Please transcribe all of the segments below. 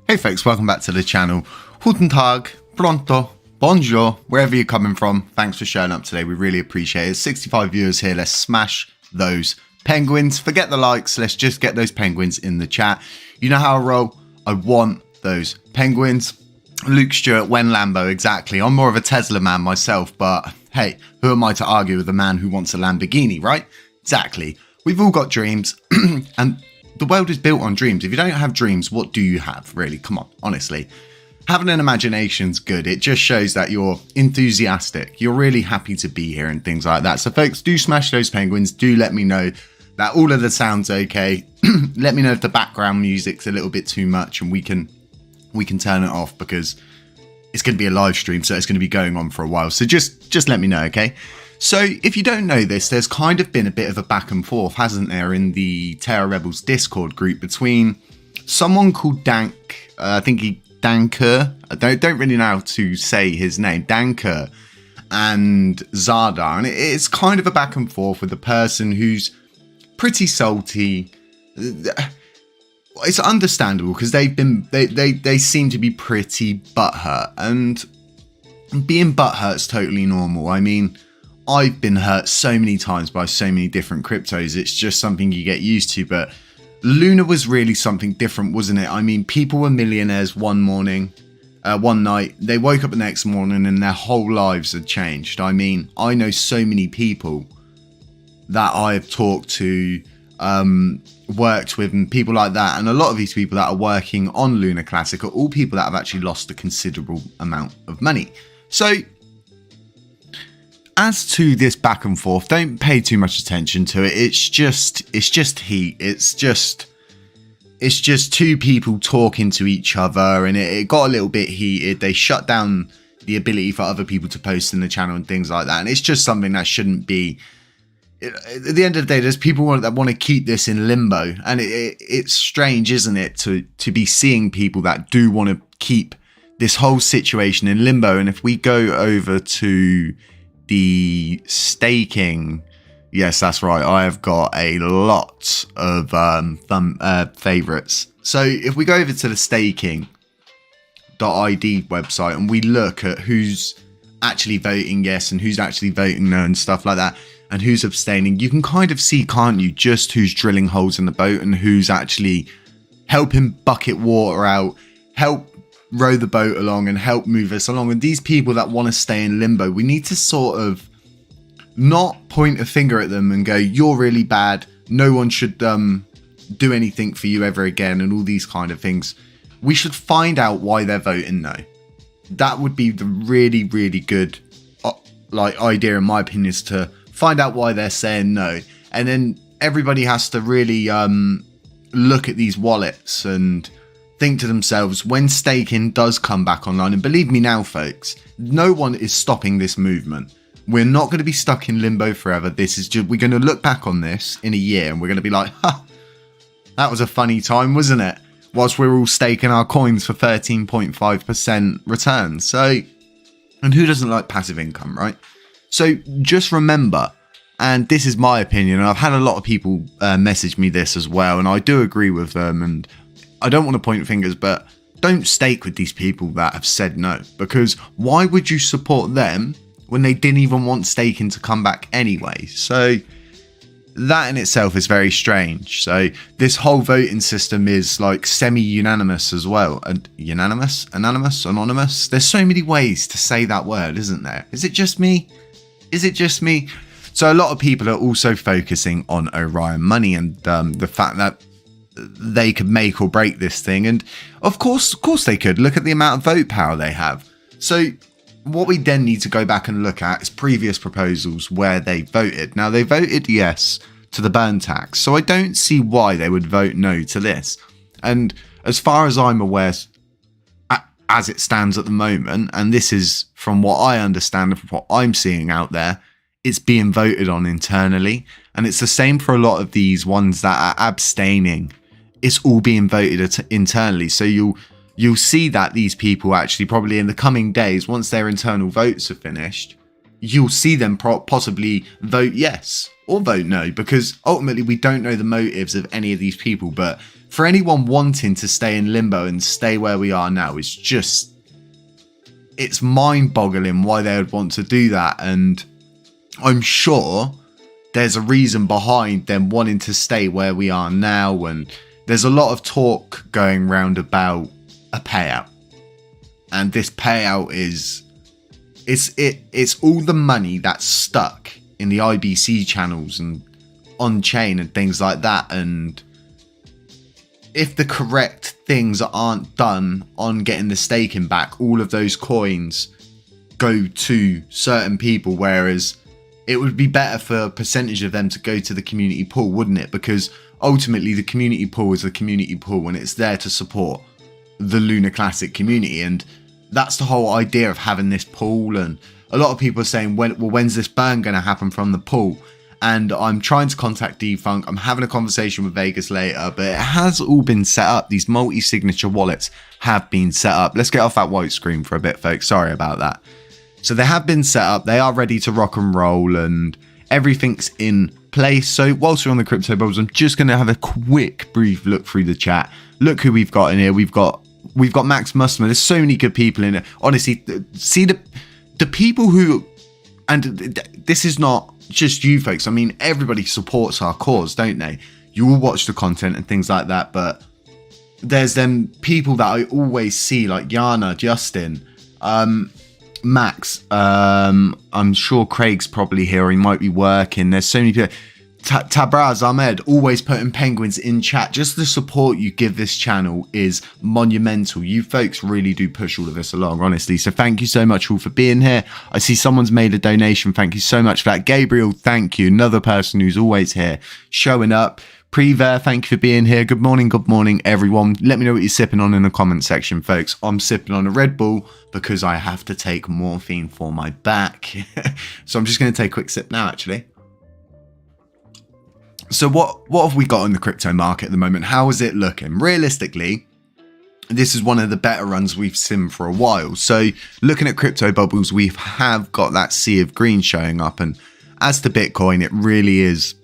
Hey folks, welcome back to the channel. Guten Tag, pronto, bonjour, wherever you're coming from. Thanks for showing up today. We really appreciate it. 65 viewers here. Let's smash those penguins. Forget the likes. Let's just get those penguins in the chat. You know how I roll. I want those penguins. Luke Stewart, when Lambo, exactly. I'm more of a Tesla man myself, but hey, who am I to argue with a man who wants a Lamborghini, right? Exactly. We've all got dreams and the world is built on dreams. If you don't have dreams, what do you have, really? Come on, honestly. Having an imagination's good. It just shows that you're enthusiastic. You're really happy to be here and things like that. So folks, do smash those penguins. Do let me know that all of the sound's okay. Let me know if the background music's a little bit too much and we can turn it off because it's going to be a live stream, so it's going to be going on for a while. So just let me know, okay? So if you don't know this, there's kind of been a bit of a back and forth, hasn't there, in the Terra Rebels Discord group between someone called Dank, Danker, I don't really know how to say his name, Danker, and Zardar. And it's kind of a back and forth with the person who's pretty salty. It's understandable because they seem to be pretty butthurt, and being butthurt's totally normal. I mean, I've been hurt so many times by so many different cryptos. It's just something you get used to. But Luna was really something different, wasn't it? I mean, people were millionaires one night. They woke up the next morning and their whole lives had changed. I mean, I know so many people that I've talked to, worked with, and people like that. And a lot of these people that are working on Luna Classic are all people that have actually lost a considerable amount of money. So as to this back and forth, don't pay too much attention to it. It's just heat. It's just two people talking to each other, and it got a little bit heated. They shut down the ability for other people to post in the channel and things like that. And it's just something that shouldn't be. At the end of the day, there's people that want to keep this in limbo, and it's strange, isn't it, to be seeing people that do want to keep this whole situation in limbo. And if we go over to the staking, yes, that's right, I have got a lot of favorites. So if we go over to the staking.id website and we look at who's actually voting yes and who's actually voting no and stuff like that, and who's abstaining, you can kind of see, can't you, just who's drilling holes in the boat and who's actually helping bucket water out, help row the boat along and help move us along. And these people that want to stay in limbo, we need to sort of not point a finger at them and go, you're really bad, no one should do anything for you ever again, and all these kind of things. We should find out why they're voting no. That would be the really, really good idea, in my opinion, is to find out why they're saying no. And then everybody has to really look at these wallets and think to themselves, when staking does come back online, and believe me now, folks, no one is stopping this movement. We're not going to be stuck in limbo forever. This is just, we're going to look back on this in a year and we're going to be like, ha, that was a funny time, wasn't it? Whilst we're all staking our coins for 13.5% return. So, and who doesn't like passive income, right? So just remember, and this is my opinion, and I've had a lot of people message me this as well, and I do agree with them, and I don't want to point fingers, but don't stake with these people that have said no, because why would you support them when they didn't even want staking to come back anyway? So that in itself is very strange. So this whole voting system is like semi-unanimous as well. And unanimous, anonymous, anonymous. There's so many ways to say that word, isn't there? Is it just me? Is it just me? So a lot of people are also focusing on Orion Money and the fact that they could make or break this thing. And of course they could. Look at the amount of vote power they have. So what we then need to go back and look at is previous proposals where they voted. Now, they voted yes to the burn tax, so I don't see why they would vote no to this. And as far as I'm aware, as it stands at the moment, and this is from what I understand and from what I'm seeing out there, it's being voted on internally. And it's the same for a lot of these ones that are abstaining. It's all being voted internally. So you'll see that these people actually probably in the coming days, once their internal votes are finished, you'll see them possibly vote yes or vote no, because ultimately we don't know the motives of any of these people. But for anyone wanting to stay in limbo and stay where we are now, it's mind-boggling why they would want to do that. And I'm sure there's a reason behind them wanting to stay where we are now. And there's a lot of talk going round about a payout, and this payout is it's all the money that's stuck in the IBC channels and on chain and things like that. And if the correct things aren't done on getting the staking back, all of those coins go to certain people, whereas it would be better for a percentage of them to go to the community pool, wouldn't it? Because ultimately the community pool is the community pool, and it's there to support the Lunar Classic community. And that's the whole idea of having this pool. And a lot of people are saying, when's this burn going to happen from the pool? And I'm trying to contact Defunk. I'm having a conversation with Vegas later, but it has all been set up. These multi-signature wallets have been set up. Let's get off that white screen for a bit, folks. Sorry about that. So they have been set up. They are ready to rock and roll, and everything's in place. So whilst we're on the crypto bubbles, I'm just going to have a quick brief look through the chat. Look who we've got in here. We've got Max Musmer. There's so many good people in it. Honestly, see the people who, and this is not just you folks. I mean, everybody supports our cause, don't they? You all watch the content and things like that, but there's them people that I always see, like Yana, Justin, Max. I'm sure Craig's probably here, or he might be working. There's so many people. Tabraz Ahmed always putting penguins in chat. Just the support you give this channel is monumental. You folks really do push all of this along, honestly. So thank you so much all for being here. I see someone's made a donation. Thank you so much for that. Gabriel, thank you. Another person who's always here, showing up. Prever, thank you for being here. Good morning, everyone. Let me know what you're sipping on in the comment section, folks. I'm sipping on a Red Bull because I have to take morphine for my back. So I'm just going to take a quick sip now, actually. So what have we got in the crypto market at the moment? How is it looking? Realistically, this is one of the better runs we've seen for a while. So looking at crypto bubbles, we have got that sea of green showing up. And as to Bitcoin, it really is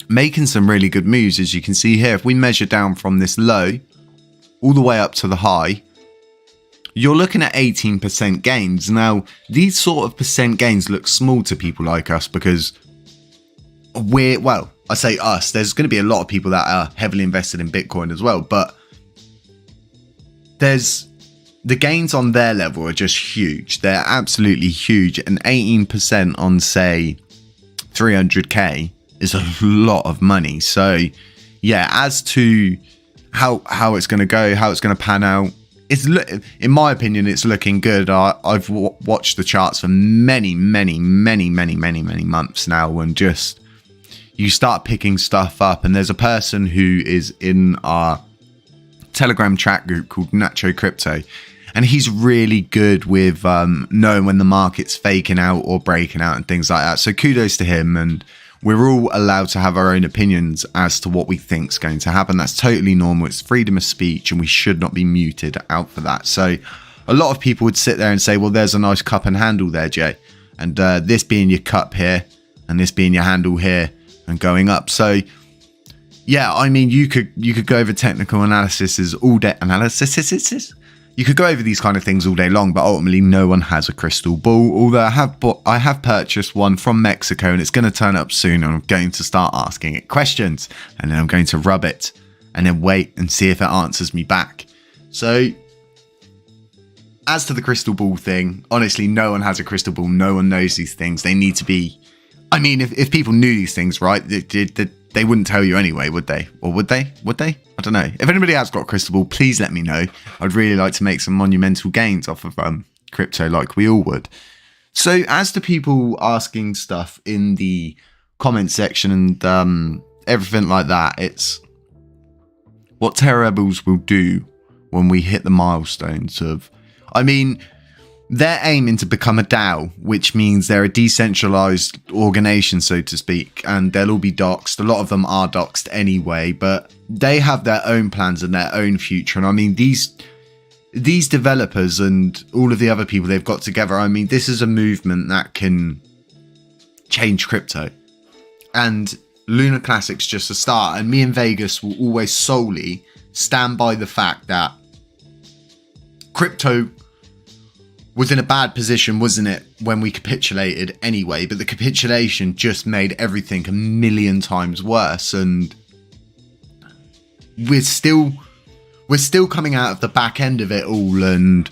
making some really good moves. As you can see here, if we measure down from this low all the way up to the high, you're looking at 18% gains. Now, these sort of percent gains look small to people like us because I say us, there's going to be a lot of people that are heavily invested in Bitcoin as well, but there's the gains on their level are just huge. They're absolutely huge. And 18% on, say, 300k is a lot of money. So yeah, as to how it's going to go, how it's going to pan out, in my opinion, it's looking good. I've watched the charts for many months now, and just you start picking stuff up. And there's a person who is in our Telegram chat group called HappyCattyCrypto, and he's really good with knowing when the market's faking out or breaking out and things like that. So kudos to him. And we're all allowed to have our own opinions as to what we think is going to happen. That's totally normal. It's freedom of speech, and we should not be muted out for that. So a lot of people would sit there and say, well, there's a nice cup and handle there, Jay. And this being your cup here, and this being your handle here, and going up. So yeah, I mean, you could go over technical analysis all day. You could go over these kind of things all day long, but ultimately no one has a crystal ball. Although I have purchased one from Mexico, and it's going to turn up soon, and I'm going to start asking it questions, and then I'm going to rub it and then wait and see if it answers me back. So as to the crystal ball thing, honestly, no one has a crystal ball. No one knows these things. They need to be, I mean, if people knew these things, right, they wouldn't tell you anyway, would they? Or would they? Would they? I don't know. If anybody has got a crystal ball, please let me know. I'd really like to make some monumental gains off of crypto, like we all would. So as to people asking stuff in the comment section and everything like that, it's what Terra Rebels will do when we hit the milestones of, I mean, they're aiming to become a DAO, which means they're a decentralized organization, so to speak, and they'll all be doxed. A lot of them are doxed anyway, but they have their own plans and their own future. And I mean, these developers and all of the other people they've got together, I mean, this is a movement that can change crypto. And Lunar Classic's just a start, and me and Vegas will always solely stand by the fact that crypto was in a bad position, wasn't it, when we capitulated anyway, but the capitulation just made everything a million times worse. And we're still coming out of the back end of it all. And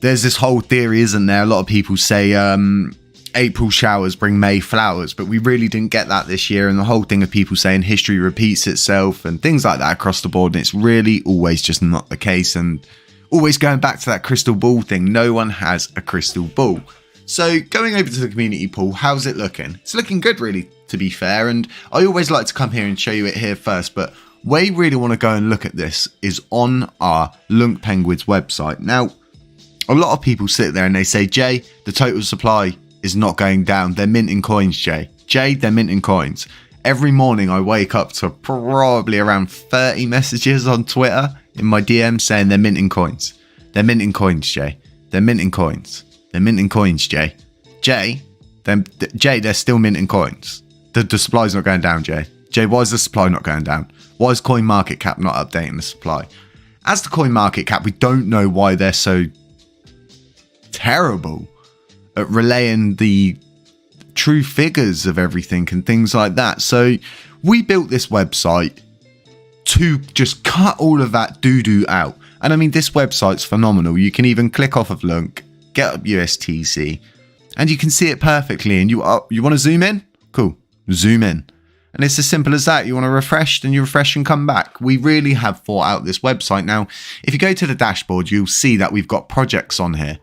there's this whole theory, isn't there? A lot of people say April showers bring May flowers, but we really didn't get that this year. And the whole thing of people saying history repeats itself and things like that across the board, and it's really always just not the case. And always going back to that crystal ball thing, no one has a crystal ball. So going over to the community pool, how's it looking? It's looking good, really, to be fair. And I always like to come here and show you it here first, but where you really want to go and look at this is on our Lunk Penguins website. Now, a lot of people sit there and they say, Jay, the total supply is not going down. They're minting coins, Jay. Jay, they're minting coins. Every morning I wake up to probably around 30 messages on Twitter in my DM saying they're minting coins. They're minting coins, Jay. They're minting coins. They're minting coins, Jay. Jay, they're still minting coins. The supply's not going down, Jay. Jay, why is the supply not going down? Why is CoinMarketCap not updating the supply? As to CoinMarketCap, we don't know why they're so terrible at relaying the true figures of everything and things like that. So we built this website to just cut all of that doo-doo out. And I mean, this website's phenomenal. You can even click off of Lunk, get up USTC, and you can see it perfectly. And you want to zoom in? Cool. Zoom in. And it's as simple as that. You want to refresh, then you refresh and come back. We really have thought out this website. Now, if you go to the dashboard, you'll see that we've got projects on here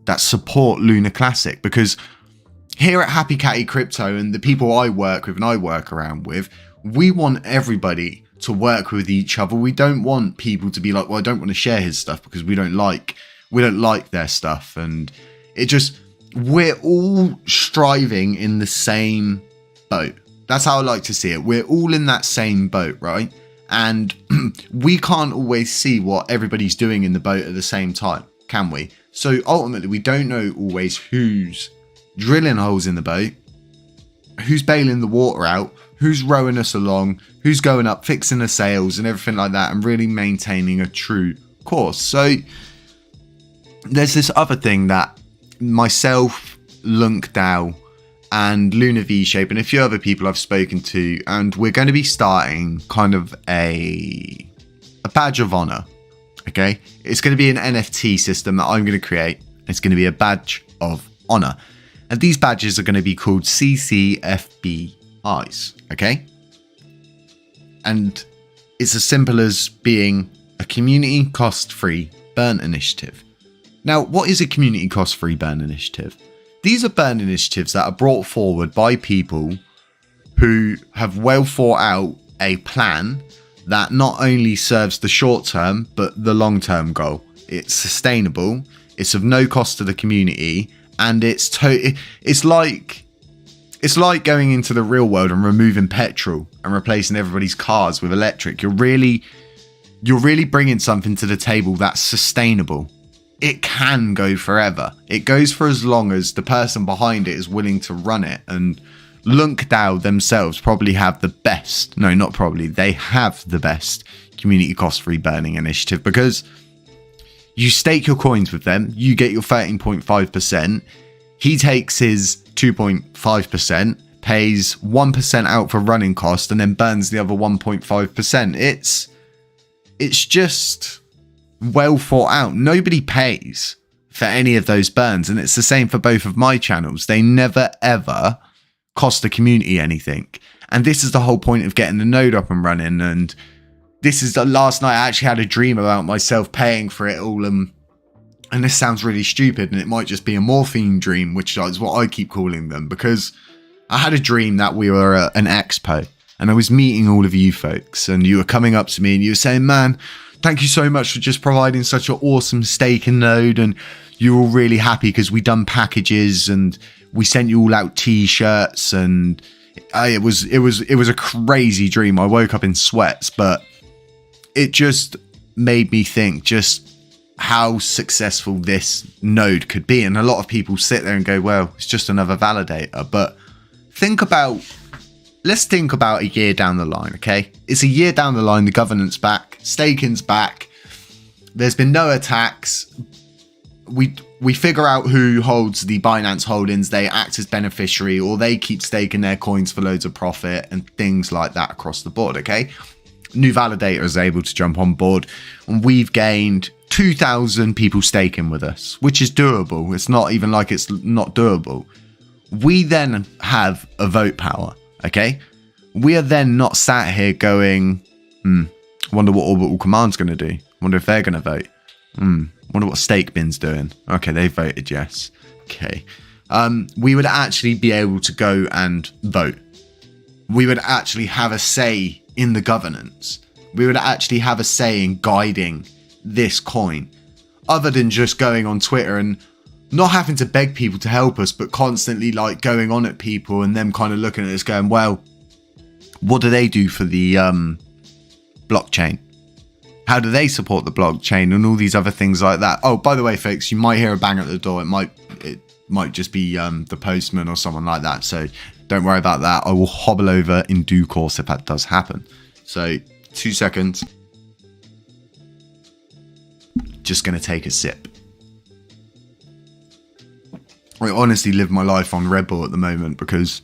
that support Lunar Classic, because here at HappyCattyCrypto and the people I work with and I work around with, we want everybody to work with each other. We don't want people to be like, well, I don't want to share his stuff because we don't like their stuff. And we're all striving in the same boat. That's how I like to see it. We're all in that same boat, right? And we can't always see what everybody's doing in the boat at the same time, can we? So ultimately, we don't know always who's drilling holes in the boat, who's bailing the water out, who's rowing us along, who's going up, fixing the sails and everything like that, and really maintaining a true course. So there's this other thing that myself, Lunk DAO, and Lunar V-Shape, and a few other people I've spoken to, and we're going to be starting kind of a badge of honor. Okay, it's going to be an NFT system that I'm going to create. It's going to be a badge of honor. And these badges are going to be called CCFBIs, okay? And it's as simple as being a community cost-free burn initiative. Now, what is a community cost-free burn initiative? These are burn initiatives that are brought forward by people who have well thought out a plan that not only serves the short term, but the long term goal. It's sustainable, it's of no cost to the community, and it's like going into the real world and removing petrol and replacing everybody's cars with electric. You're really bringing something to the table that's sustainable. It can go forever. It goes for as long as the person behind it is willing to run it. And LunkDAO themselves probably have the best, no, not probably, they have the best community cost-free burning initiative, because you stake your coins with them, you get your 13.5%, he takes his 2.5%, pays 1% out for running cost, and then burns the other 1.5%. It's just well thought out. Nobody pays for any of those burns, and it's the same for both of my channels. They never ever cost the community anything, and this is the whole point of getting the node up and running. And this is the last night I actually had a dream about myself paying for it all, and this sounds really stupid, and it might just be a morphine dream, which is what I keep calling them, because I had a dream that we were at an expo and I was meeting all of you folks, and you were coming up to me and you were saying, man, thank you so much for just providing such an awesome staking node, and you were all really happy because we done packages and we sent you all out t-shirts, and it was a crazy dream. I woke up in sweats, but it just made me think just how successful this node could be. And a lot of people sit there and go, well, it's just another validator. But let's think about a year down the line, okay? It's a year down the line, the governance back, staking's back, there's been no attacks, we figure out who holds the Binance holdings, they act as beneficiary, or they keep staking their coins for loads of profit and things like that across the board, okay? New validator is able to jump on board, and we've gained 2,000 people staking with us, which is doable. It's not even like it's not doable. We then have a vote power, okay? We are then not sat here going, wonder what Orbital Command's going to do. Wonder if they're going to vote. Wonder what Stake Bin's doing. Okay, they voted yes. Okay. We would actually be able to go and vote. We would actually have a say in the governance. We would actually have a say in guiding this coin, other than just going on Twitter and not having to beg people to help us, but constantly like going on at people and them kind of looking at us going, well, what do they do for the blockchain? How do they support the blockchain and all these other things like that? Oh, by the way, folks, you might hear a bang at the door. It might just be the postman or someone like that. So don't worry about that. I will hobble over in due course if that does happen. So 2 seconds. Just going to take a sip. I honestly live my life on Red Bull at the moment, because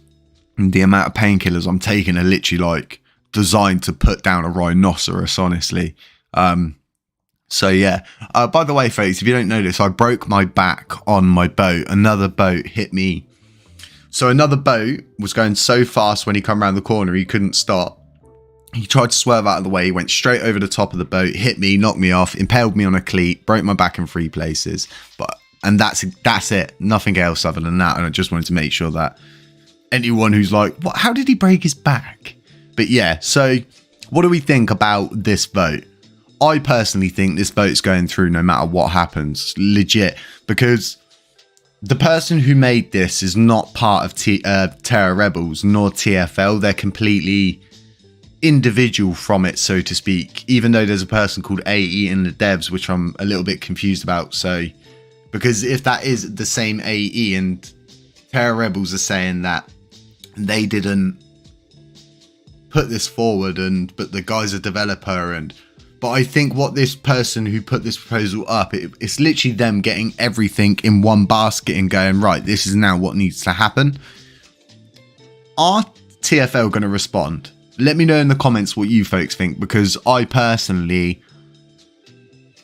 the amount of painkillers I'm taking are literally like designed to put down a rhinoceros, honestly. So yeah, by the way, folks, if you don't know this, I broke my back on my boat. Another boat hit me. So another boat was going so fast when he come around the corner, he couldn't stop. He tried to swerve out of the way. He went straight over the top of the boat, hit me, knocked me off, impaled me on a cleat, broke my back in 3 places. And that's it. Nothing else other than that. And I just wanted to make sure that anyone who's like, what? How did he break his back? But yeah, so what do we think about this vote? I personally think this vote's going through no matter what happens, legit, because the person who made this is not part of Terra Rebels nor TFL. They're completely individual from it, so to speak, even though there's a person called AE in the devs, which I'm a little bit confused about. So, because if that is the same AE and Terra Rebels are saying that they didn't put this forward, but the guy's a developer, but I think what this person who put this proposal up, it's literally them getting everything in one basket and going, right, this is now what needs to happen. Are TFL going to respond? Let me know in the comments what you folks think, because I personally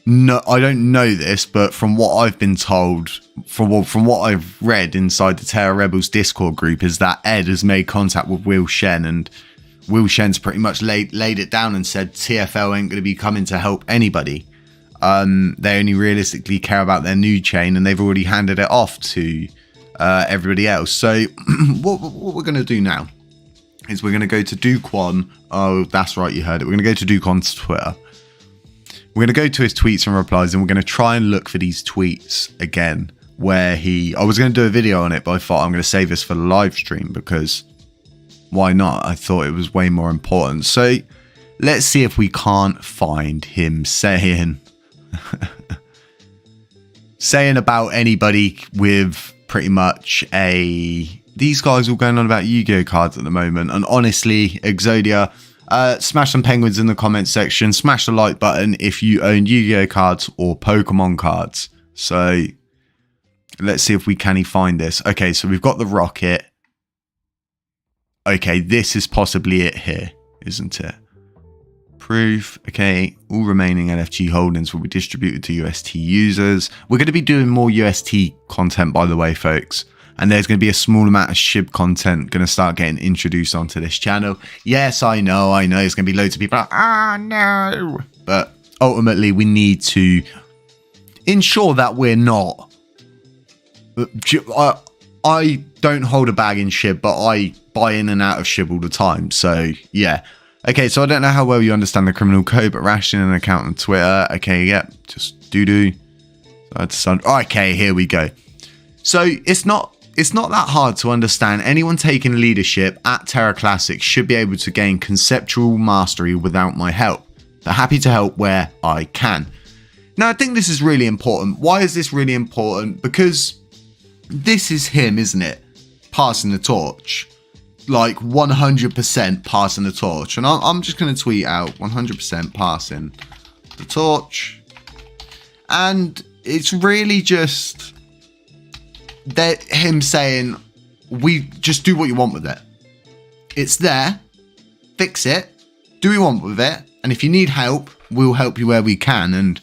no, I don't know this, but from what I've been told, from what I've read inside the Terra Rebels Discord group, is that Ed has made contact with Will Shen, and Will Shen's pretty much laid it down and said TFL ain't going to be coming to help anybody. They only realistically care about their new chain, and they've already handed it off to everybody else. So what we're going to do now is we're going to go to Do-Kwon. Oh, that's right, you heard it. We're going to go to Do-Kwon's Twitter. We're going to go to his tweets and replies, and we're going to try and look for these tweets again where I was going to do a video on it, but I thought I'm going to save this for the live stream because why not? I thought it was way more important. So let's see if we can't find him saying about anybody with pretty much these guys all going on about Yu-Gi-Oh cards at the moment. And honestly, Exodia, smash some penguins in the comments section. Smash the like button if you own Yu-Gi-Oh cards or Pokemon cards. So let's see if we can find this. Okay, so we've got the rocket. Okay, this is possibly it here, isn't it? Proof. Okay, all remaining LFG holdings will be distributed to UST users. We're going to be doing more UST content, by the way, folks. And there's going to be a small amount of SHIB content going to start getting introduced onto this channel. Yes, I know. There's going to be loads of people like, no. But ultimately, we need to ensure that we're not. I don't hold a bag in SHIB, but I buy in and out of SHIB all the time. So, yeah. Okay, so I don't know how well you understand the criminal code, but rationing an account on Twitter. Okay, yeah, just do. Okay, here we go. So it's not that hard to understand. Anyone taking leadership at Terra Classic should be able to gain conceptual mastery without my help. But happy to help where I can. Now, I think this is really important. Why is this really important? Because this is him, isn't it? Passing the torch. Like 100% passing the torch. And I'm just going to tweet out 100% passing the torch. And it's really just that him saying, we just do what you want with it. It's there. Fix it. Do what you want with it. And if you need help, we'll help you where we can. And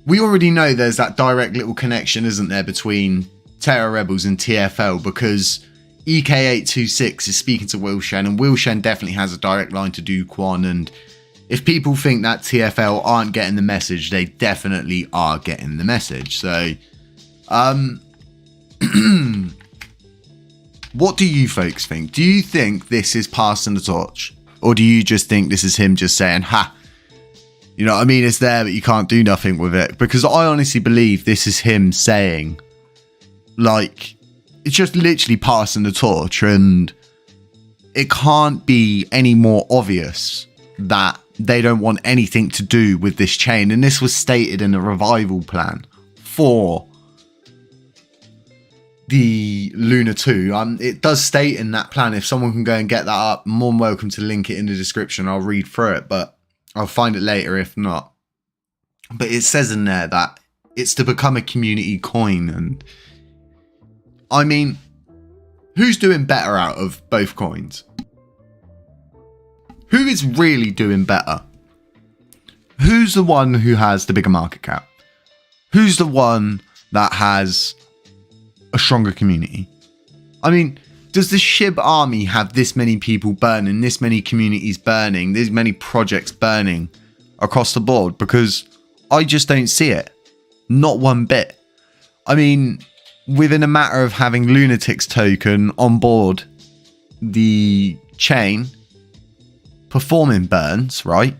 we already know there's that direct little connection, isn't there, between Terra Rebels and TFL, because EK826 is speaking to Will Shen, and Will Shen definitely has a direct line to Do-Kwon. And if people think that TFL aren't getting the message, they definitely are getting the message. So, what do you folks think? Do you think this is passing the torch? Or do you just think this is him just saying, ha, you know what I mean? It's there, but you can't do nothing with it. Because I honestly believe this is him saying, like, it's just literally passing the torch, and it can't be any more obvious that they don't want anything to do with this chain. And this was stated in a revival plan for the Luna 2. It does state in that plan, if someone can go and get that up, more than welcome to link it in the description. I'll read through it, but I'll find it later if not. But it says in there that it's to become a community coin. And I mean, who's doing better out of both coins? Who is really doing better? Who's the one who has the bigger market cap? Who's the one that has a stronger community? I mean, does the SHIB army have this many people burning, this many communities burning, this many projects burning across the board? Because I just don't see it. Not one bit. I mean, within a matter of having Lunatics token on board the chain, performing burns, right?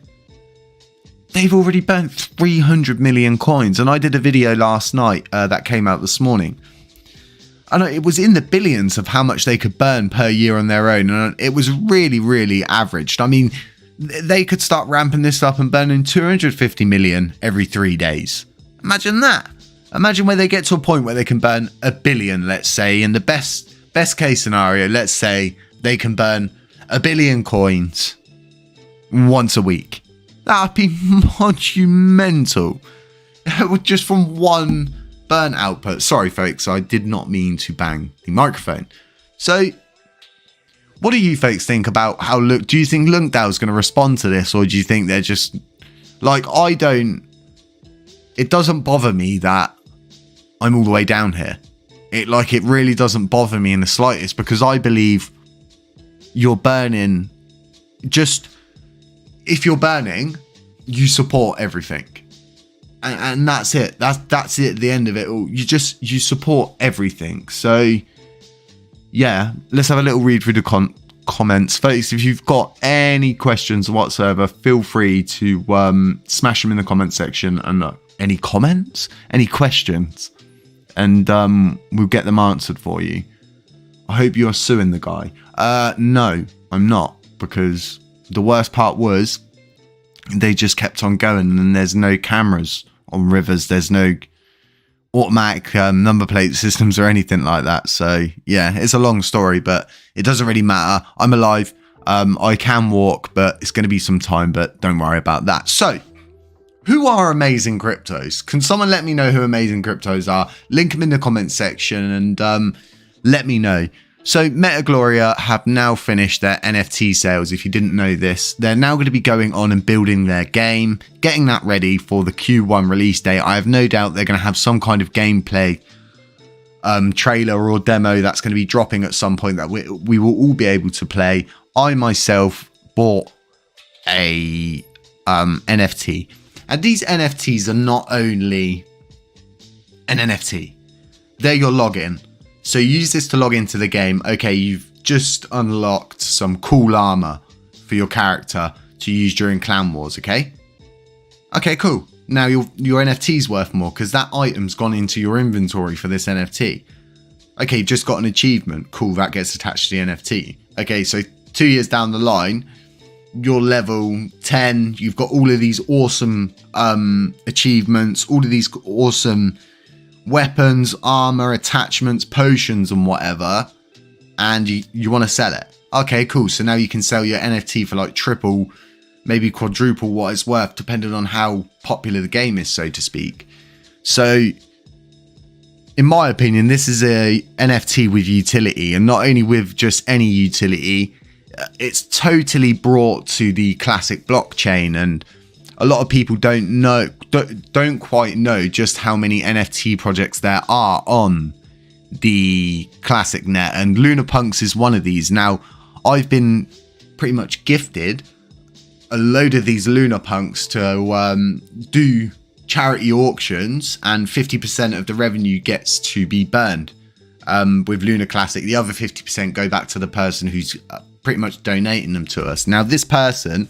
They've already burnt 300 million coins. And I did a video last night that came out this morning. And it was in the billions of how much they could burn per year on their own. And it was really, really averaged. I mean, they could start ramping this up and burning 250 million every 3 days. Imagine that. Imagine where they get to a point where they can burn 1 billion, let's say. In the best case scenario, let's say they can burn 1 billion coins once a week. That'd be monumental. Just from one burn output. Sorry, folks, I did not mean to bang the microphone. So, what do you folks think about how do you think Lunkdale's going to respond to this, or do you think they're just like, I don't it doesn't bother me that I'm all the way down here. It really doesn't bother me in the slightest, because I believe you're burning. Just if you're burning, you support everything, and that's it. That's it. At the end of it all, you support everything. So yeah, let's have a little read through the comments, folks. If you've got any questions whatsoever, feel free to smash them in the comment section. And any comments, any questions, and we'll get them answered for you. I hope you're suing the guy. No, I'm not, because the worst part was they just kept on going, and there's no cameras on rivers. There's no automatic number plate systems or anything like that. So yeah, it's a long story, but it doesn't really matter. I'm alive. I can walk, but it's going to be some time, but don't worry about that. So who are Amazing Cryptos? Can someone let me know who Amazing Cryptos are? Link them in the comment section and let me know. So Metagloria have now finished their NFT sales. If you didn't know this, they're now going to be going on and building their game, getting that ready for the Q1 release date. I have no doubt they're going to have some kind of gameplay trailer or demo that's going to be dropping at some point that we will all be able to play. I myself bought a NFT, and these NFTs are not only an NFT, they're your login. So use this to log into the game. Okay, you've just unlocked some cool armor for your character to use during Clan Wars, okay? Okay, cool. Now your NFT's worth more because that item's gone into your inventory for this NFT. Okay, just got an achievement. Cool, that gets attached to the NFT. Okay, so 2 years down the line, you're level 10. You've got all of these awesome achievements, all of these awesome weapons, armor, attachments, potions and whatever, and you want to sell it. Okay, cool. So now you can sell your NFT for like triple, maybe quadruple what it's worth, depending on how popular the game is, so to speak. So in my opinion, this is a NFT with utility, and not only with just any utility, it's totally brought to the classic blockchain. And a lot of people don't quite know just how many NFT projects there are on the classic net, and Lunapunks is one of these. Now, I've been pretty much gifted a load of these Lunapunks to do charity auctions, and 50% of the revenue gets to be burned with Luna Classic. The other 50% go back to the person who's pretty much donating them to us. Now, this person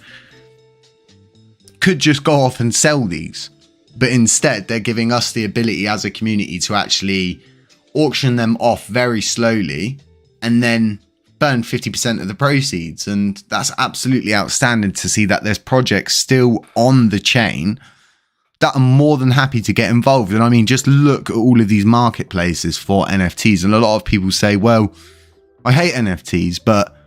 could just go off and sell these, but instead they're giving us the ability as a community to actually auction them off very slowly and then burn 50% of the proceeds. And that's absolutely outstanding to see that there's projects still on the chain that are more than happy to get involved. And I mean, just look at all of these marketplaces for NFTs, and a lot of people say, well, I hate NFTs, but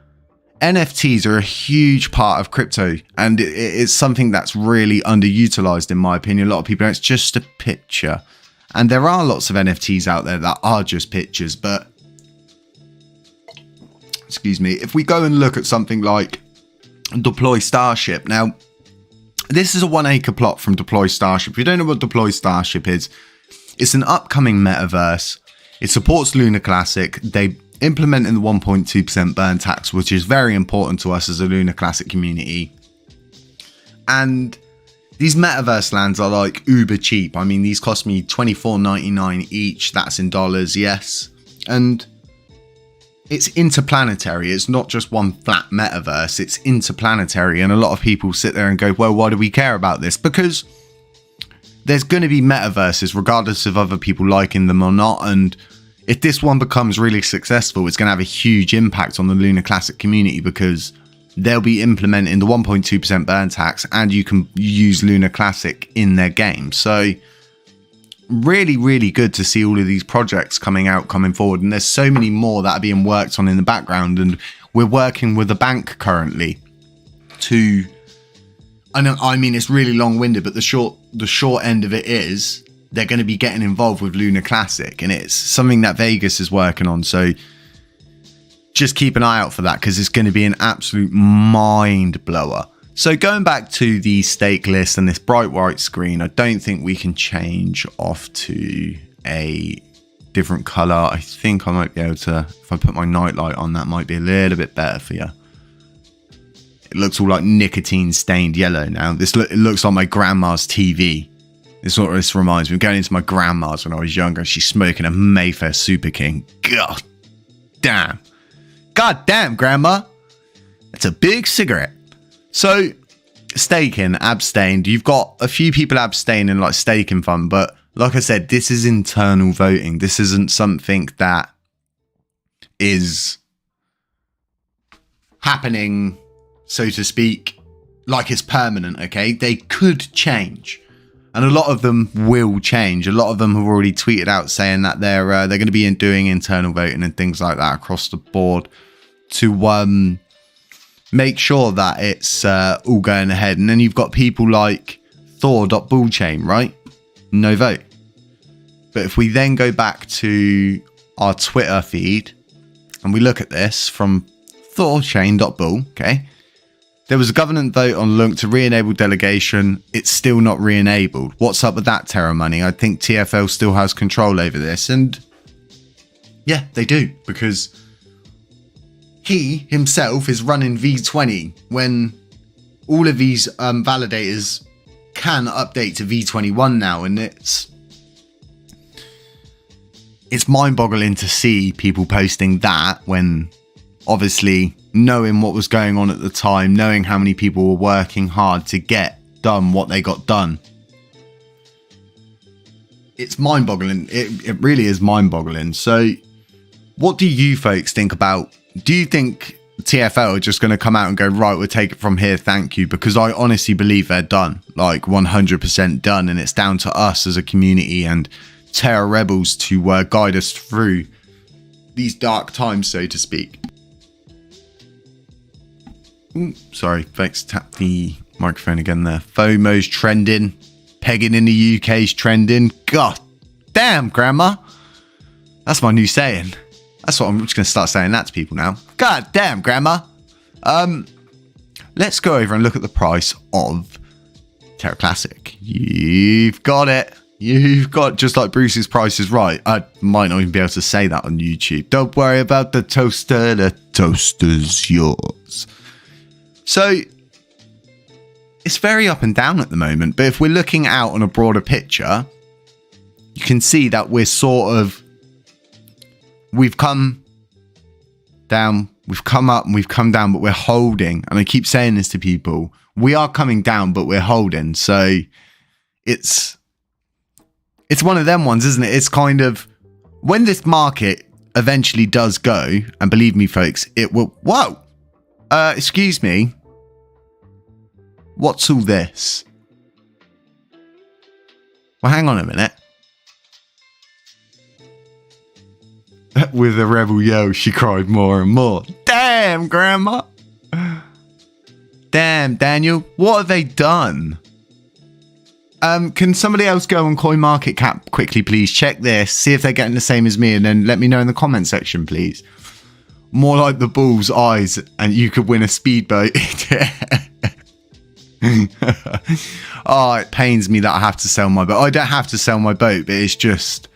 NFTs are a huge part of crypto, and it's something that's really underutilized in my opinion. A lot of people know it's just a picture, and there are lots of NFTs out there that are just pictures, but excuse me, if we go and look at something like Deploy Starship. Now, this is a 1 acre plot from Deploy Starship. If you don't know what Deploy Starship is, it's an upcoming metaverse. It supports Luna Classic. They implementing the 1.2% burn tax, which is very important to us as a Luna Classic community. And these metaverse lands are like uber cheap. I mean, these cost me $24.99 each. That's in dollars, yes. And it's interplanetary. It's not just one flat metaverse. It's interplanetary. And a lot of people sit there and go, well, why do we care about this? Because there's going to be metaverses regardless of other people liking them or not. And if this one becomes really successful, it's going to have a huge impact on the Luna Classic community, because they'll be implementing the 1.2% burn tax, and you can use Luna Classic in their game. So really, really good to see all of these projects coming forward. And there's so many more that are being worked on in the background. And we're working with a bank currently to, I mean, it's really long-winded, but the short end of it is, they're going to be getting involved with Luna Classic, and it's something that Vegas is working on. So just keep an eye out for that, because it's going to be an absolute mind blower. So going back to the stake list and this bright white screen, I don't think we can change off to a different color. I think I might be able to, if I put my nightlight on, that might be a little bit better for you. It looks all like nicotine stained yellow now. It looks like my grandma's TV. This is what this reminds me. I'm going into my grandma's when I was younger. She's smoking a Mayfair Super King. God damn. God damn, grandma. That's a big cigarette. So, staking, abstained. You've got a few people abstaining, like staking fund, but like I said, this is internal voting. This isn't something that is happening, so to speak, like it's permanent, okay? They could change. And a lot of them will change. A lot of them have already tweeted out saying that they're going to be doing internal voting and things like that across the board to make sure that it's all going ahead. And then you've got people like Thor.bullchain, right? No vote. But if we then go back to our Twitter feed and we look at this from Thorchain.bull, okay? There was a government vote on Lunk to re-enable delegation. It's still not re-enabled. What's up with that, Terra Money? I think TFL still has control over this. And yeah, they do, because he himself is running V20 when all of these validators can update to V21 now. And it's mind-boggling to see people posting that when obviously knowing what was going on at the time, knowing how many people were working hard to get done what they got done. It's mind-boggling. It really is mind-boggling. So what do you folks think about? Do you think TFL are just going to come out and go, right, we'll take it from here, thank you? Because I honestly believe they're done, like 100% done. And it's down to us as a community and Terra Rebels to guide us through these dark times, so to speak. Ooh, sorry, folks, tap the microphone again there. FOMO's trending. Pegging in the UK's trending. God damn, grandma. That's my new saying. That's what I'm just going to start saying that to people now. God damn, grandma. Let's go over and look at the price of Terra Classic. You've got it. You've got, just like Bruce's price is right. I might not even be able to say that on YouTube. Don't worry about the toaster. The toaster's yours. So it's very up and down at the moment. But if we're looking out on a broader picture, you can see that we're sort of, we've come down, we've come up and we've come down, but we're holding. And I keep saying this to people. We are coming down, but we're holding. So it's one of them ones, isn't it? It's kind of, when this market eventually does go, and believe me, folks, it will, whoa, excuse me. What's all this? Well, hang on a minute. With a rebel yell, she cried more and more. Damn, grandma. Damn, Daniel. What have they done? Can somebody else go on CoinMarketCap quickly, please? Check this. See if they're getting the same as me, and then let me know in the comment section, please. More like the bull's eyes, and you could win a speedboat. Oh, it pains me that I have to sell my boat. I don't have to sell my boat, but it's just,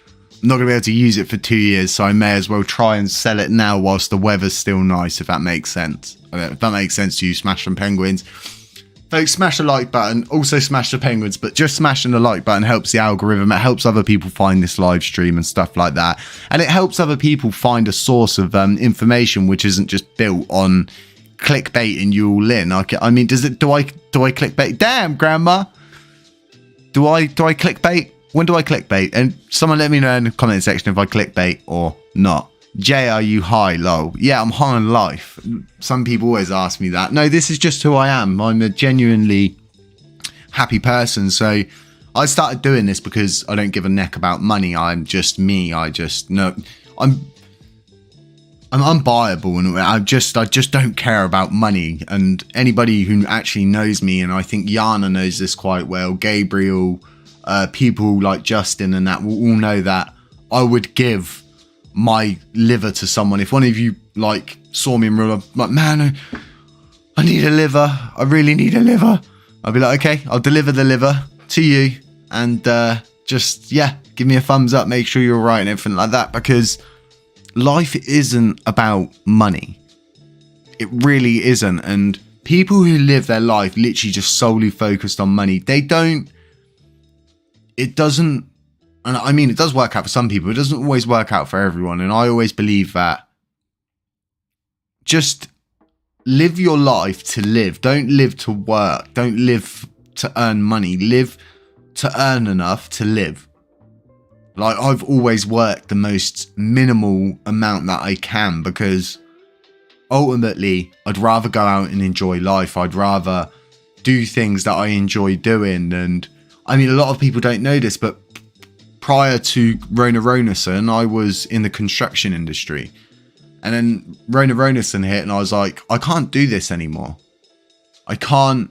I'm not going to be able to use it for 2 years, so I may as well try and sell it now whilst the weather's still nice, if that makes sense. If that makes sense to you, Smash some Penguins. Folks, smash the like button. Also smash the penguins, but just smashing the like button helps the algorithm. It helps other people find this live stream and stuff like that. And it helps other people find a source of information which isn't just built on clickbaiting you all in. I mean, do I clickbait? Damn, grandma. Do I clickbait? When do I clickbait? And someone let me know in the comment section if I clickbait or not. Jay, are you high? Lol. Yeah, I'm high on life. Some people always ask me that. No, this is just who I am. I'm a genuinely happy person. So I started doing this because I don't give a neck about money. I'm just me. I'm unbuyable, and I just don't care about money. And anybody who actually knows me, and I think Yana knows this quite well, Gabriel, people like Justin and that will all know that I would give my liver to someone. If one of you like saw me in real life, like, man, I need a liver. I really need a liver. I'll be like, okay, I'll deliver the liver to you. And just, yeah, give me a thumbs up. Make sure you're all right and everything like that. Because life isn't about money. It really isn't. And people who live their life literally just solely focused on money, it doesn't, and I mean, it does work out for some people. It doesn't always work out for everyone. And I always believe that just live your life to live. Don't live to work. Don't live to earn money. Live to earn enough to live. Like, I've always worked the most minimal amount that I can, because ultimately I'd rather go out and enjoy life. I'd rather do things that I enjoy doing. And I mean, a lot of people don't know this, but prior to Rona Ronason, I was in the construction industry. And then Rona Ronason hit and I was like, I can't do this anymore. I can't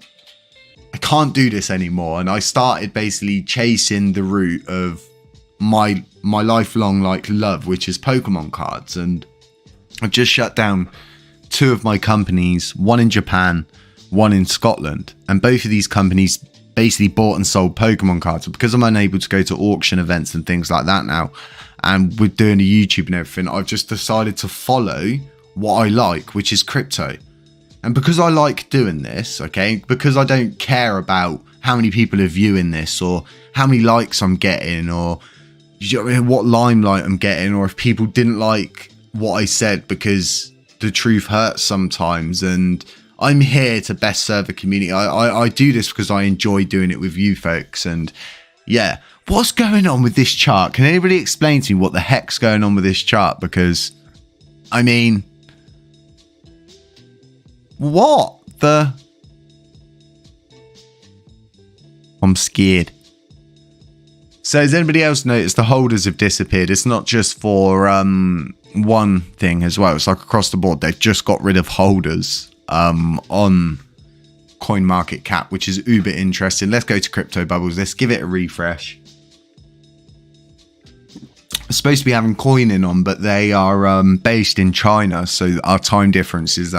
do this anymore. And I started basically chasing the route of my lifelong like love, which is Pokemon cards. And I've just shut down 2 of my companies, one in Japan, one in Scotland. And both of these companies basically bought and sold Pokemon cards. But because I'm unable to go to auction events and things like that now, and we're doing the YouTube and everything, I've just decided to follow what I like, which is crypto. And because I like doing this, okay, because I don't care about how many people are viewing this or how many likes I'm getting or what limelight I'm getting, or if people didn't like what I said, because the truth hurts sometimes. And I'm here to best serve the community. I do this because I enjoy doing it with you folks. And yeah, what's going on with this chart? Can anybody explain to me what the heck's going on with this chart? Because, I mean, what the? I'm scared. So has anybody else noticed the holders have disappeared? It's not just for one thing as well. It's like across the board. They've just got rid of holders on CoinMarketCap, which is uber interesting. Let's go to Crypto Bubbles. Let's give it a refresh. I'm supposed to be having coin in on, but they are based in China, so our time difference is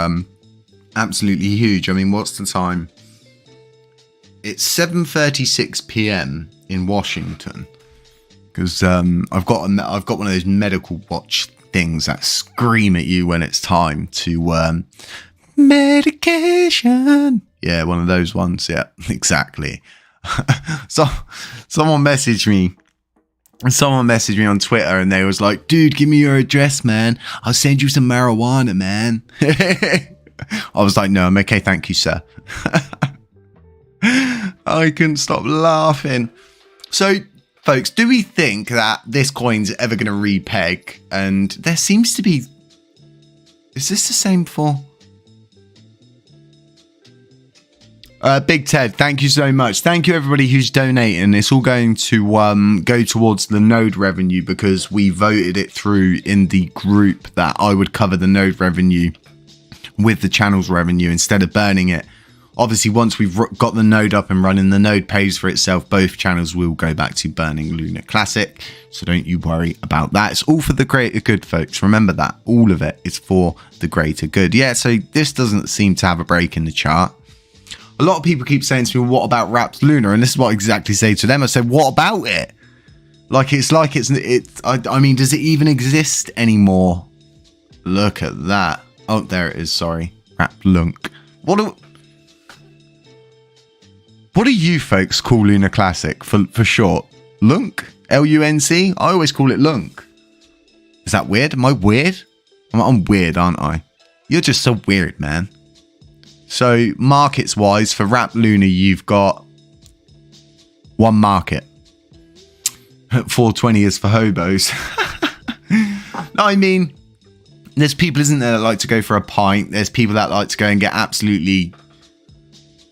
absolutely huge. I mean, what's the time? It's 7:36 p.m. in Washington, because I've got one of those medical watch things that scream at you when it's time to medication. Yeah, one of those ones. Yeah, exactly. So someone messaged me on Twitter and they was like, dude, give me your address, man. I'll send you some marijuana, man. I was like, no, I'm okay. Thank you, sir. I couldn't stop laughing. So, folks, do we think that this coin's ever going to repeg? And there seems to be... Is this the same for... Big Ted, thank you so much. Thank you, everybody who's donating. It's all going to go towards the node revenue, because we voted it through in the group that I would cover the node revenue with the channel's revenue instead of burning it. Obviously, once we've got the node up and running, the node pays for itself. Both channels will go back to burning Lunar Classic. So don't you worry about that. It's all for the greater good, folks. Remember that. All of it is for the greater good. Yeah, so this doesn't seem to have a break in the chart. A lot of people keep saying to me, what about Wrapped Lunar? And this is what I exactly say to them. I said, what about it? I mean, does it even exist anymore? Look at that. Oh, there it is. Sorry. Wrapped Lunk. What do you folks call Lunar Classic for short? Lunk? L-U-N-C? I always call it Lunk. Is that weird? Am I weird? I'm weird, aren't I? You're just so weird, man. So, markets-wise, for Wrapped Lunar, you've got one market. 420 is for hobos. No, I mean, there's people, isn't there, that like to go for a pint. There's people that like to go and get absolutely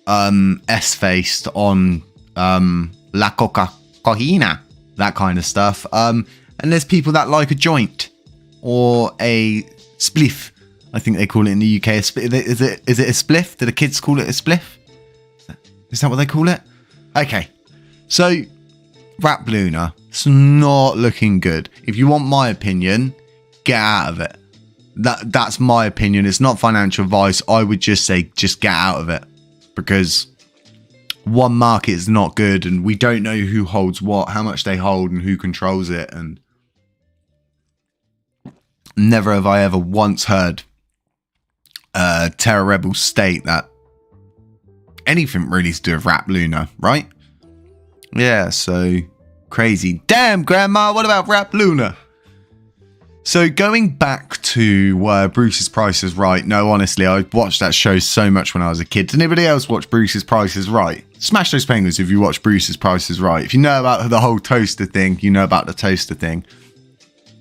S-faced on La Coca-Cola, that kind of stuff. And there's people that like a joint or a spliff. I think they call it in the UK. Is it a spliff? Do the kids call it a spliff? Is that what they call it? Okay. So, Wrapped Lunar, it's not looking good. If you want my opinion, get out of it. That's my opinion. It's not financial advice. I would just say just get out of it, because one market is not good, and we don't know who holds what, how much they hold, and who controls it. And never have I ever once heard Terror Rebels state that anything really to do with Rap Luna, right? Yeah, so crazy. Damn, Grandma, what about Rap Luna? So going back to Bruce's Price is Right. No, honestly, I watched that show so much when I was a kid. Did anybody else watch Bruce's Price is Right? Smash those penguins if you watch Bruce's Price is Right. If you know about the whole toaster thing, you know about the toaster thing.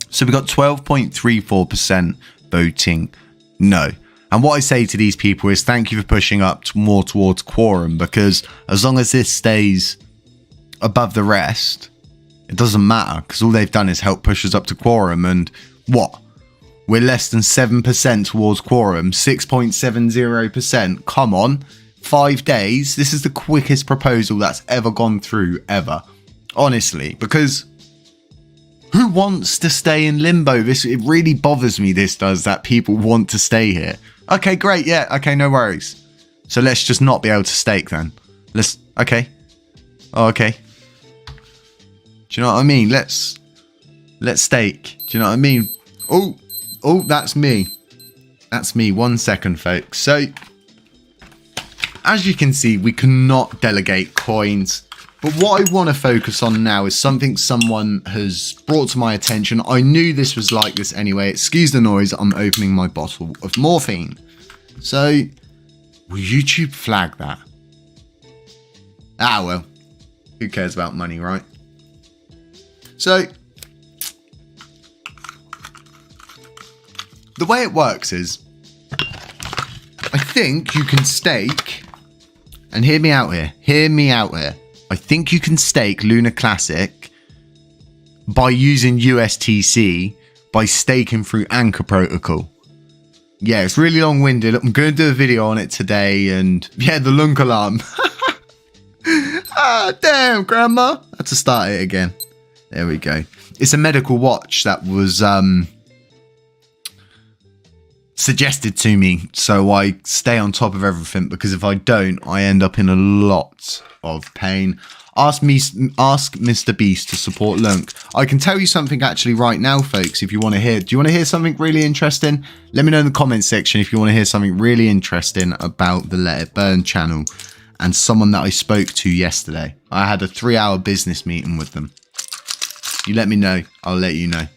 So we got 12.34% voting no. And what I say to these people is thank you for pushing up more towards quorum, because as long as this stays above the rest, it doesn't matter, because all they've done is help push us up to quorum. And what? We're less than 7% towards quorum, 6.70%. Come on, 5 days. This is the quickest proposal that's ever gone through, ever. Honestly, because who wants to stay in limbo? It really bothers me, this does, that people want to stay here. Okay, great, yeah, okay, no worries. So let's just not be able to stake then. Okay. Oh, okay. Do you know what I mean? Let's stake. Do you know what I mean? Oh, that's me. That's me. 1 second, folks. So, as you can see, we cannot delegate coins. But what I want to focus on now is something someone has brought to my attention. I knew this was like this anyway. Excuse the noise. I'm opening my bottle of morphine. So, will YouTube flag that? Ah, well. Who cares about money, right? So, the way it works is, I think you can stake, and hear me out here, I think you can stake Luna Classic by using USTC by staking through Anchor Protocol. Yeah, it's really long-winded. I'm going to do a video on it today, and yeah, the lunk alarm. Ah, damn, Grandma. I had to start it again. There we go. It's a medical watch that was suggested to me, so I stay on top of everything, because if I don't, I end up in a lot of pain. Ask Mr. Beast to support Lunk. I can tell you something actually right now, folks, if you want to hear. Do you want to hear something really interesting? Let me know in the comments section if you want to hear something really interesting about the Let It Burn channel and someone that I spoke to yesterday. I had a 3-hour business meeting with them. You let me know, I'll let you know,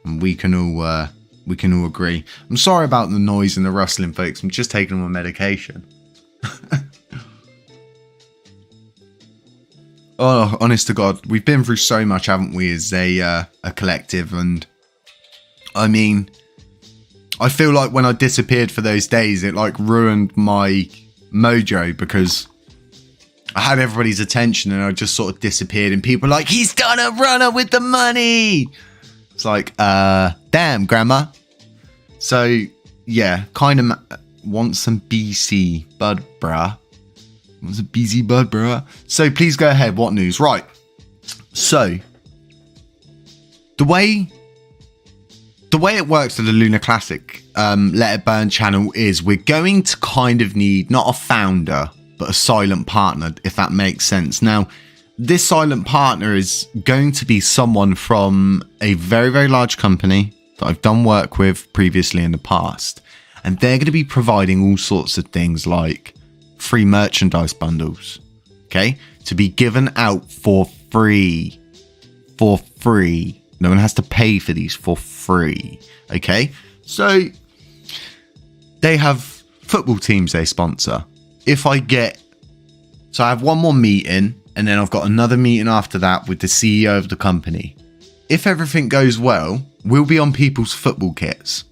and we can all agree. I'm sorry about the noise and the rustling, folks. I'm just taking my medication. Oh, honest to God, we've been through so much, haven't we, as a collective? And I mean, I feel like when I disappeared for those days, it like ruined my mojo, because I had everybody's attention and I just sort of disappeared, and people were like, he's done a runner with the money. It's like, damn, Grandma. So, yeah, kind of want some BC bud, bruh. Want some BC bud, bruh. So, please go ahead. What news? Right. So, the way it works for the Luna Classic Let It Burn channel is we're going to kind of need not a founder, but a silent partner, if that makes sense. Now, this silent partner is going to be someone from a very, very large company that I've done work with previously in the past. And they're going to be providing all sorts of things like free merchandise bundles, okay? To be given out for free. For free. No one has to pay for these, for free, okay? So, they have football teams they sponsor. So I have one more meeting, and then I've got another meeting after that with the CEO of the company. If everything goes well, we'll be on people's football kits.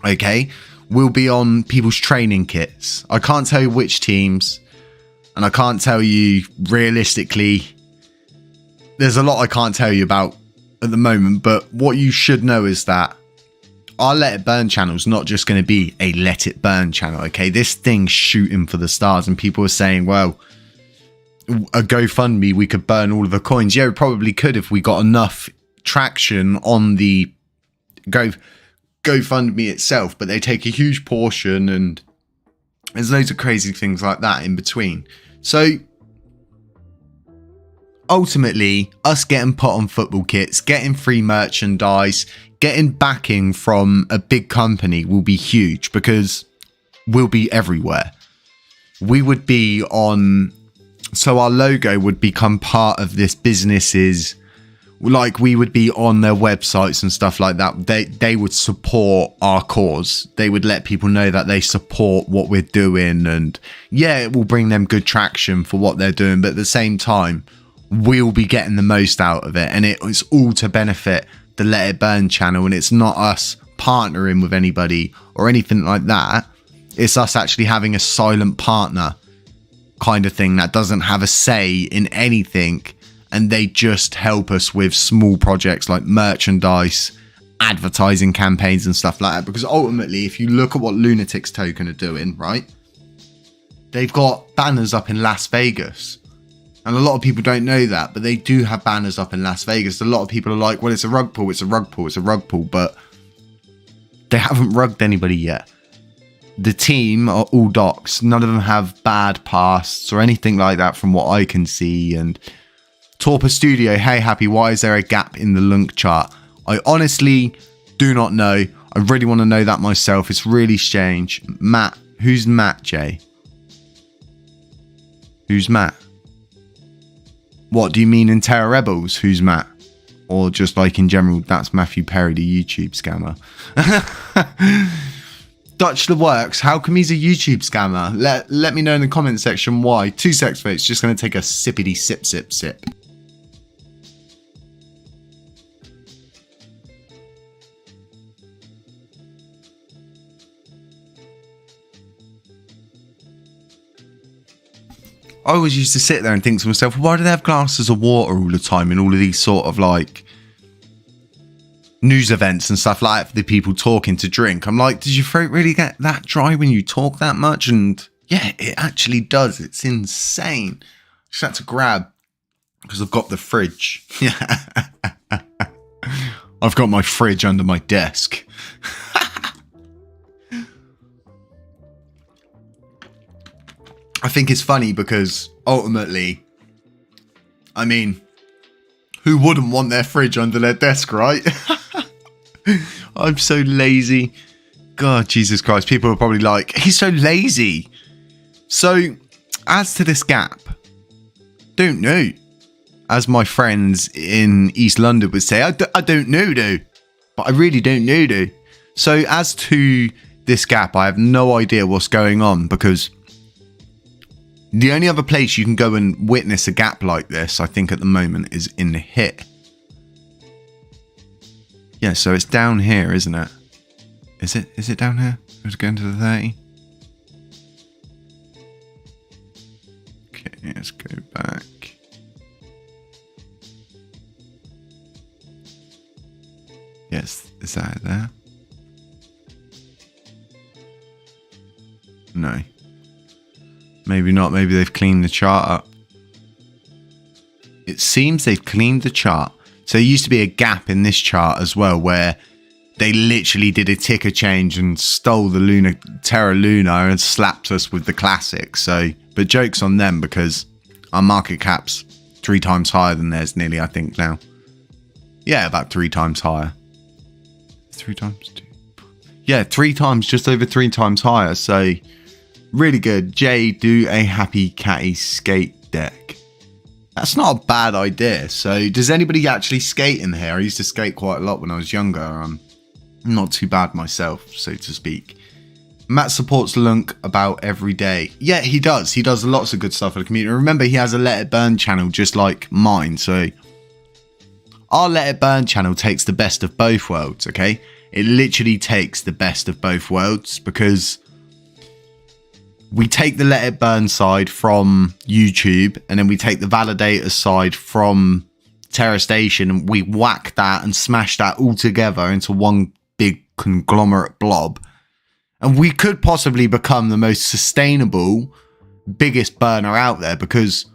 Okay? We'll be on people's training kits. I can't tell you which teams, and I can't tell you realistically. There's a lot I can't tell you about at the moment, but what you should know is that our Let It Burn channel is not just going to be a Let It Burn channel, okay? This thing's shooting for the stars, and people are saying, well, a GoFundMe, we could burn all of the coins. Yeah, we probably could if we got enough traction on the GoFundMe itself, but they take a huge portion, and there's loads of crazy things like that in between. So ultimately, us getting put on football kits, getting free merchandise, getting backing from a big company will be huge, because we'll be everywhere. We would be on, so our logo would become part of this business's, like we would be on their websites and stuff like that. They would support our cause. They would let people know that they support what we're doing, and yeah, it will bring them good traction for what they're doing, but at the same time, we'll be getting the most out of it, and it's all to benefit the Let It Burn channel. And it's not us partnering with anybody or anything like that. It's us actually having a silent partner kind of thing that doesn't have a say in anything, and they just help us with small projects like merchandise, advertising campaigns and stuff like that. Because ultimately, if you look at what Lunatics Token are doing, right, they've got banners up in Las Vegas. And a lot of people don't know that, but they do have banners up in Las Vegas. A lot of people are like, well, it's a rug pull, it's a rug pull, it's a rug pull, but they haven't rugged anybody yet. The team are all docs. None of them have bad pasts or anything like that from what I can see. And Torpa Studio, hey Happy, why is there a gap in the lunk chart? I honestly do not know. I really want to know that myself. It's really strange. Matt, who's Matt, Jay? Who's Matt? What do you mean in Terror Rebels? Who's Matt? Or just like in general, that's Matthew Perry, the YouTube scammer. Dutch the Works, how come he's a YouTube scammer? Let me know in the comment section why. 2 secs, folks, just going to take a sippity sip, sip, sip. I always used to sit there and think to myself, why do they have glasses of water all the time in all of these sort of like news events and stuff like that for the people talking to drink? I'm like, does your throat really get that dry when you talk that much? And yeah, it actually does. It's insane. Just had to grab, because I've got the fridge. Yeah. I've got my fridge under my desk. I think it's funny because ultimately, I mean, who wouldn't want their fridge under their desk, right? I'm so lazy. God, Jesus Christ. People are probably like, he's so lazy. So, as to this gap, don't know. As my friends in East London would say, I don't know, though. But I really don't know, though. So, as to this gap, I have no idea what's going on, because the only other place you can go and witness a gap like this, I think at the moment, is in the hit. Yeah, so it's down here, isn't it? Is it down here? Let's go into the 30. Okay, let's go back. Yes, is that there? No. Maybe not. Maybe they've cleaned the chart up. It seems they've cleaned the chart. So there used to be a gap in this chart as well, where they literally did a ticker change and stole the Terra Luna and slapped us with the classic. So, but joke's on them, because our market cap's 3 times higher than theirs nearly, I think now. Yeah, about 3 times higher. 3 times 2. Yeah, 3 times, just over 3 times higher. So really good. Jay, do a Happy Catty skate deck. That's not a bad idea. So does anybody actually skate in here? I used to skate quite a lot when I was younger. I'm not too bad myself, so to speak. Matt supports Lunk about every day. Yeah, he does. He does lots of good stuff for the community. Remember, he has a Let It Burn channel just like mine. So our Let It Burn channel takes the best of both worlds, okay? It literally takes the best of both worlds, because we take the Let It Burn side from YouTube, and then we take the validator side from Terra Station, and we whack that and smash that all together into one big conglomerate blob. And we could possibly become the most sustainable, biggest burner out there, because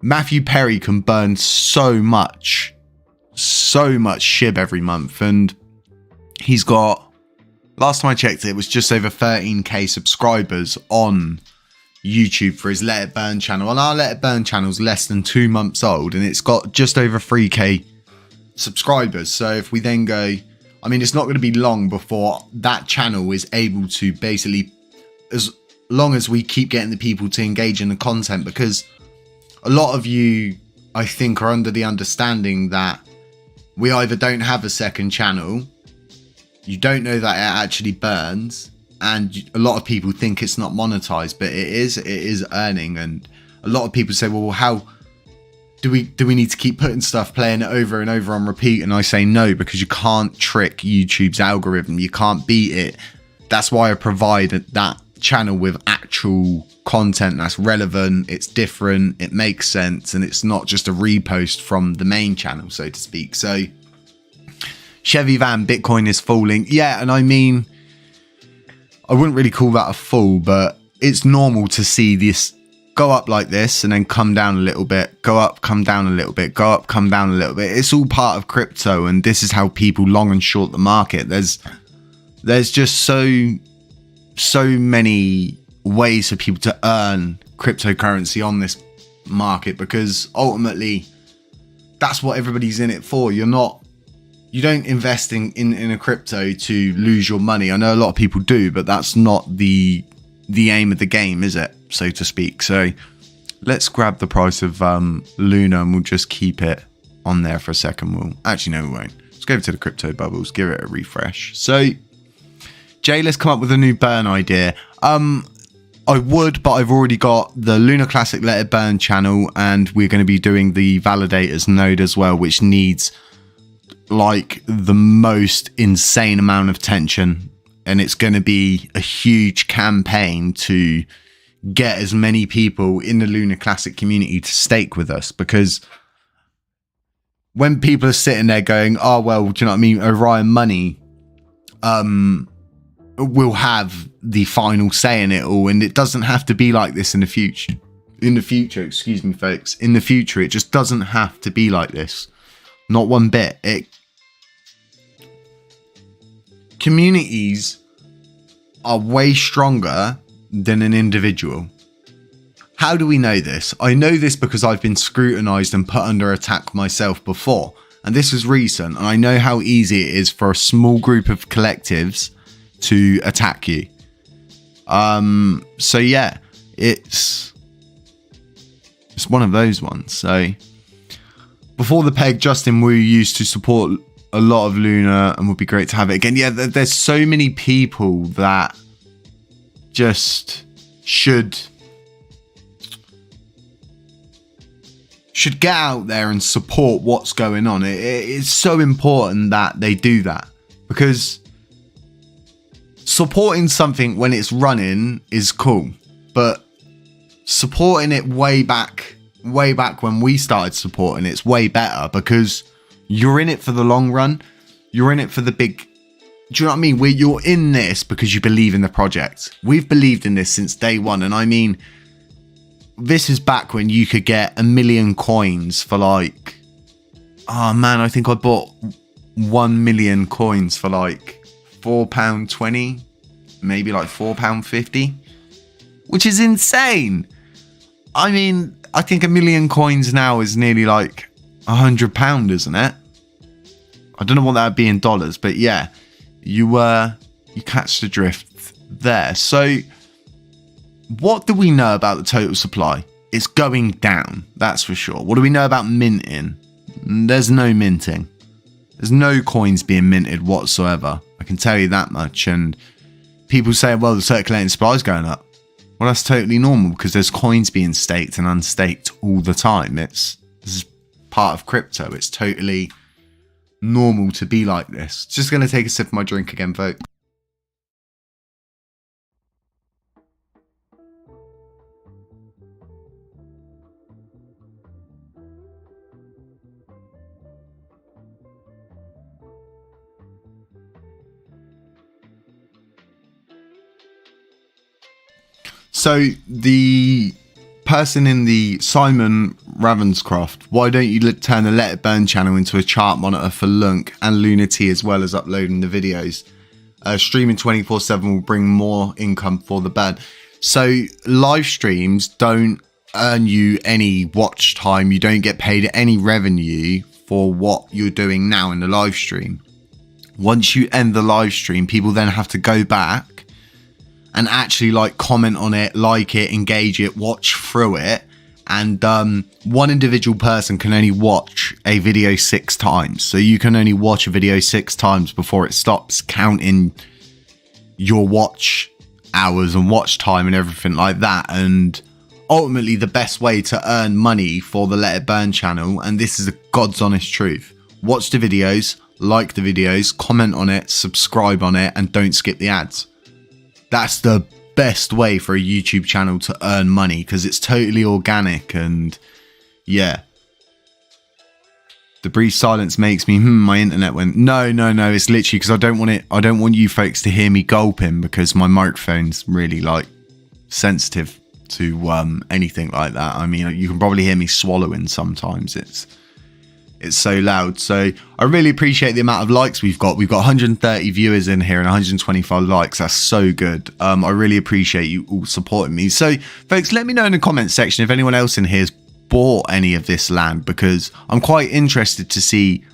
Matthew Perry can burn so much SHIB every month. And he's got Last time I checked, it was just over 13k subscribers on YouTube for his Let It Burn channel. And our Let It Burn channel is less than 2 months old, and it's got just over 3k subscribers. So if we then go, I mean, it's not going to be long before that channel is able to basically, as long as we keep getting the people to engage in the content, because a lot of you, I think, are under the understanding that we either don't have a second channel, you don't know that it actually burns, and a lot of people think it's not monetized, but it is earning. And a lot of people say, well, how do we need to keep putting stuff, playing it over and over on repeat? And I say no, because you can't trick YouTube's algorithm. You can't beat it. That's why I provide that channel with actual content that's relevant, it's different, it makes sense, and it's not just a repost from the main channel, so to speak. So Chevy van, Bitcoin is falling. Yeah, and I mean, I wouldn't really call that a fall, but it's normal to see this go up like this and then come down a little bit, go up, come down a little bit, go up, come down a little bit. It's all part of crypto, and this is how people long and short the market. There's just so many ways for people to earn cryptocurrency on this market, because ultimately that's what everybody's in it for. You don't invest in a crypto to lose your money. I know a lot of people do, but that's not the aim of the game, is it, so to speak? So let's grab the price of Luna, and we'll just keep it on there for a second. Actually, no, we won't. Let's go over to the crypto bubbles, give it a refresh. So Jay, let's come up with a new burn idea. I would, but I've already got the Luna Classic Let It Burn channel, and we're going to be doing the validators node as well, which needs like the most insane amount of tension, and it's going to be a huge campaign to get as many people in the Luna Classic community to stake with us, because when people are sitting there going, oh well, do you know what I mean, Orion money will have the final say in it all, and it doesn't have to be like this in the future. Excuse me, folks. In the future, it just doesn't have to be like this. Not one bit. Communities are way stronger than an individual. How do we know this? I know this because I've been scrutinized and put under attack myself before, and this was recent, and I know how easy it is for a small group of collectives to attack you. So yeah, it's one of those ones. So before the peg, Justin Wu used to support a lot of Luna and would be great to have it again. Yeah, there's so many people that just should get out there and support what's going on. It's so important that they do that, because supporting something when it's running is cool, but supporting it way back when we started supporting it's way better, because you're in it for the long run. You're in it for the big, do you know what I mean? You're in this because you believe in the project. We've believed in this since day one, and I mean, this is back when you could get 1 million coins for like, oh man, I think I bought 1 million coins for like £4.20, maybe like £4.50, which is insane. I mean, I think 1 million coins now is nearly like £100, isn't it? I don't know what that would be in dollars, but yeah, you catch the drift there. So what do we know about the total supply? It's going down, that's for sure. What do we know about minting? There's no minting. There's no coins being minted whatsoever. I can tell you that much. And people say, well, the circulating supply is going up. Well, that's totally normal, because there's coins being staked and unstaked all the time. This is part of crypto. It's totally normal to be like this. Just going to take a sip of my drink again, folks. So the person in the Simon Ravenscroft, why don't you turn the Let It Burn channel into a chart monitor for Lunk and Lunati, as well as uploading the videos? streaming 24/7 will bring more income for the burn. So live streams don't earn you any watch time. You don't get paid any revenue for what you're doing now in the live stream. Once you end the live stream, people then have to go back and actually like comment on it, like it, engage it, watch through it. And one individual person can only watch a video 6 times. So you can only watch a video 6 times before it stops counting your watch hours and watch time and everything like that. And ultimately the best way to earn money for the Let It Burn channel, and this is a God's honest truth, watch the videos, like the videos, comment on it, subscribe on it, and don't skip the ads. That's the best way for a YouTube channel to earn money, because it's totally organic. And yeah, the brief silence makes me my internet went. No, it's literally because I don't want you folks to hear me gulping, because my microphone's really like sensitive to anything like that. I mean, you can probably hear me swallowing sometimes. It's so loud. So I really appreciate the amount of likes we've got. We've got 130 viewers in here and 125 likes. That's so good. I really appreciate you all supporting me. So folks, let me know in the comments section if anyone else in here has bought any of this land, because I'm quite interested to see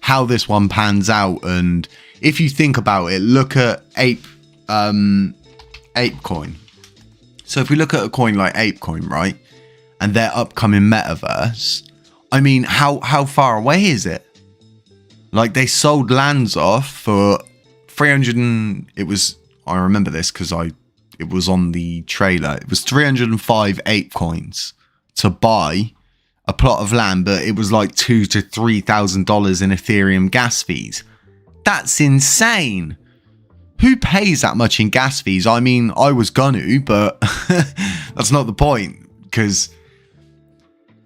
how this one pans out. And if you think about it, look at Ape coin. So if we look at a coin like Ape coin, right, and their upcoming metaverse, I mean, how far away is it? Like, they sold lands off for 300 and I remember this because it was on the trailer. It was 305 Ape coins to buy a plot of land, but it was like $2,000 to $3,000 in Ethereum gas fees. That's insane. Who pays that much in gas fees? I mean, I was gonna, but that's not the point, because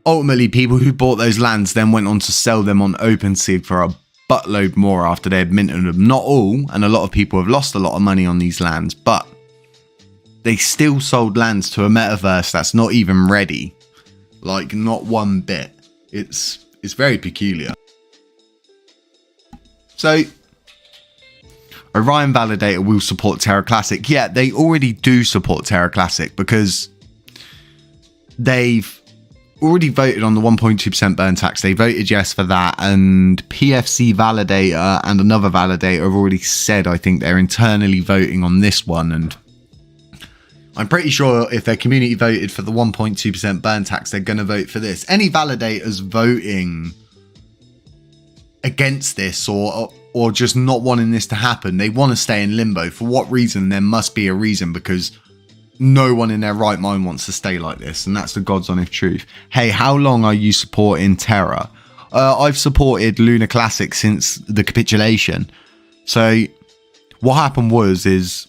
ultimately people who bought those lands then went on to sell them on OpenSea for a buttload more after they had minted them. Not all, and a lot of people have lost a lot of money on these lands, but they still sold lands to a metaverse that's not even ready. Like, not one bit. It's very peculiar. So Orion Validator will support Terra Classic. Yeah, they already do support Terra Classic, because they've already voted on the 1.2% burn tax. They voted yes for that, and PFC Validator and another validator have already said, I think, they're internally voting on this one. And I'm pretty sure if their community voted for the 1.2% burn tax, they're going to vote for this. Any validators voting against this or just not wanting this to happen, they want to stay in limbo. For what reason? There must be a reason, because no one in their right mind wants to stay like this, and that's the God's honest truth. Hey, how long are you supporting Terra? I've supported Lunar Classic since the capitulation. So what happened is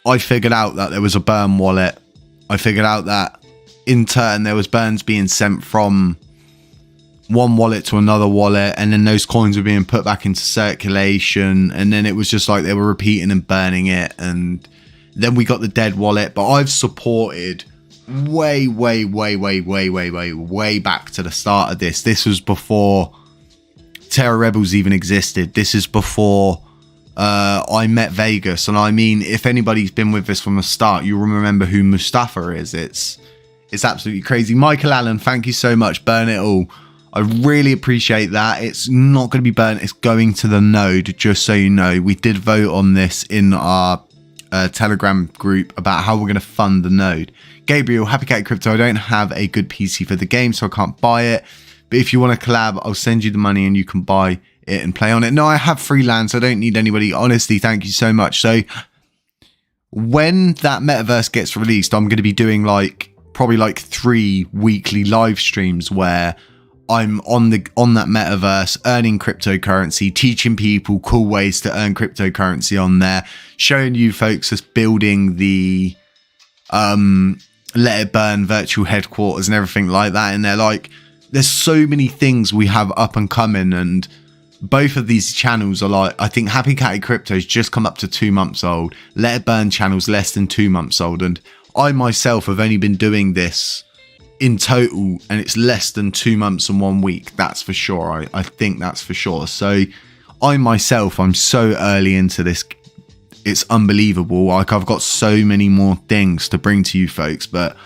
I figured out that there was a burn wallet. I figured out that in turn there was burns being sent from one wallet to another wallet, and then those coins were being put back into circulation, and then it was just like they were repeating and burning it. And then we got the dead wallet. But I've supported way back to the start of this. This was before Terra Rebels even existed. This is before I met Vegas. And I mean, if anybody's been with us from the start, you'll remember who Mustafa is. It's absolutely crazy. Michael Allen, thank you so much. Burn it all. I really appreciate that. It's not going to be burnt. It's going to the node, just so you know. We did vote on this in our Telegram group about how we're going to fund the node. Gabriel, HappyCattyCrypto, I don't have a good PC for the game, so I can't buy it. But if you want to collab, I'll send you the money and you can buy it and play on it. No, I have free land, so I don't need anybody. Honestly, thank you so much. So when that metaverse gets released, I'm going to be doing probably 3 weekly live streams where I'm on that metaverse earning cryptocurrency, teaching people cool ways to earn cryptocurrency on there, showing you folks us building the Let It Burn virtual headquarters and everything like that in there. Like, there's so many things we have up and coming, and both of these channels are I think HappyCattyCrypto's just come up to 2 months old. Let It Burn channel's less than 2 months old, and I myself have only been doing this in total, and it's less than 2 months and 1 week. That's for sure. I think that's for sure. So I myself, I'm so early into this. It's unbelievable. Like, I've got so many more things to bring to you folks, but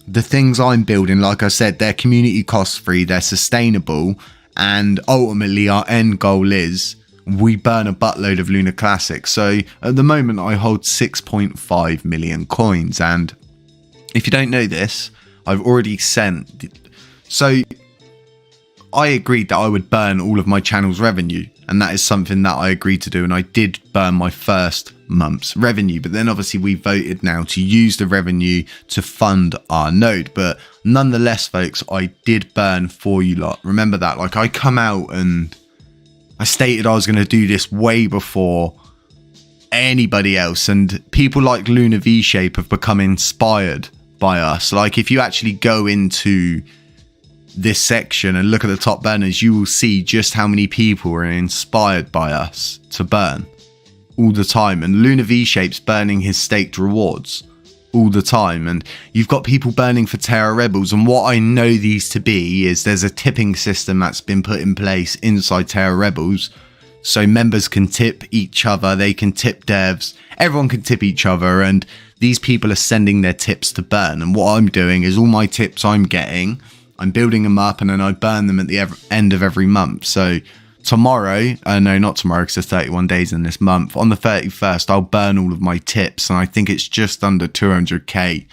the things I'm building, like I said, they're community cost free, they're sustainable, and ultimately our end goal is we burn a buttload of Lunar Classic. So at the moment I hold 6.5 million coins, and if you don't know this, I've already sent. So I agreed that I would burn all of my channel's revenue, and that is something that I agreed to do, and I did burn my first month's revenue. But then obviously we voted now to use the revenue to fund our node. But nonetheless, folks, I did burn for you lot. Remember that. Like, I come out and I stated I was going to do this way before anybody else, and people like Lunar V-Shape have become inspired by us. Like, if you actually go into this section and look at the top burners, you will see just how many people are inspired by us to burn all the time. And Lunar V-Shape's burning his staked rewards all the time, and you've got people burning for Terra Rebels. And what I know these to be is there's a tipping system that's been put in place inside Terra Rebels, so members can tip each other, they can tip devs, everyone can tip each other, and these people are sending their tips to burn. And what I'm doing is all my tips I'm getting, I'm building them up, and then I burn them at the end of every month. So tomorrow, no, not tomorrow, because there's 31 days in this month. On the 31st, I'll burn all of my tips, and I think it's just under 200k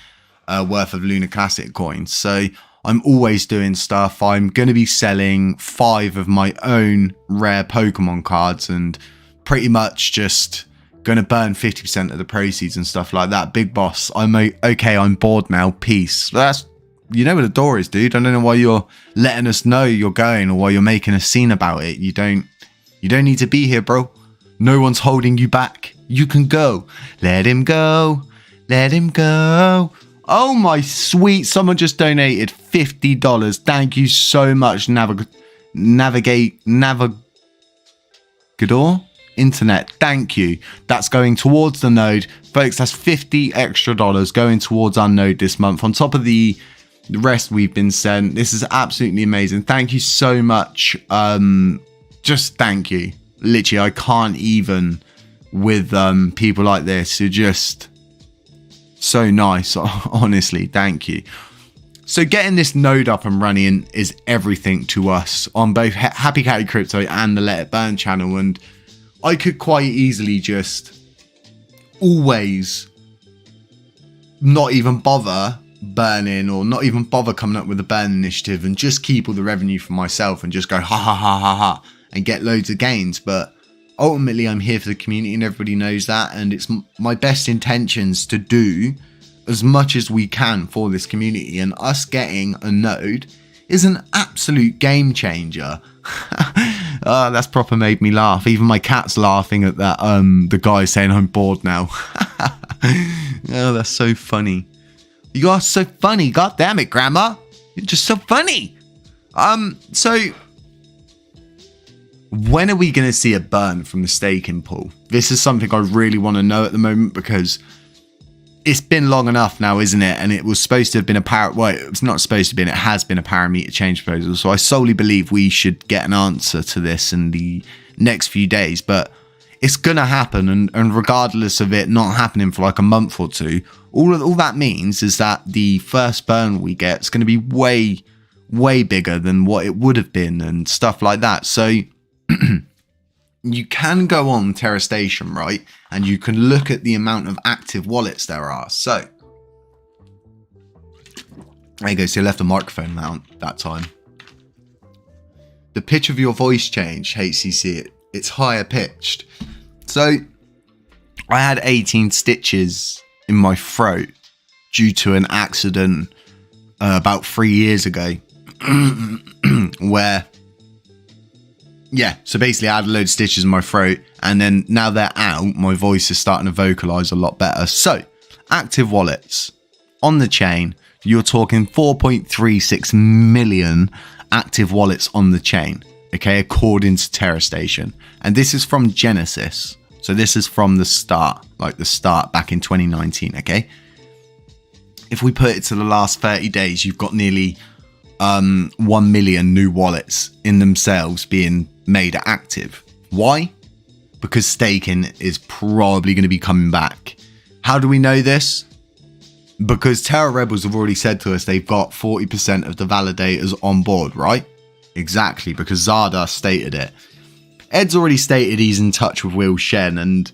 worth of Lunar Classic coins. So I'm always doing stuff. I'm going to be selling 5 of my own rare Pokemon cards, and pretty much just going to burn 50% of the proceeds and stuff like that. Big boss, okay, I'm bored now, peace. That's, you know where the door is, dude. I don't know why you're letting us know you're going, or why you're making a scene about it. You don't need to be here, bro. No one's holding you back. You can go. Let him go. Let him go. Oh my sweet, someone just donated $50. Thank you so much, Navigador Internet. Thank you. That's going towards the node. Folks, that's $50 extra going towards our node this month, on top of the rest we've been sent. This is absolutely amazing. Thank you so much. Just thank you. Literally, I can't even with people like this who just so nice. Honestly, thank you. So getting this node up and running is everything to us on both HappyCattyCrypto and the Let It Burn channel, and I could quite easily just always not even bother burning, or not even bother coming up with a burn initiative, and just keep all the revenue for myself and just go ha ha ha ha ha and get loads of gains. But ultimately I'm here for the community, and everybody knows that, and it's my best intentions to do as much as we can for this community, and us getting a node is an absolute game changer. That's proper made me laugh. Even my cat's laughing at that, the guy saying I'm bored now. Oh, that's so funny. You are so funny. God damn it, Grandma. You're just so funny. So when are we going to see a burn from the staking pool? This is something I really want to know at the moment, because it's been long enough now, isn't it? And it was supposed to have been it's not supposed to be, it has been a parameter change proposal. So I solely believe we should get an answer to this in the next few days, but it's going to happen. And regardless of it not happening for like a month or two, all that means is that the first burn we get is going to be way bigger than what it would have been, and stuff like that. So you can go on Terra Station, right? And you can look at the amount of active wallets there are. So there you go. So you left the microphone mount that time. The pitch of your voice changed, HCC. It's higher pitched. So I had 18 stitches in my throat due to an accident about 3 years ago where, yeah, so basically I had a load of stitches in my throat, and then now they're out, my voice is starting to vocalize a lot better. So active wallets on the chain, you're talking 4.36 million active wallets on the chain, okay, according to Terra Station. And this is from Genesis. So this is from the start, like the start back in 2019, okay? If we put it to the last 30 days, you've got nearly 1 million new wallets in themselves being made active. Why? Because staking is probably going to be coming back. How do we know this? Because Terra Rebels have already said to us they've got 40% of the validators on board, right? Exactly, because Zarda stated it. Ed's already stated he's in touch with Will Shen, and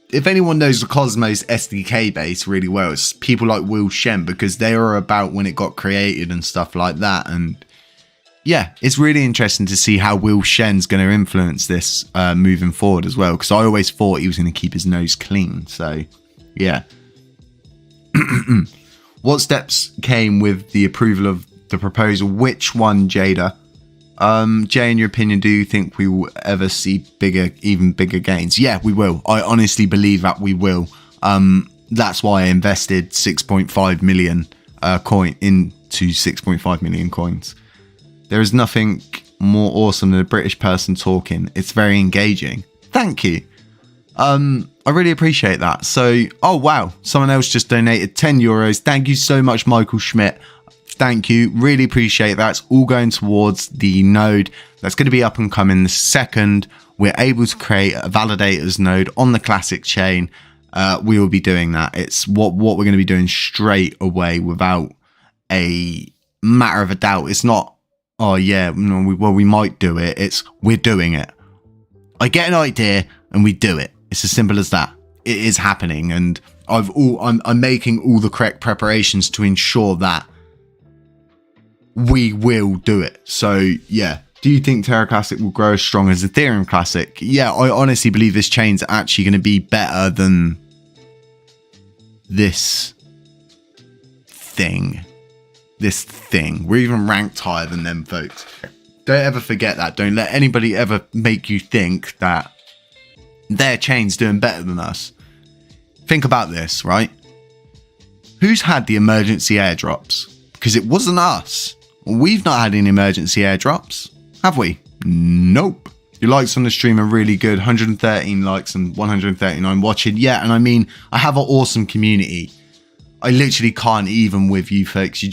if anyone knows the Cosmos SDK base really well, it's people like Will Shen, because they were about when it got created and stuff like that. And yeah, it's really interesting to see how Will Shen's going to influence this moving forward as well, because I always thought he was going to keep his nose clean. So yeah. What steps came with the approval of the proposal? Which one, Jada? Jay, in your opinion, do you think we will ever see even bigger gains? Yeah, we will. I honestly believe that we will. That's why I invested 6.5 million into 6.5 million coins. There is nothing more awesome than a British person talking. It's very engaging. Thank you. I really appreciate that. So, oh wow, someone else just donated 10 euros. Thank you so much, Michael Schmidt. Thank you. Really appreciate that. It's all going towards the node that's going to be up and coming the second we're able to create a validators node on the classic chain. We will be doing that. It's what we're going to be doing straight away without a matter of a doubt. It's not, oh yeah, no, we might do it. It's we're doing it. I get an idea and we do it. It's as simple as that. It is happening, and I'm making all the correct preparations to ensure that we will do it. So yeah. Do you think Terra Classic will grow as strong as Ethereum Classic? Yeah, I honestly believe this chain's actually going to be better than this thing. We're even ranked higher than them, folks. Don't ever forget that. Don't let anybody ever make you think that their chain's doing better than us. Think about this, right? Who's had the emergency airdrops? Because it wasn't us. We've not had any emergency airdrops, have we? Nope. Your likes on the stream are really good. 113 likes and 139 watching. Yeah, and I mean, I have an awesome community. I literally can't even with you folks.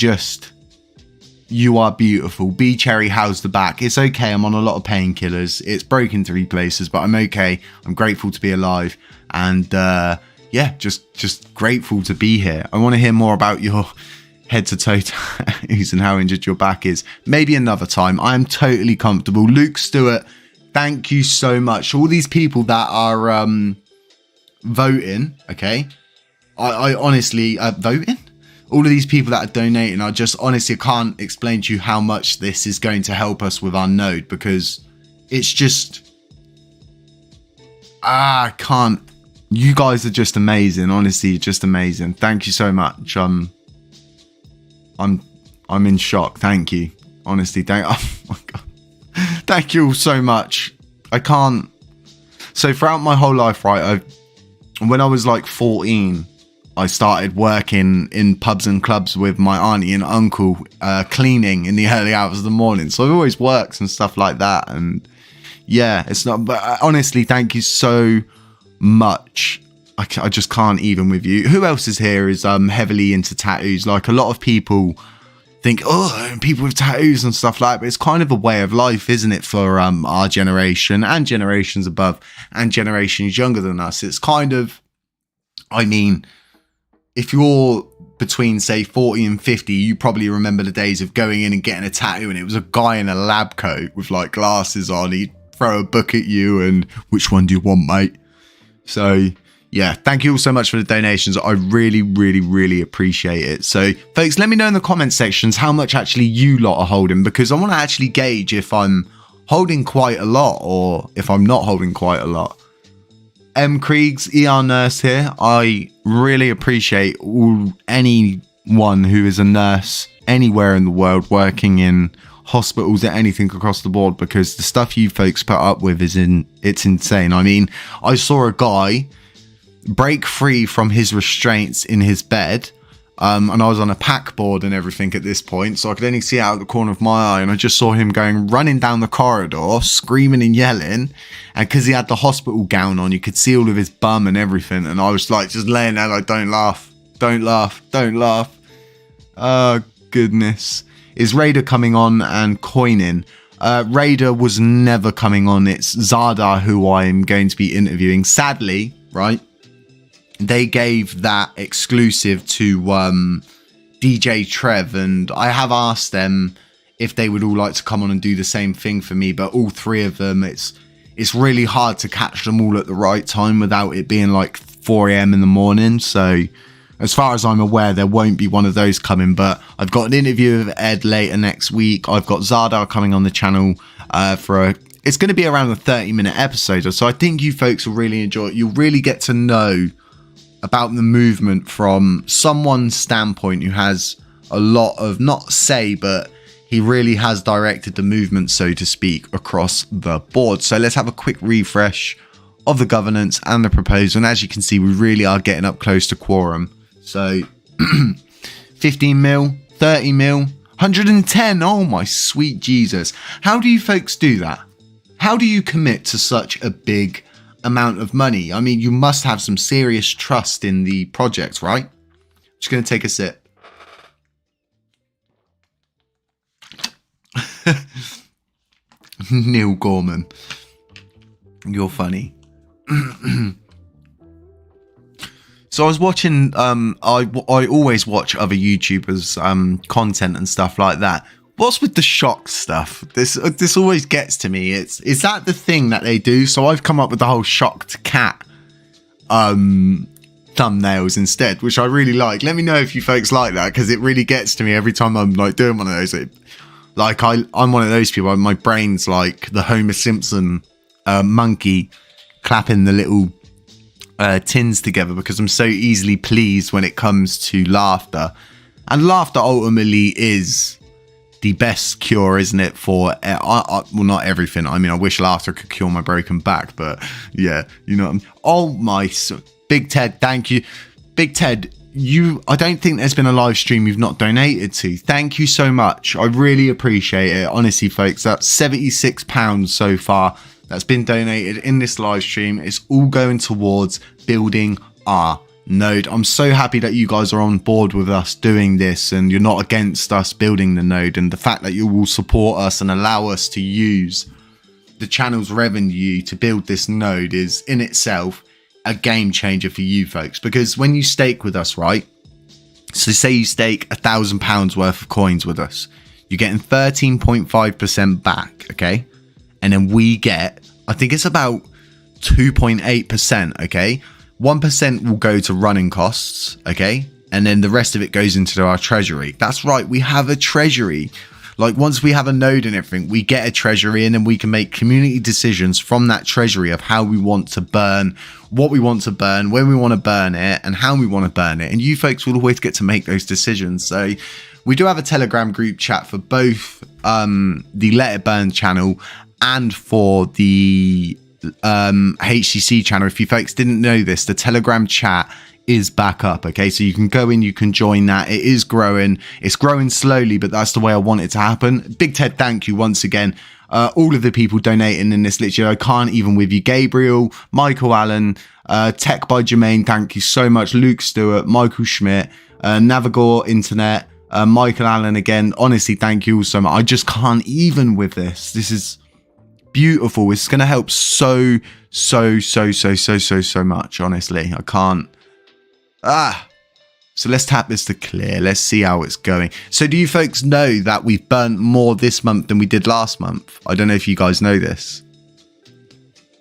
You are beautiful. B Cherry, how's the back? It's okay. I'm on a lot of painkillers. It's broken 3 places, but I'm okay. I'm grateful to be alive. And yeah, just grateful to be here. I want to hear more about your head to toe tattoos and how injured your back is. Maybe another time. I am totally comfortable. Luke Stewart, thank you so much. All these people that are voting, okay? I honestly, voting? All of these people that are donating, I just honestly can't explain to you how much this is going to help us with our node, because it's just, I can't. You guys are just amazing. Honestly, just amazing. Thank you so much. I'm in shock. Thank you. Honestly, oh my God. Thank you all so much. I can't. So throughout my whole life, right, when I was like 14, I started working in pubs and clubs with my auntie and uncle, cleaning in the early hours of the morning. So I've always worked and stuff like that. And yeah, it's not, but honestly, thank you so much. I just can't even with you. Who else is here is heavily into tattoos? Like a lot of people think, oh, people with tattoos and stuff like that. But it's kind of a way of life, isn't it, for our generation and generations above and generations younger than us. It's kind of, I mean, if you're between, say, 40 and 50, you probably remember the days of going in and getting a tattoo, and it was a guy in a lab coat with like glasses on. He'd throw a book at you and, which one do you want, mate? So yeah, thank you all so much for the donations. I really, really, really appreciate it. So folks, let me know in the comment sections how much actually you lot are holding, because I want to actually gauge if I'm holding quite a lot or if I'm not holding quite a lot. M. Kriegs, ER nurse here. I really appreciate anyone who is a nurse anywhere in the world working in hospitals or anything across the board, because the stuff you folks put up with it's insane. I mean, I saw a guy break free from his restraints in his bed, and I was on a pack board and everything at this point, so I could only see out of the corner of my eye, and I just saw him running down the corridor, screaming and yelling, and because he had the hospital gown on, you could see all of his bum and everything, and I was like just laying there like, don't laugh, don't laugh, don't laugh. Oh goodness. Is Raider coming on and coining? Raider was never coming on. It's Zardar who I'm going to be interviewing. Sadly, right, they gave that exclusive to DJ Trev, and I have asked them if they would all like to come on and do the same thing for me, but all three of them, it's really hard to catch them all at the right time without it being like 4 a.m. in the morning. So as far as I'm aware, there won't be one of those coming, but I've got an interview with Ed later next week. I've got Zardar coming on the channel it's going to be around a 30-minute episode. So I think you folks will really enjoy it. You'll really get to know about the movement from someone's standpoint who has a lot of, not say, but he really has directed the movement, so to speak, across the board. So let's have a quick refresh of the governance and the proposal. And as you can see, we really are getting up close to quorum. So 15 mil, 30 mil, 110. Oh my sweet Jesus. How do you folks do that? How do you commit to such a big amount of money? I mean, you must have some serious trust in the project, right? Just going to take a sip. Neil Gorman, you're funny. So I was watching, I always watch other YouTubers content and stuff like that. What's with the shock stuff? This always gets to me. Is that the thing that they do? So I've come up with the whole shocked cat thumbnails instead, which I really like. Let me know if you folks like that, because it really gets to me every time I'm like doing one of those. I'm one of those people. My brain's like the Homer Simpson monkey clapping the little tins together, because I'm so easily pleased when it comes to laughter. And laughter ultimately is the best cure, isn't it, for well, not everything. I mean, I wish laughter could cure my broken back, but yeah, you know what I mean? Oh my, Big Ted, thank you. Big Ted, I don't think there's been a live stream you've not donated to. Thank you so much. I really appreciate it. Honestly, folks, that's £76 so far that's been donated in this live stream. It's all going towards building our node. I'm so happy that you guys are on board with us doing this and you're not against us building the node, and the fact that you will support us and allow us to use the channel's revenue to build this node is in itself a game changer for you folks. Because when you stake with us, right, so say you stake £1,000 worth of coins with us, you're getting 13.5% back, okay? And then we get, I think it's about 2.8%, okay? 1% will go to running costs, okay? And then the rest of it goes into our treasury. That's right, we have a treasury. Like, once we have a node and everything, we get a treasury, and then we can make community decisions from that treasury of how we want to burn, what we want to burn, when we want to burn it, and how we want to burn it. And you folks will always get to make those decisions. So we do have a Telegram group chat for both the Let It Burn channel and for the HCC channel. If you folks didn't know this, the Telegram chat is back up, okay? So you can go in, you can join that. It is growing. It's growing slowly, but that's the way I want it to happen. Big Ted, thank you once again. All of the people donating in this, literally, I can't even with you. Gabriel, Michael Allen, Tech by Jermaine, thank you so much. Luke Stewart, Michael Schmidt, Navigor Internet, Michael Allen again. Honestly, thank you all so much. I just can't even with this. This is beautiful. It's going to help so much. Honestly, I can't. So let's tap this to clear. Let's see how it's going. So do you folks know that we've burnt more this month than we did last month? I don't know if you guys know this.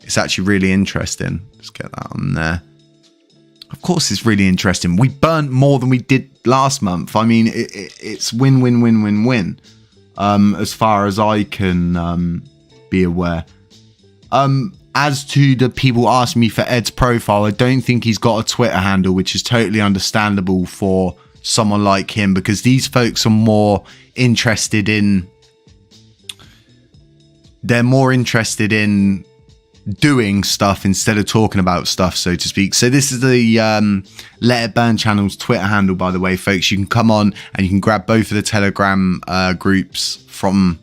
It's actually really interesting. Let's get that on there. Of course it's really interesting. We burnt more than we did last month. I mean, it's win. As far as I can be aware. As to the people asking me for Ed's profile, I don't think he's got a Twitter handle, which is totally understandable for someone like him, because these folks are more interested in, they're more interested in doing stuff instead of talking about stuff, so to speak. So this is the Let It Burn channel's Twitter handle, by the way, folks. You can come on and you can grab both of the Telegram groups from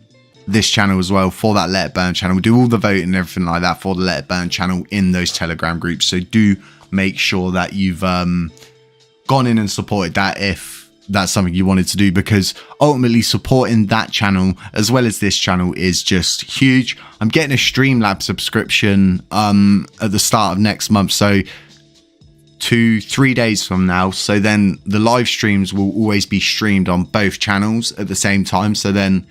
this channel as well for that Let It Burn channel. We do all the voting and everything like that for the Let It Burn channel in those Telegram groups. So do make sure that you've gone in and supported that if that's something you wanted to do, because ultimately supporting that channel as well as this channel is just huge. I'm getting a Streamlabs subscription at the start of next month, so 2-3 days from now. So then the live streams will always be streamed on both channels at the same time. So then,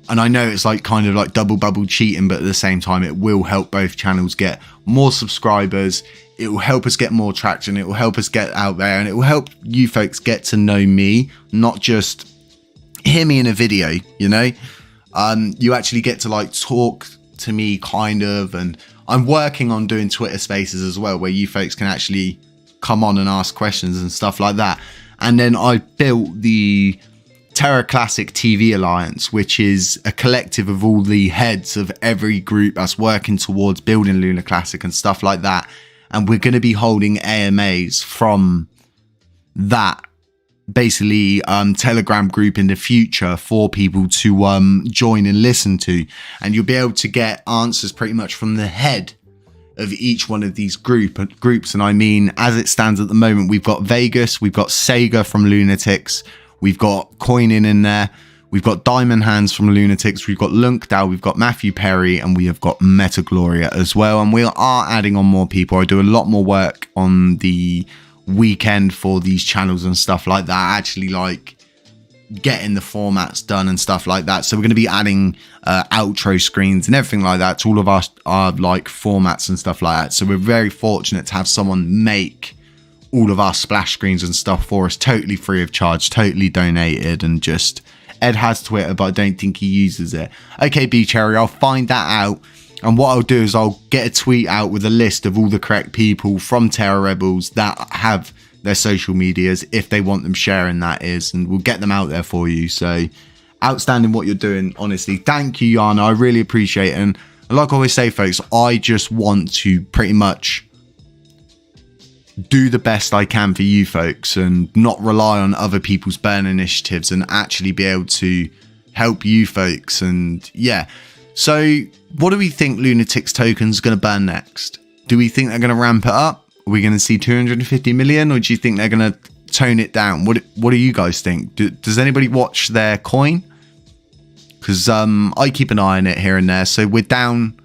and I know it's like kind of like double bubble cheating, but at the same time it will help both channels get more subscribers. It will help us get more traction. It will help us get out there, and it will help you folks get to know me, not just hear me in a video, you know. You actually get to like talk to me kind of, and I'm working on doing Twitter Spaces as well, where you folks can actually come on and ask questions and stuff like that. And then I built the Terra Classic TV Alliance, which is a collective of all the heads of every group that's working towards building Lunar Classic and stuff like that. And we're going to be holding AMAs from that basically Telegram group in the future for people to join and listen to. And you'll be able to get answers pretty much from the head of each one of these groups. And I mean, as it stands at the moment, we've got Vegas, we've got Sega from Lunatics, we've got Coinin in there, we've got Diamond Hands from Lunatics, we've got Lunkdal, we've got Matthew Perry, and we have got Meta Gloria as well. And we are adding on more people. I do a lot more work on the weekend for these channels and stuff like that, actually like getting the formats done and stuff like that. So we're going to be adding outro screens and everything like that to all of our like formats and stuff like that. So we're very fortunate to have someone make all of our splash screens and stuff for us, totally free of charge, totally donated. And just, Ed has Twitter, but I don't think he uses it. Okay, B Cherry, I'll find that out. And what I'll do is I'll get a tweet out with a list of all the correct people from Terra Rebels that have their social medias, if they want them sharing, that is, and we'll get them out there for you. So outstanding what you're doing, honestly. Thank you, Yana. I really appreciate it. And like I always say, folks, I just want to pretty much do the best I can for you folks and not rely on other people's burn initiatives, and actually be able to help you folks. And yeah, so what do we think Lunatics token's going to burn next? Do we think they're going to ramp it up? Are we going to see 250 million, or do you think they're going to tone it down? What do you guys think? Does anybody watch their coin? Because I keep an eye on it here and there. So we're down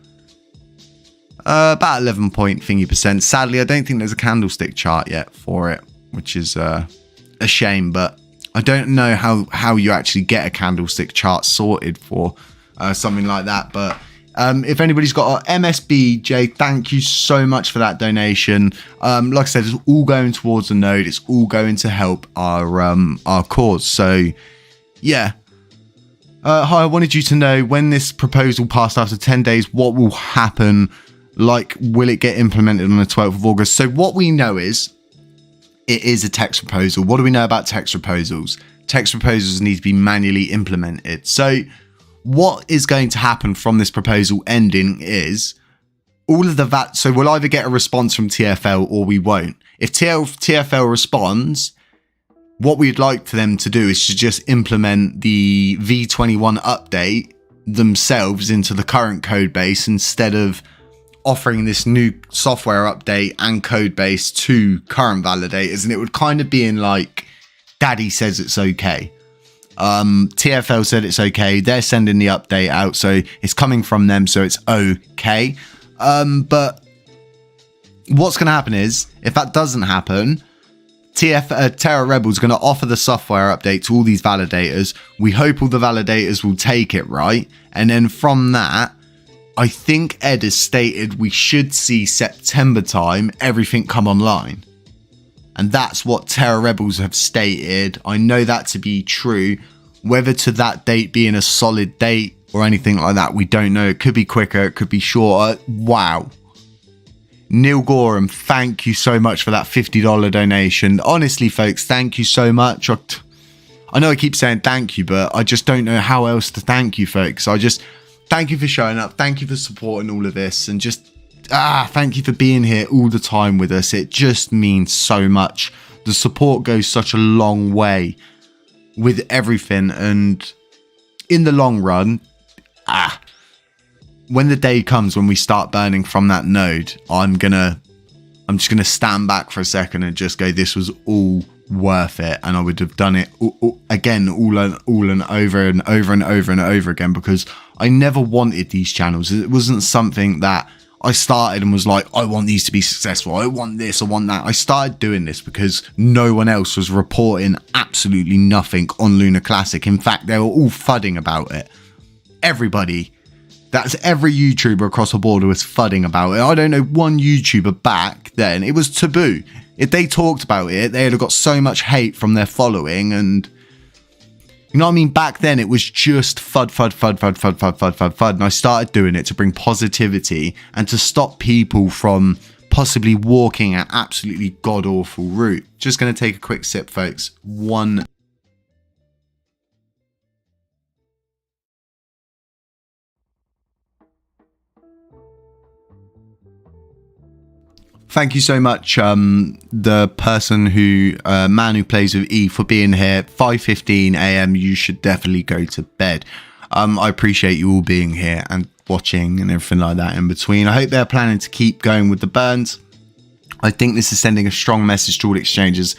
about 11 point thingy %. Sadly, I don't think there's a candlestick chart yet for it, which is a shame. But I don't know how you actually get a candlestick chart sorted for something like that. But if anybody's got MSBJ, thank you so much for that donation. Like I said, it's all going towards the node. It's all going to help our cause. So yeah. Hi, I wanted you to know, when this proposal passed after 10 days, what will happen? Like, will it get implemented on the 12th of August? So what we know is it is a text proposal. What do we know about text proposals? Text proposals need to be manually implemented. So what is going to happen from this proposal ending is all of the VAT. So we'll either get a response from TFL or we won't. If TFL responds, what we'd like for them to do is to just implement the V21 update themselves into the current code base, instead of offering this new software update and code base to current validators. And it would kind of be in like, Daddy says it's okay. TFL said it's okay. They're sending the update out, so it's coming from them, so it's okay. But what's going to happen is, if that doesn't happen, Terra Rebels going to offer the software update to all these validators. We hope all the validators will take it, right? And then from that, I think Ed has stated we should see September time everything come online. And that's what Terra Rebels have stated. I know that to be true. Whether to that date being a solid date or anything like that, we don't know. It could be quicker, it could be shorter. Wow. Neil Gorham, thank you so much for that $50 donation. Honestly, folks, thank you so much. I know I keep saying thank you, but I just don't know how else to thank you, folks. I just thank you for showing up. Thank you for supporting all of this. And just, thank you for being here all the time with us. It just means so much. The support goes such a long way with everything. And in the long run, when the day comes when we start burning from that node, I'm gonna I'm just going to stand back for a second and just go, this was all worth it. And I would have done it again, all and over and over and over and over again, because I never wanted these channels. It wasn't something that I started and was like, I want these to be successful. I want this, I want that. I started doing this because no one else was reporting absolutely nothing on Lunar Classic. In fact, they were all fudding about it. Everybody. That's every YouTuber across the board was fudding about it. I don't know one YouTuber back then. It was taboo. If they talked about it, they had got so much hate from their following. And you know what I mean? Back then, it was just FUD. And I started doing it to bring positivity and to stop people from possibly walking an absolutely god-awful route. Just going to take a quick sip, folks. Thank you so much, the person who, man who plays with E, for being here. 5:15 a.m. You should definitely go to bed. I appreciate you all being here and watching and everything like that in between. I hope they're planning to keep going with the burns. I think this is sending a strong message to all exchanges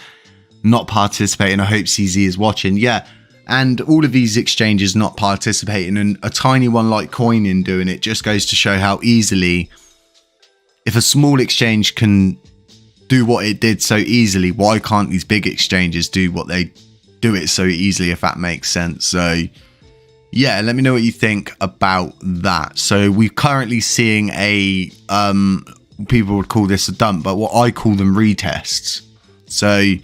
not participating. I hope CZ is watching. Yeah. And all of these exchanges not participating, and a tiny one like Coinin doing it, just goes to show how easily, if a small exchange can do what it did so easily, why can't these big exchanges do what they do it so easily, if that makes sense? So yeah, let me know what you think about that. So we're currently seeing a, people would call this a dump, but what I call them retests. So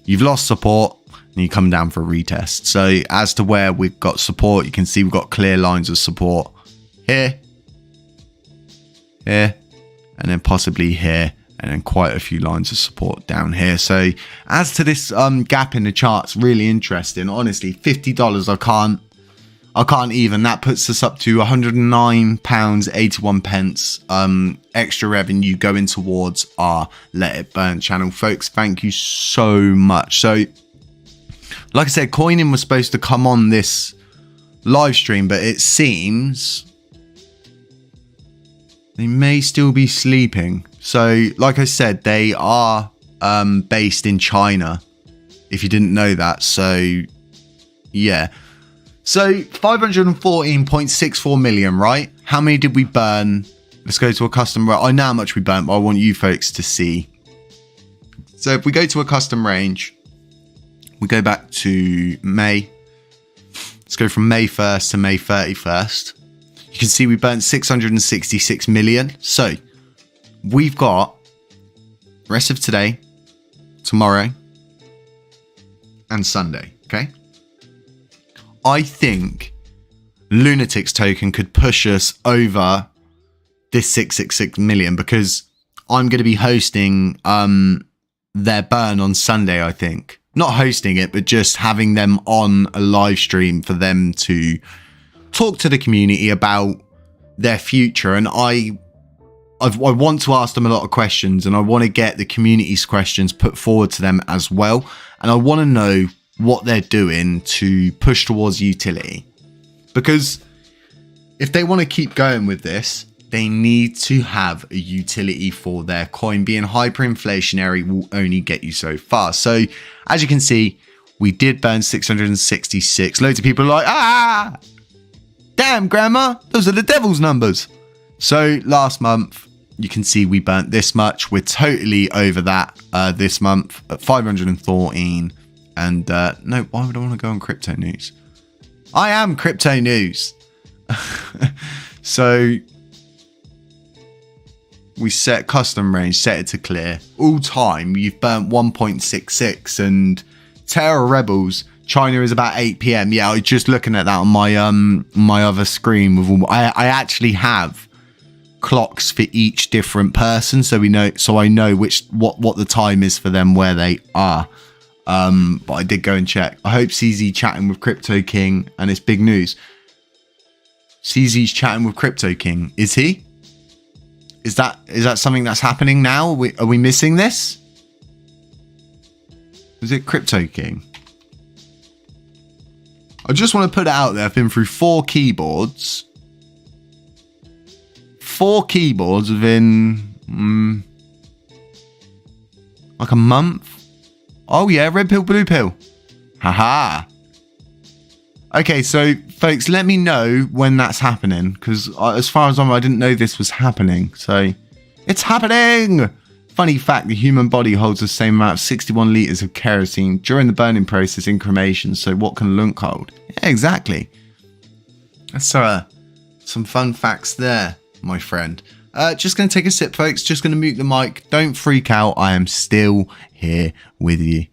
you've lost support and you come down for a retest. So as to where we've got support, you can see we've got clear lines of support here, here, and then possibly here, and then quite a few lines of support down here. So as to this gap in the charts, really interesting. Honestly, $50, I can't even. That puts us up to £109.81 extra revenue going towards our Let It Burn channel. Folks, thank you so much. So like I said, Coinin was supposed to come on this live stream, but it seems they may still be sleeping. So like I said, they are based in China, if you didn't know that. So yeah, so 514.64 million, right? How many did we burn? Let's go to a custom. I know how much we burnt, but I want you folks to see. So if we go to a custom range, we go back to May. Let's go from May 1st to May 31st. You can see we burnt 666 million. So we've got the rest of today, tomorrow, and Sunday. Okay. I think Lunatics token could push us over this 666 million, because I'm going to be hosting their burn on Sunday, I think. Not hosting it, but just having them on a live stream for them to talk to the community about their future. And I want to ask them a lot of questions, and I want to get the community's questions put forward to them as well. And I want to know what they're doing to push towards utility, because if they want to keep going with this, they need to have a utility for their coin. Being hyperinflationary will only get you so far. So as you can see, we did burn 666. Loads of people are like, ah, damn, grandma, those are the devil's numbers. So last month, you can see we burnt this much. We're totally over that this month at 514. And no, why would I want to go on crypto news? I am crypto news. So we set custom range, set it to clear. All time, you've burnt 1.66, and Terror Rebels, China is about 8 p.m. Yeah, I was just looking at that on my my other screen. With all, I actually have clocks for each different person, so we know, so I know what the time is for them where they are. But I did go and check. I hope CZ chatting with Crypto King, and it's big news. CZ's chatting with Crypto King. Is he? Is that something that's happening now? Are we missing this? Is it Crypto King? I just want to put it out there. I've been through 4 keyboards. 4 keyboards within Like a month? Oh yeah, red pill, blue pill. Haha. Okay, so folks, let me know when that's happening, because as far as I didn't know this was happening. So it's happening. Funny fact, the human body holds the same amount of 61 litres of kerosene during the burning process in cremation, so what can lunk hold? Yeah, exactly. That's some fun facts there, my friend. Just going to take a sip, folks. Just going to mute the mic. Don't freak out. I am still here with you.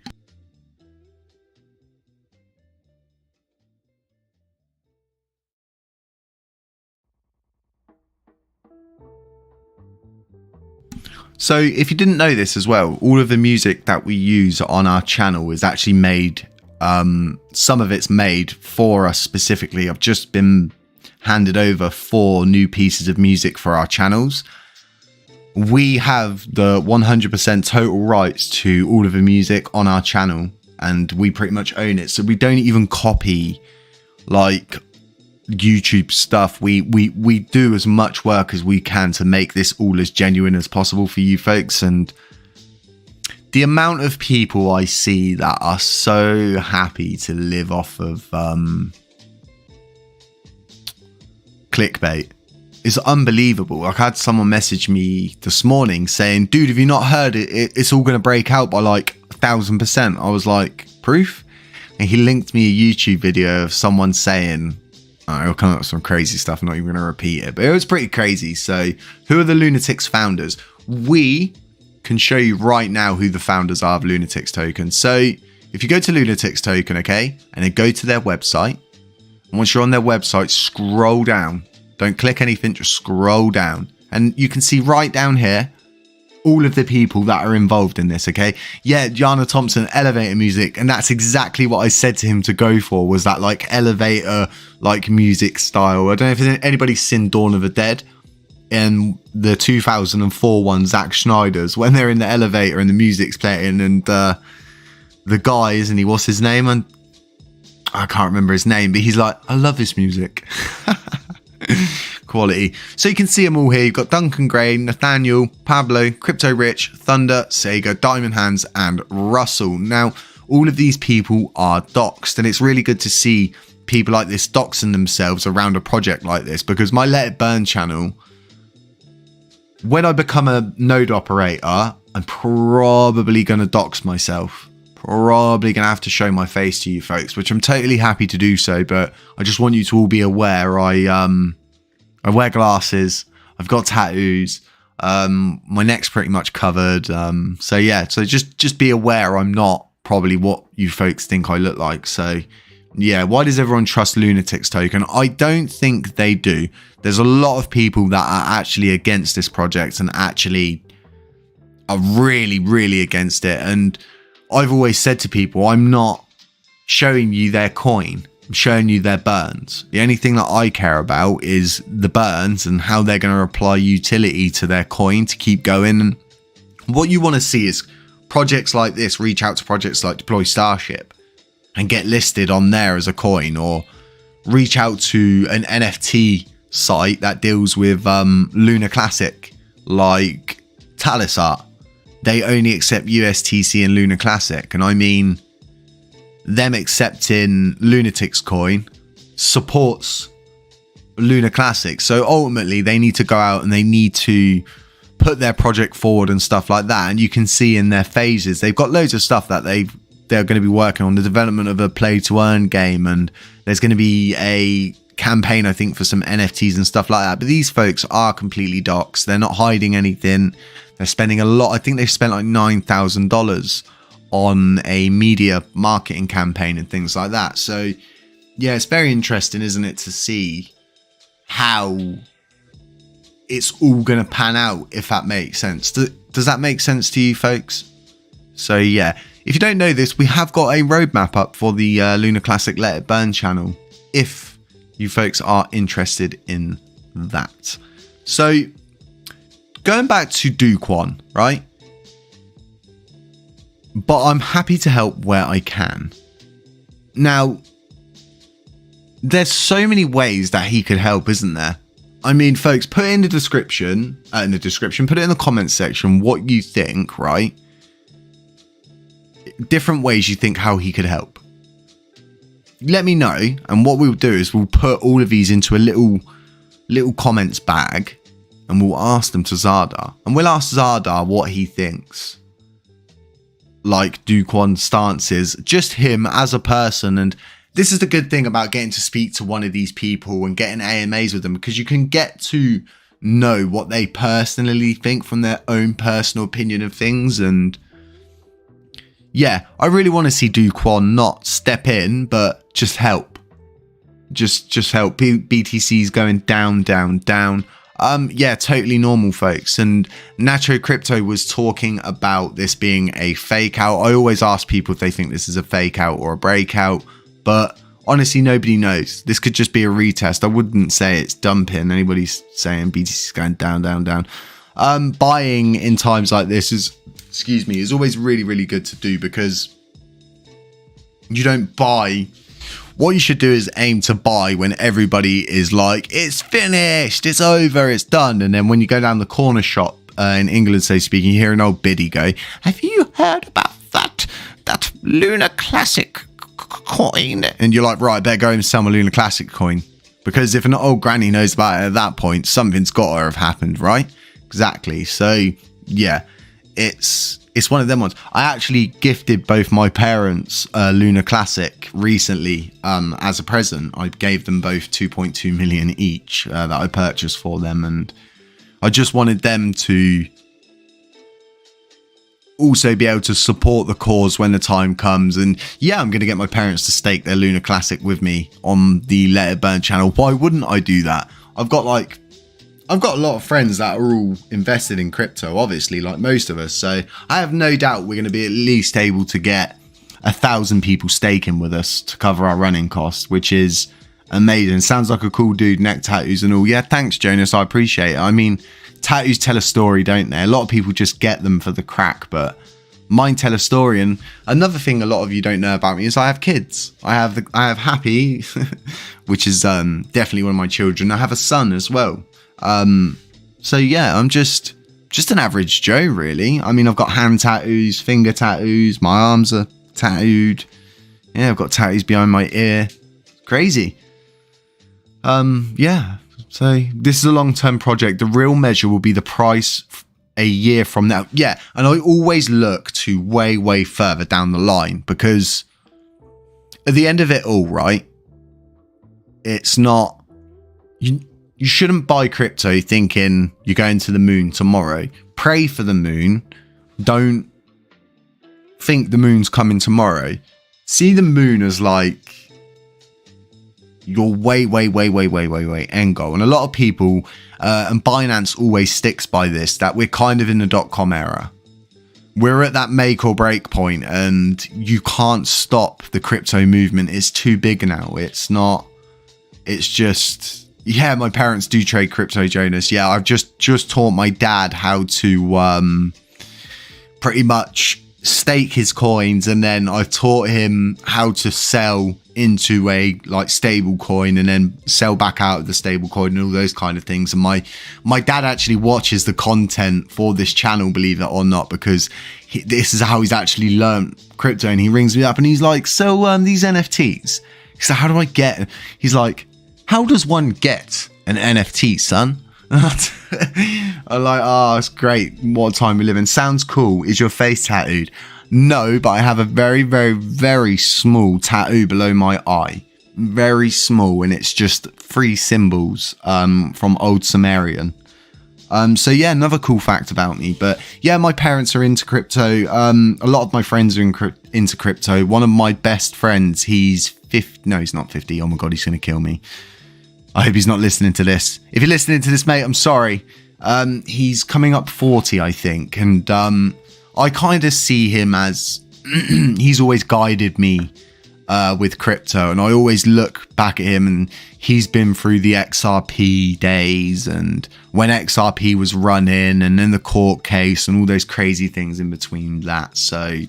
So if you didn't know this as well, all of the music that we use on our channel is actually made, some of it's made for us specifically. I've just been handed over 4 new pieces of music for our channels. We have the 100% total rights to all of the music on our channel, and we pretty much own it. So we don't even copy like YouTube stuff. We do as much work as we can to make this all as genuine as possible for you folks. And the amount of people I see that are so happy to live off of clickbait is unbelievable. I had someone message me this morning saying, dude, have you not heard it? It's all going to break out by like 1,000%. I was like, proof? And he linked me a YouTube video of someone saying, I'll come up with some crazy stuff. I'm not even going to repeat it, but it was pretty crazy. So who are the Lunatics founders? We can show you right now who the founders are of Lunatics Token. So if you go to Lunatics Token, okay, and then go to their website, and once you're on their website, scroll down. Don't click anything, just scroll down. And you can see right down here, all of the people that are involved in this, okay? Yeah, Yana Thompson, elevator music, and that's exactly what I said to him to go for, was that like elevator like music style. I don't know if anybody's seen Dawn of the Dead, and the 2004 one, Zack Snyder's, when they're in the elevator and the music's playing, and the guy, isn't he, what's his name? And I can't remember his name, but he's like, I love this music. Quality. So you can see them all here. You've got Duncan Gray, Nathaniel, Pablo, Crypto Rich, Thunder, Sega, Diamond Hands, and Russell. Now, all of these people are doxed, and it's really good to see people like this doxing themselves around a project like this, because my Let It Burn channel, when I become a node operator, I'm probably going to dox myself. Probably going to have to show my face to you folks, which I'm totally happy to do so, but I just want you to all be aware. I wear glasses, I've got tattoos, my neck's pretty much covered, so yeah, so just be aware I'm not probably what you folks think I look like. So yeah, why does everyone trust Lunatics Token? I don't think they do. There's a lot of people that are actually against this project and actually are really against it, and I've always said to people, I'm not showing you their coin, I'm showing you their burns. The only thing that I care about is the burns and how they're going to apply utility to their coin to keep going. And what you want to see is projects like this reach out to projects like Deploy Starship and get listed on there as a coin, or reach out to an NFT site that deals with Lunar Classic like Talisart. They only accept USTC and Lunar Classic, and I mean, them accepting Lunatics coin supports Lunar Classic. So ultimately they need to go out and they need to put their project forward and stuff like that. And you can see in their phases, they've got loads of stuff that they're going to be working on, the development of a play to earn game, and there's going to be a campaign, I think, for some NFTs and stuff like that. But these folks are completely doxed. They're not hiding anything. They're spending a lot. I think they've spent like $9,000 on a media marketing campaign and things like that. So yeah, it's very interesting, isn't it, to see how it's all going to pan out, if that makes sense. Does that make sense to you folks? So yeah, if you don't know this, we have got a roadmap up for the Lunar Classic Let It Burn channel, if you folks are interested in that. So going back to Duquan, right? But I'm happy to help where I can. Now, there's so many ways that he could help, isn't there? I mean, folks, put it in the description, put it in the comments section what you think, right? different ways you think how he could help. Let me know, and what we'll do is we'll put all of these into a little comments bag, and we'll ask them to Zada, and we'll ask Zada what he thinks. Like Do Kwon's stances, just him as a person. And this is the good thing about getting to speak to one of these people and getting AMAs with them, because you can get to know what they personally think from their own personal opinion of things. And yeah, I really want to see Do Kwon not step in, but just help. Just help. BTC's going down, down, down. Yeah, totally normal, folks. And Nacho Crypto was talking about this being a fake out. I always ask people if they think this is a fake out or a breakout, but honestly, nobody knows. This could just be a retest. I wouldn't say it's dumping. Anybody's saying BTC is going down, down, down. Buying in times like this is always really, really good to do, because you don't buy. What you should do is aim to buy when everybody is like, it's finished, it's over, it's done. And then when you go down the corner shop in England, so speaking, you hear an old biddy go, have you heard about that Lunar Classic coin? And you're like, right, I better go and sell my Lunar Classic coin. Because if an old granny knows about it at that point, something's got to have happened, right? Exactly. So yeah, it's one of them ones. I actually gifted both my parents Lunar Classic recently as a present. I gave them both 2.2 million each that I purchased for them, and I just wanted them to also be able to support the cause when the time comes. And yeah, I'm going to get my parents to stake their Lunar Classic with me on the Let It Burn channel. Why wouldn't I do that? I've got a lot of friends that are all invested in crypto, obviously, like most of us. So I have no doubt we're going to be at least able to get 1,000 people staking with us to cover our running costs, which is amazing. Sounds like a cool dude, neck tattoos and all. Yeah, thanks, Jonas. I appreciate it. I mean, tattoos tell a story, don't they? A lot of people just get them for the crack, but mine tell a story. And another thing a lot of you don't know about me is I have kids. I have Happy, which is definitely one of my children. I have a son as well. So yeah, I'm just an average Joe, really. I mean, I've got hand tattoos, finger tattoos, my arms are tattooed. Yeah, I've got tattoos behind my ear. Crazy. Yeah. So this is a long-term project. The real measure will be the price a year from now. Yeah. And I always look to way, way further down the line, because at the end of it all, right, it's not, you shouldn't buy crypto thinking you're going to the moon tomorrow. Pray for the moon. Don't think the moon's coming tomorrow. See the moon as like your way end goal. And a lot of people, and Binance always sticks by this, that we're kind of in the .com era. We're at that make or break point, and you can't stop the crypto movement. It's too big now. It's just... Yeah, my parents do trade crypto, Jonas. Yeah, I've just taught my dad how to pretty much stake his coins, and then I've taught him how to sell into a stable coin and then sell back out of the stable coin and all those kind of things. And my dad actually watches the content for this channel, believe it or not, because this is how he's actually learned crypto. And he rings me up and he's like, so these NFTs, so how do I get? He's like, how does one get an NFT, son? I'm like, oh, it's great. What time we live in. Sounds cool. Is your face tattooed? No, but I have a very, very, very small tattoo below my eye. Very small, and it's just 3 symbols from Old Sumerian. So yeah, another cool fact about me. But yeah, my parents are into crypto. A lot of my friends are into crypto. One of my best friends, he's 50. No, he's not 50. Oh my God, he's going to kill me. I hope he's not listening to this. If you're listening to this, mate, I'm sorry. He's coming up 40, I think. And I kind of see him as he's always guided me with crypto. And I always look back at him, and he's been through the XRP days and when XRP was running, and then the court case and all those crazy things in between that. So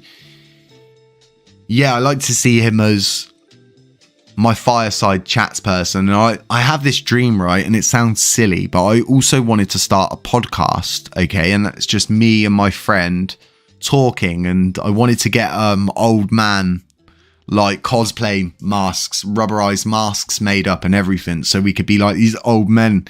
yeah, I like to see him as my fireside chats person. And I have this dream, right? And it sounds silly, but I also wanted to start a podcast, okay? And that's just me and my friend talking, and I wanted to get old man like cosplay masks, rubberized masks made up and everything, so we could be like these old men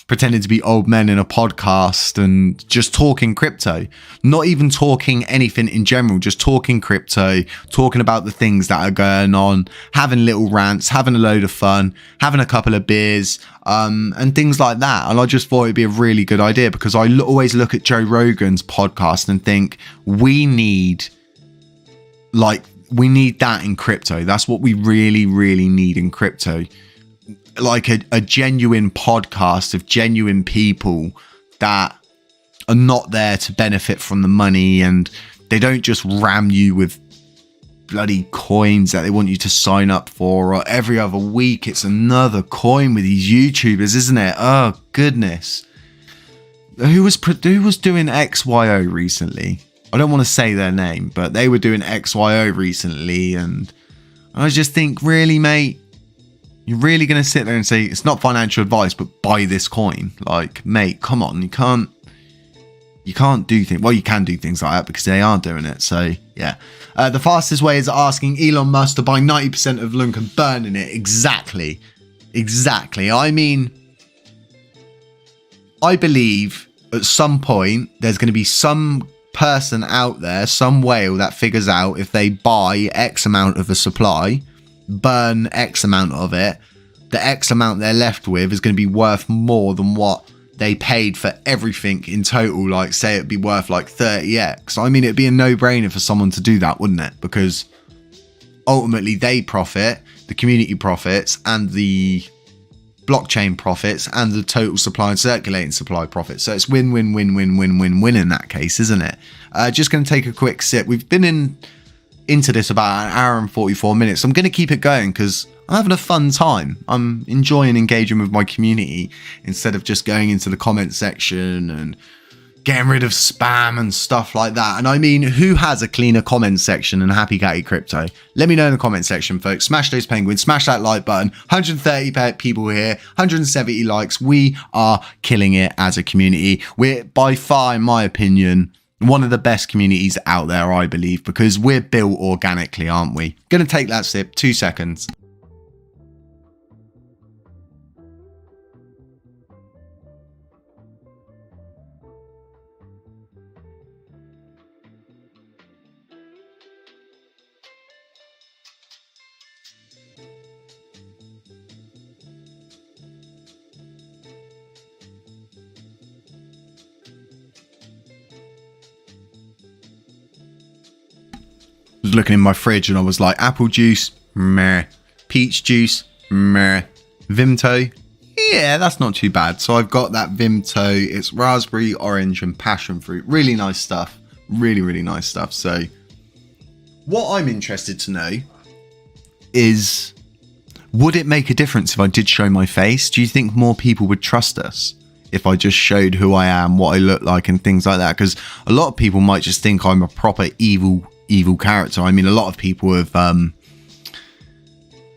pretending to be old men in a podcast and just talking crypto, not even talking anything in general, just talking crypto, talking about the things that are going on, having little rants, having a load of fun, having a couple of beers, and things like that. And I just thought it'd be a really good idea, because I always look at Joe Rogan's podcast and think we need that in crypto. That's what we really, really need in crypto. Like a genuine podcast of genuine people that are not there to benefit from the money, and they don't just ram you with bloody coins that they want you to sign up for, or every other week it's another coin with these YouTubers, isn't it? Oh goodness. Who was doing XYO recently? I don't want to say their name, but they were doing XYO recently, and I just think, really, mate, you're really going to sit there and say it's not financial advice, but buy this coin? Like, mate, come on. You can't do things. Well, you can do things like that because they are doing it. So yeah, the fastest way is asking Elon Musk to buy 90% of Lunk and burning it. Exactly. I mean, I believe at some point there's going to be some person out there, some whale that figures out if they buy X amount of a supply, burn X amount of it, the X amount they're left with is going to be worth more than what they paid for everything in total. Like, say it'd be worth like 30x. I mean, it'd be a no-brainer for someone to do that, wouldn't it? Because ultimately they profit, the community profits, and the blockchain profits, and the total supply and circulating supply profits. So it's win in that case, isn't it? Just going to take a quick sip. We've been into this about an hour and 44 minutes. I'm going to keep it going because I'm having a fun time. I'm enjoying engaging with my community instead of just going into the comment section and getting rid of spam and stuff like that. And I mean, who has a cleaner comment section than HappyCattyCrypto? Let me know in the comment section, folks. Smash those penguins, smash that like button. 130 people here, 170 likes. We are killing it as a community. We're by far, in my opinion, one of the best communities out there, I believe, because we're built organically, aren't we? Gonna take that sip, 2 seconds. Was looking in my fridge and I was like, apple juice, meh. Peach juice, meh. Vimto, yeah, that's not too bad. So I've got that Vimto. It's raspberry, orange, and passion fruit. Really nice stuff. Really nice stuff. So what I'm interested to know is, would it make a difference if I did show my face? Do you think more people would trust us if I just showed who I am, what I look like, and things like that? Because a lot of people might just think I'm a proper evil character. I mean, a lot of people have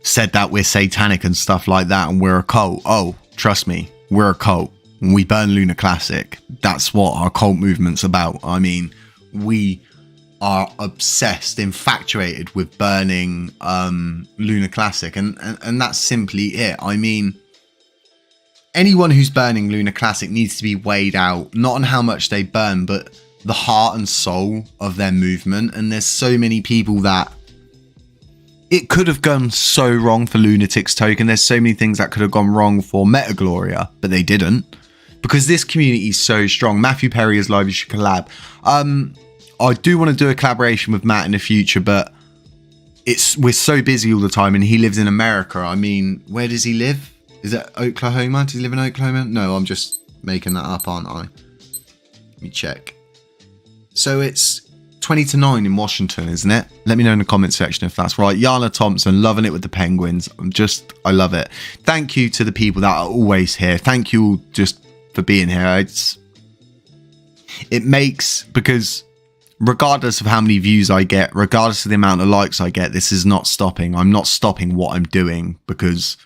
said that we're satanic and stuff like that, and we're a cult. Oh, trust me, we're a cult. We burn Lunar Classic. That's what our cult movement's about. I mean, we are obsessed, infatuated with burning Lunar Classic, and that's simply it. I mean, anyone who's burning Lunar Classic needs to be weighed out, not on how much they burn, but the heart and soul of their movement. And there's so many people that it could have gone so wrong for Lunatics Token. There's so many things that could have gone wrong for Metagloria, but they didn't, because this community is so strong. Matthew Perry is live. You should collab. I do want to do a collaboration with Matt in the future, but we're so busy all the time, and he lives in America. I mean, where does he live? Is it Oklahoma? Does he live in Oklahoma? No, I'm just making that up, aren't I? Let me check. So it's 20 to 9 in Washington, isn't it? Let me know in the comment section if that's right. Yana Thompson, loving it with the penguins. I love it. Thank you to the people that are always here. Thank you all just for being here. It makes, because regardless of how many views I get, regardless of the amount of likes I get, this is not stopping. I'm not stopping what I'm doing because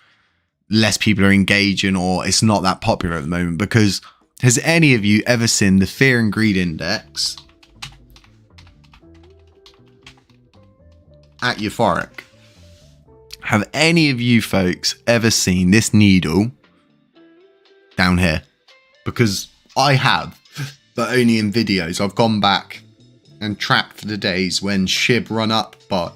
less people are engaging, or it's not that popular at the moment. Because has any of you ever seen the Fear and Greed Index? at euphoric. Have any of you folks ever seen this needle down here? Because I have, but only in videos. I've gone back and tracked for the days when SHIB run up by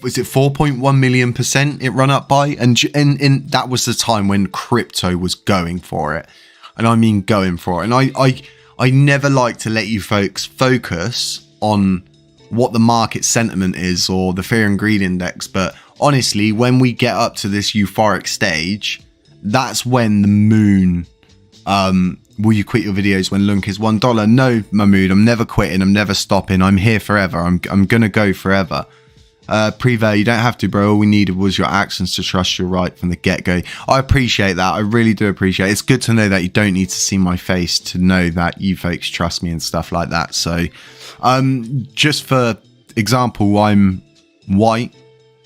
was it 4.1 million% it run up by? And that was the time when crypto was going for it. And I mean going for it. And I never like to let you folks focus on what the market sentiment is or the fear and greed index. But honestly, when we get up to this euphoric stage, that's when the moon, will you quit your videos when Lunk is $1? No, Mahmood, I'm never quitting. I'm never stopping. I'm here forever. I'm going to go forever. Prevail, you don't have to, bro. All we needed was your actions to trust you're right from the get-go. I appreciate that. I really do appreciate it. It's good to know that you don't need to see my face to know that you folks trust me and stuff like that. So just for example, I'm white,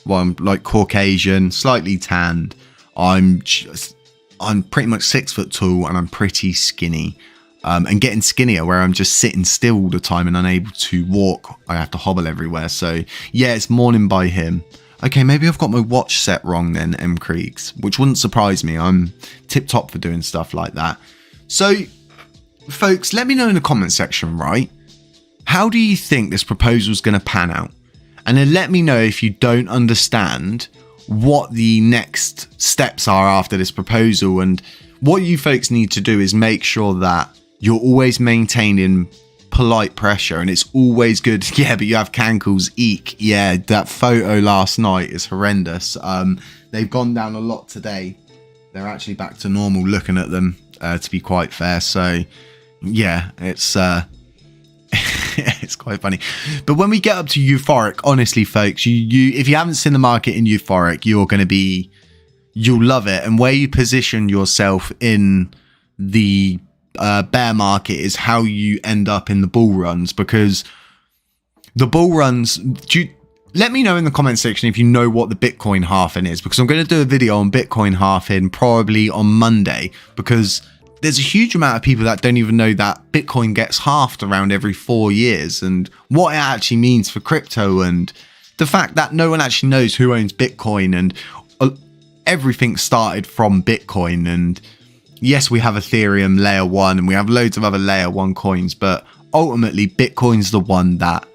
well, I'm like Caucasian, slightly tanned. I'm pretty much 6 foot tall and I'm pretty skinny. And getting skinnier where I'm just sitting still all the time and unable to walk. I have to hobble everywhere. So yeah, it's morning by him. Okay, maybe I've got my watch set wrong then, M. Creeks, which wouldn't surprise me. I'm tip top for doing stuff like that. So folks, let me know in the comment section, right? How do you think this proposal is going to pan out? And then let me know if you don't understand what the next steps are after this proposal. And what you folks need to do is make sure that you're always maintaining polite pressure, and it's always good. Yeah, but you have cankles, eek. Yeah, that photo last night is horrendous. They've gone down a lot today. They're actually back to normal looking at them, to be quite fair. So yeah, it's it's quite funny. But when we get up to euphoric, honestly, folks, you if you haven't seen the market in euphoric, you'll love it. And where you position yourself in the bear market is how you end up in the bull runs, because the bull runs, let me know in the comment section if you know what the Bitcoin halving is, because I'm going to do a video on Bitcoin halving probably on Monday, because there's a huge amount of people that don't even know that Bitcoin gets halved around every 4 years, and what it actually means for crypto, and the fact that no one actually knows who owns Bitcoin, and everything started from Bitcoin. And yes, we have Ethereum layer 1 and we have loads of other layer 1 coins, but ultimately Bitcoin's the one that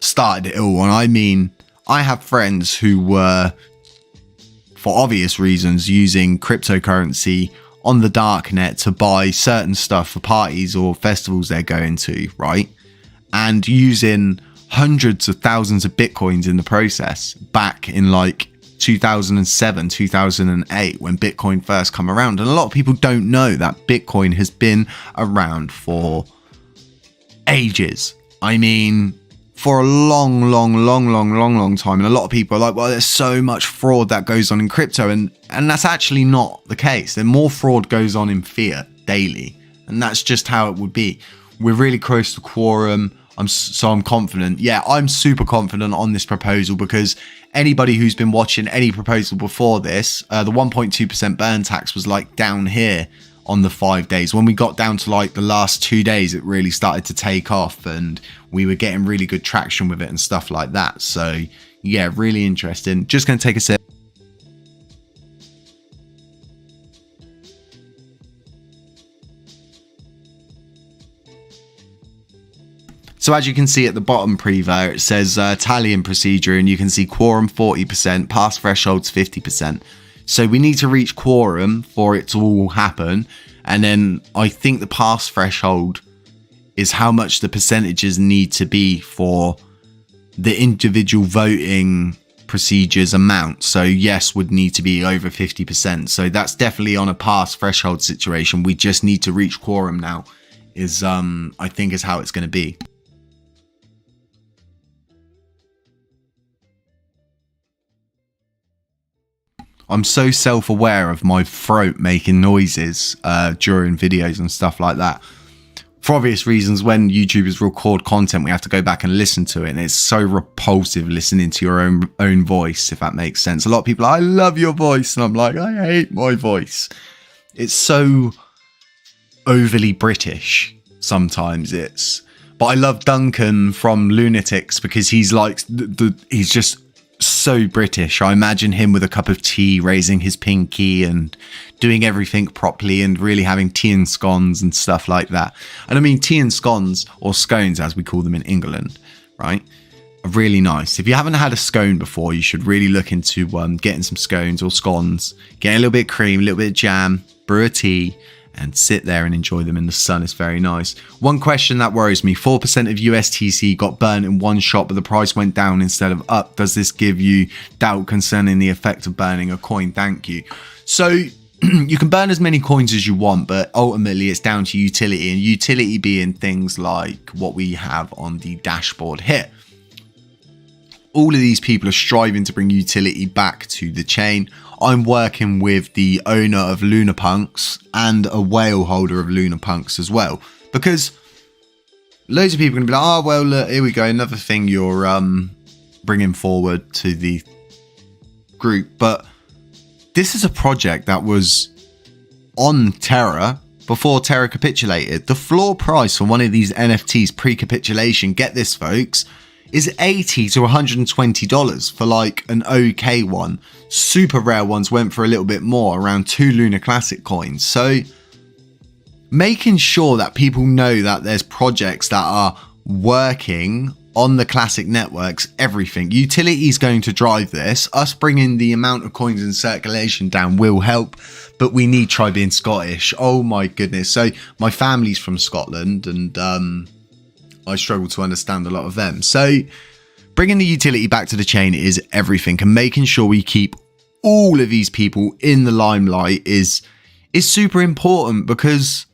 started it all. And I mean, I have friends who were, for obvious reasons, using cryptocurrency on the darknet to buy certain stuff for parties or festivals they're going to, right? And using hundreds of thousands of Bitcoins in the process back in like 2007, 2008, when Bitcoin first come around. And a lot of people don't know that Bitcoin has been around for ages. I mean, for a long time. And a lot of people are like, well, there's so much fraud that goes on in crypto. And that's actually not the case. Then more fraud goes on in fiat daily. And that's just how it would be. We're really close to quorum. I'm confident. Yeah, I'm super confident on this proposal, because anybody who's been watching any proposal before this, the 1.2% burn tax was like down here on the 5 days. When we got down to like the last 2 days, it really started to take off and we were getting really good traction with it and stuff like that. So yeah, really interesting. Just going to take a sip. So as you can see at the bottom preview, it says tallying procedure, and you can see quorum 40%, pass thresholds 50%. So we need to reach quorum for it to all happen. And then I think the pass threshold is how much the percentages need to be for the individual voting procedures amount. So yes would need to be over 50%. So that's definitely on a pass threshold situation. We just need to reach quorum now is I think is how it's going to be. I'm so self-aware of my throat making noises during videos and stuff like that. For obvious reasons, when YouTubers record content, we have to go back and listen to it. And it's so repulsive listening to your own voice, if that makes sense. A lot of people are like, I love your voice. And I'm like, I hate my voice. It's so overly British sometimes. But But I love Duncan from Lunatics because he's like, he's just so British. I imagine him with a cup of tea, raising his pinky and doing everything properly and really having tea and scones and stuff like that. And I mean, tea and scones, or scones as we call them in England, right, are really nice. If you haven't had a scone before, you should really look into getting some scones or scones, get a little bit of cream, a little bit of jam, brew a tea, and sit there and enjoy them in the sun. It's very nice. One question that worries me: 4% of USTC got burnt in one shot, but the price went down instead of up. Does this give you doubt concerning the effect of burning a coin? Thank you. So you can burn as many coins as you want, but ultimately it's down to utility, and utility being things like what we have on the dashboard here. All of these people are striving to bring utility back to the chain. I'm working with the owner of Lunapunks and a whale holder of Lunapunks as well, because loads of people are going to be like, oh, well, look, here we go, another thing you're bringing forward to the group. But this is a project that was on Terra before Terra capitulated. The floor price for one of these NFTs pre-capitulation, get this, folks, is $80 to $120 for like an okay one. Super rare ones went for a little bit more, around 2 Lunar Classic coins. So making sure that people know that there's projects that are working on the classic networks, everything. Utility is going to drive this. Us bringing the amount of coins in circulation down will help, but we need try being Scottish. Oh my goodness. So my family's from Scotland, and I struggle to understand a lot of them. So bringing the utility back to the chain is everything, and making sure we keep all of these people in the limelight is super important, because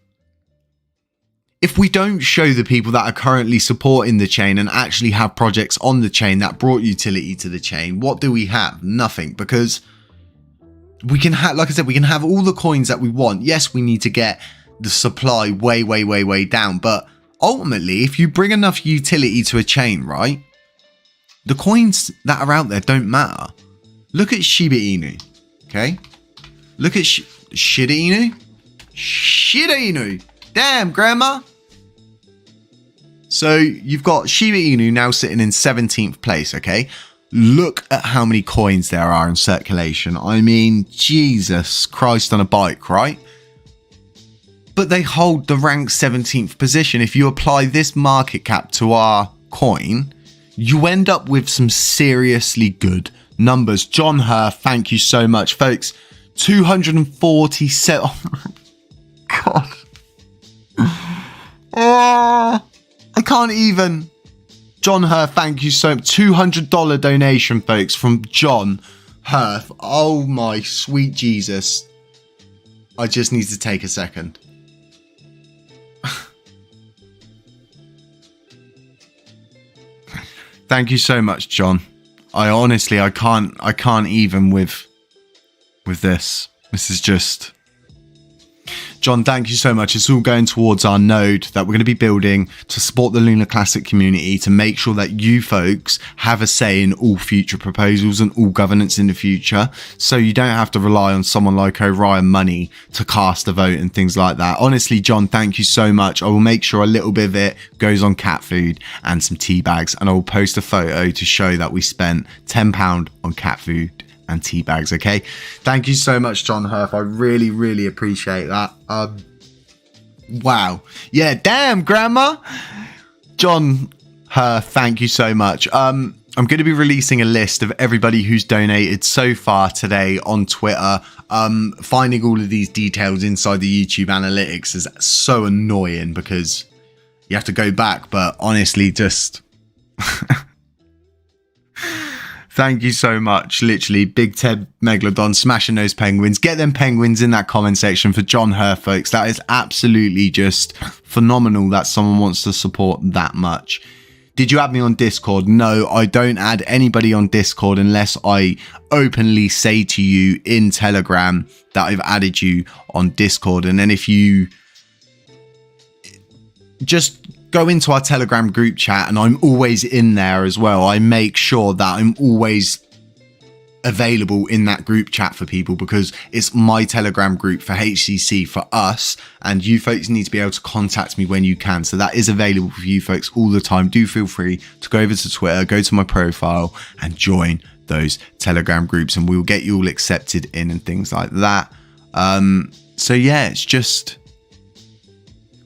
if we don't show the people that are currently supporting the chain and actually have projects on the chain that brought utility to the chain, what do we have? Nothing. Because we can have, like I said, we can have all the coins that we want. Yes, we need to get the supply way down, but ultimately, if you bring enough utility to a chain, right, the coins that are out there don't matter. Look at Shiba Inu, okay? Look at Shida Inu. Shida Inu. Damn, Grandma. So you've got Shiba Inu now sitting in 17th place, okay? Look at how many coins there are in circulation. I mean, Jesus Christ on a bike, right? But they hold the ranked 17th position. If you apply this market cap to our coin, you end up with some seriously good numbers. John Herr, thank you so much, folks. 247. Oh my God. I can't even. John Herr, thank you so much. $200 donation, folks, from John Herr. Oh my sweet Jesus. I just need to take a second. Thank you so much, John. I honestly, I can't even with this. This is just... John, thank you so much. It's all going towards our node that we're going to be building to support the Lunar Classic community, to make sure that you folks have a say in all future proposals and all governance in the future, so you don't have to rely on someone like Orion Money to cast a vote and things like that. Honestly, John, thank you so much. I will make sure a little bit of it goes on cat food and some tea bags, and I will post a photo to show that we spent £10 on cat food and tea bags. Okay, thank you so much, John Herf. I really appreciate that. Wow, yeah, damn, Grandma. John Herf, thank you so much. I'm going to be releasing a list of everybody who's donated so far today on Twitter. Finding all of these details inside the YouTube analytics is so annoying because you have to go back, but honestly, just thank you so much. Literally, Big Ted Megalodon smashing those penguins. Get them penguins in that comment section for John Herr, folks. That is absolutely just phenomenal that someone wants to support that much. Did you add me on Discord? No, I don't add anybody on Discord unless I openly say to you in Telegram that I've added you on Discord. And then if you just go into our Telegram group chat, and I'm always in there as well. I make sure that I'm always available in that group chat for people, because it's my Telegram group for HCC for us, and you folks need to be able to contact me when you can. So that is available for you folks all the time. Do feel free to go over to Twitter, go to my profile and join those Telegram groups, and we'll get you all accepted in and things like that. So yeah, it's just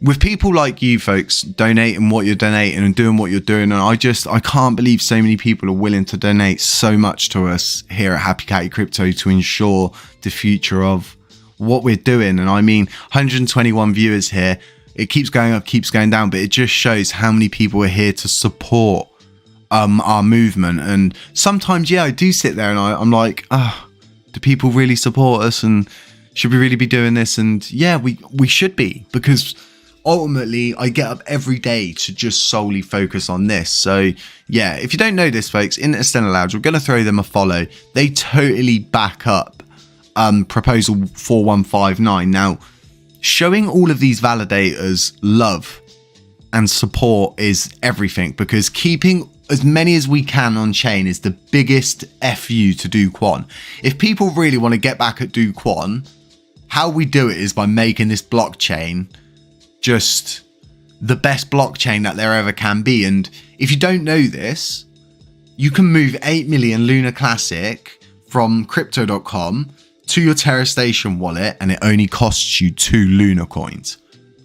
with people like you folks donating what you're donating and doing what you're doing, and I can't believe so many people are willing to donate so much to us here at HappyCattyCrypto to ensure the future of what we're doing. And I mean, 121 viewers here. It keeps going up, keeps going down, but it just shows how many people are here to support our movement. And sometimes, yeah, I do sit there and I'm like, do people really support us, and should we really be doing this? And yeah, we should be, because ultimately I get up every day to just solely focus on this. So yeah, if you don't know this, folks, Interstellar Lounge, we're going to throw them a follow. They totally back up proposal 4159. Now, showing all of these validators love and support is everything, because keeping as many as we can on chain is the biggest FU to Do Kwon. If people really want to get back at Do Kwon, how we do it is by making this blockchain just the best blockchain that there ever can be. And if you don't know this, you can move 8 million Luna Classic from crypto.com to your Terra Station wallet, and it only costs you 2 Luna coins.